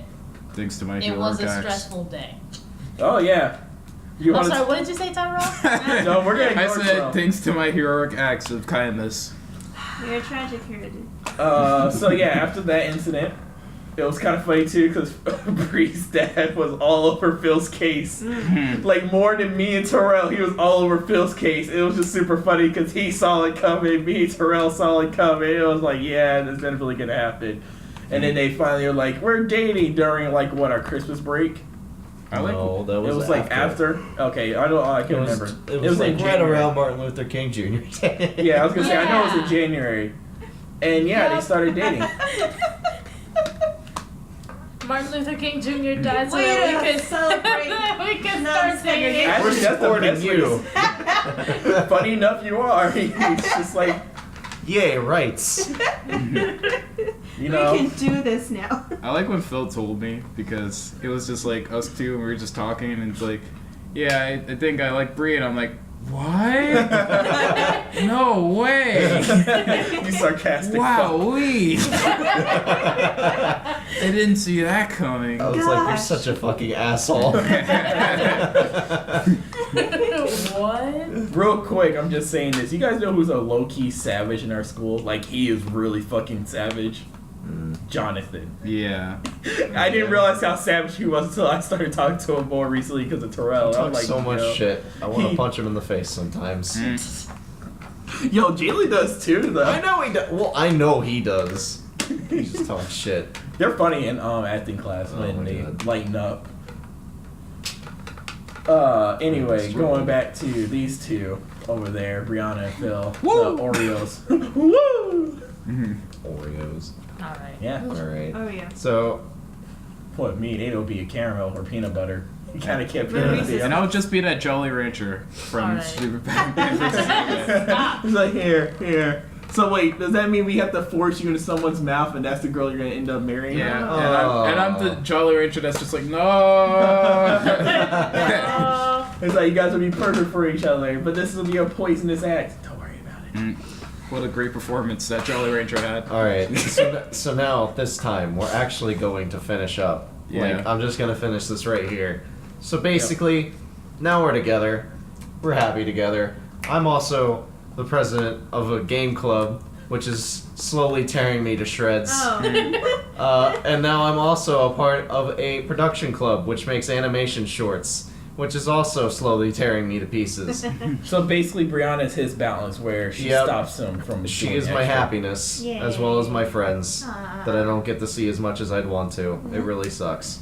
Thanks to my it was heroic a acts. stressful day. Oh, yeah. You I'm wanna- sorry, what did you say, Tyrell? No, we're gonna I ignore said Terrell. thanks to my heroic acts of kindness. You're a tragic hero, dude. So yeah, after that incident, it was kind of funny too because Bree's dad was all over Phil's case, like more than me and Terrell. He was all over Phil's case. It was just super funny because he saw it coming, me and Terrell saw it coming. It was like, yeah, this is definitely gonna happen. And then they finally were like, we're dating during like what, our Christmas break. I like No, that It was like after. Okay, I can't remember. It was like in right January. around Martin Luther King Jr. Day. Yeah, I was gonna say I know it was in Yeah. January, and yeah, they started dating. Martin Luther King Jr. died so Way that to we could celebrate we could start non-segregation. dating. Actually, We're that's the supporting best you. way. Funny enough, you are. He's just like, Yay, rights. you know. We can do this now. I like when Phil told me because it was just like us two and we were just talking and it's like, yeah, I think I like Bree and I'm like, What? No way. You sarcastic. Wowee. I didn't see that coming. I was like, you're such a fucking asshole. What? Real quick, I'm just saying this. You guys know who's a low-key savage in our school? Like, he is really fucking savage. Jonathan. Yeah. I didn't realize how savage he was until I started talking to him more recently because of Terrell. He I'm talks like, so much yo. shit. I want He- to punch him in the face sometimes. Yo, Jaylee does too, though. I know he does. Well, I know he does. He just talks shit. They're funny in acting class Oh when my they God. lighten up. Anyway, going back to these two over there, Brianna and Phil, Woo! the Oreos. Woo! Oreos. Alright. Yeah. Alright. Oh yeah. So, What me? It'll be a caramel or peanut butter. You kind of kept But it. Reese's- And I'll just be that Jolly Rancher from Alright. Stupid Batman vs. Stop. It's like here. So wait, does that mean we have to force you into someone's mouth, and that's the girl you're gonna end up marrying? Yeah, Oh. and I'm the Jolly Rancher that's just like, no. It's like you guys will be perfect for each other, but this will be a poisonous act. Don't worry about it. What a great performance that Jolly Rancher had. alright. So now, this time, we're actually going to finish up. Yeah. Like, I'm just going to finish this right here. So basically, now we're together. We're happy together. I'm also the president of a game club, which is slowly tearing me to shreds. Oh. And now I'm also a part of a production club, which makes animation shorts, which is also slowly tearing me to pieces. So basically, Brianna is his balance, where she Yep. stops him from. She doing is my extra. happiness, as well as my friends, Aw. that I don't get to see as much as I'd want to. It really sucks.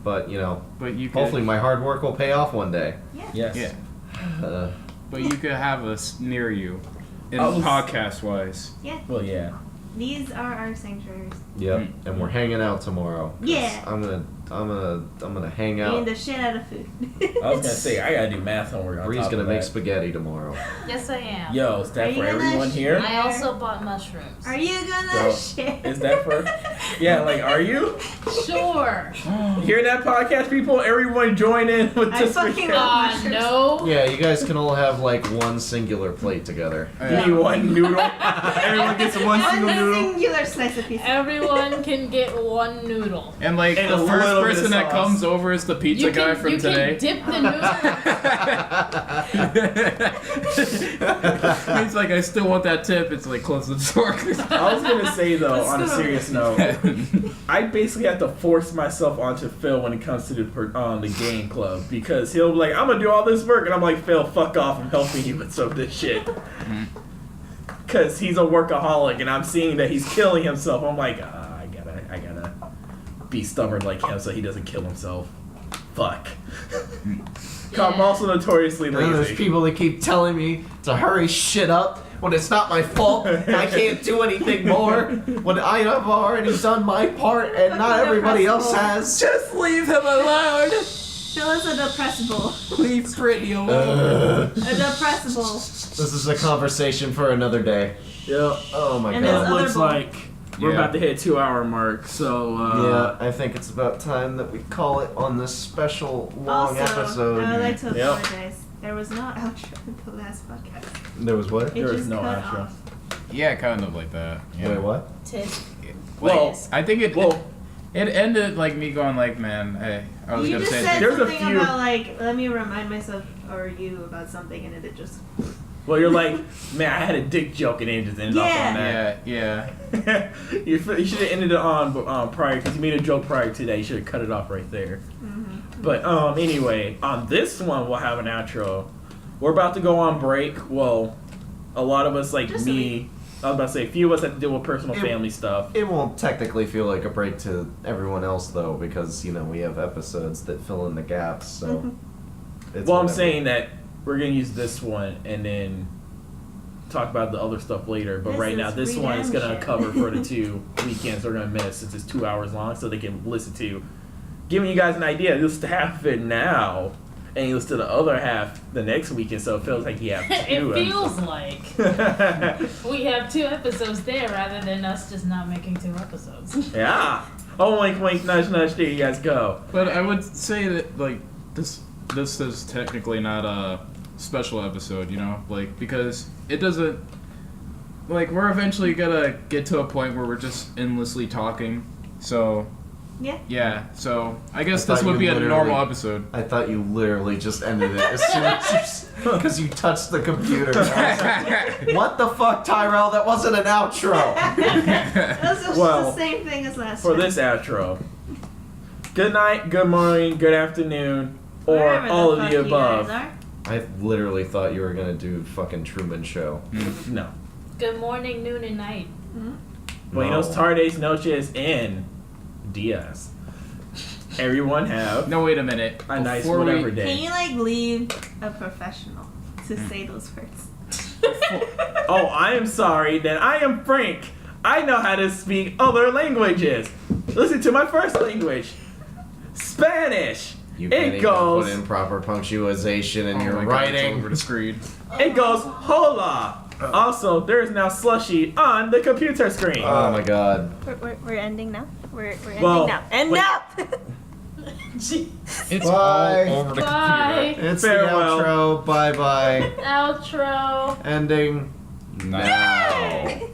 But, you know, But you could, hopefully my hard work will pay off one day. Yes. yeah. Uh, But you could have us near you, in I was- podcast wise. Yeah. Well, yeah. These are our sanctuaries. yep. And we're hanging out tomorrow. 'Cause Yeah. I'm gonna hang Eating out. the shit out of food. I was gonna say I gotta do math homework on Bree's top gonna of make that. spaghetti tomorrow. Yes, I am. Yo, is Are that you for gonna everyone here? I also bought mushrooms. Are you gonna So, share? is that for? Yeah, like, are you? Sure. Hear that, podcast people? Everyone join in with I this. fucking weekend. love mushrooms. No. Yeah, you guys can all have like one singular plate together. Give me one noodle. Everyone gets one One single noodle. singular slice of pizza. Everyone can get one noodle. And like And the a first little bit of person that sauce. comes over is the pizza You guy can, from you today. can dip the noodle. He's like, I still want that tip. It's like, close the door. I was gonna say though, Let's on a go. serious note, I basically have to force myself onto Phil when it comes to the game club because he'll be like, "I'm gonna do all this work," and I'm like, "Phil, fuck off! I'm helping you with some of this shit." Because he's a workaholic, and I'm seeing that he's killing himself. I'm like, I gotta be stubborn like him so he doesn't kill himself. Fuck. I'm also notoriously And then there's lazy. people that keep telling me to hurry shit up when it's not my fault. And I can't do anything more when I have already done my part and not everybody else has. Just leave him alone. Phil is a depressible. Leave Brittany alone. A depressible. This is a conversation for another day. Yep. Oh my And It there's god. looks other like we're Yeah. about to hit 2-hour mark, so Yeah, I think it's about time that we call it on this special long Also, episode. I would like to Yep. apologize. There was no outro in the last podcast. There was what? It There was just no cut outro. off. Yeah, kind of like that. Yeah. Wait, what? Tis. Well, I think it well, it ended like me going like, man, I was You gonna just say said There's a something few- about like, let me remind myself or you about something, and it just. well, you're like, man, I had a dick joke and it just ended off on that. yeah, yeah. you should have ended it on prior because you made a joke prior to that. You should have cut it off right there. Mm-hmm. But anyway, on this one we'll have an outro. We're about to go on break. Well, a lot of us like Just a me. I was about to say, a few of us have to deal with personal It- family stuff. It won't technically feel like a break to everyone else though, because you know we have episodes that fill in the gaps. So. It's Well, I'm whatever. saying that we're gonna use this one and then talk about the other stuff later. But This right now, is this one is gonna redemption. cover for the 2 weekends they're gonna miss since it's 2 hours long, so they can listen to. Giving you guys an idea, listen to half of it now, and you listen to the other half the next weekend, so it feels like you have two. It feels like we have 2 episodes there rather than us just not making 2 episodes. Yeah. Oh, wink, wink, nudge, nudge. There you guys go. But I would say that like this is technically not special episode, you know, like because it doesn't. Like we're eventually gonna get to a point where we're just endlessly talking. So. Yeah. Yeah. So I guess I this thought would you be a literally- normal episode. I thought you literally just ended it as soon as because you touched the computer. I was like, what the fuck, Tyrell? That wasn't an outro. That's just Well, the same thing as last For time. this outro, good night, good morning, good afternoon, or Wherever all fuck of the you above. guys are. I literally thought you were gonna do fucking Truman Show. No. Good morning, noon, and night. Buenos No. tardes, noches, and dias. Everyone have No, wait a minute. a nice Before we- whatever Can day. you like leave a professional to say those words? Oh, I am sorry. Then I am Frank. I know how to speak other languages. Listen to my first language, Spanish. You can't It even goes. put in proper punctuation in Oh your my God, it's writing. over the screen. It goes hola. Also, there is now slushy on the computer screen. Oh my god. We're ending now. We're ending Well, now. End wait. up. It's Bye. all over the Bye. computer. It's Farewell. the outro. Bye bye. Outro. Ending now.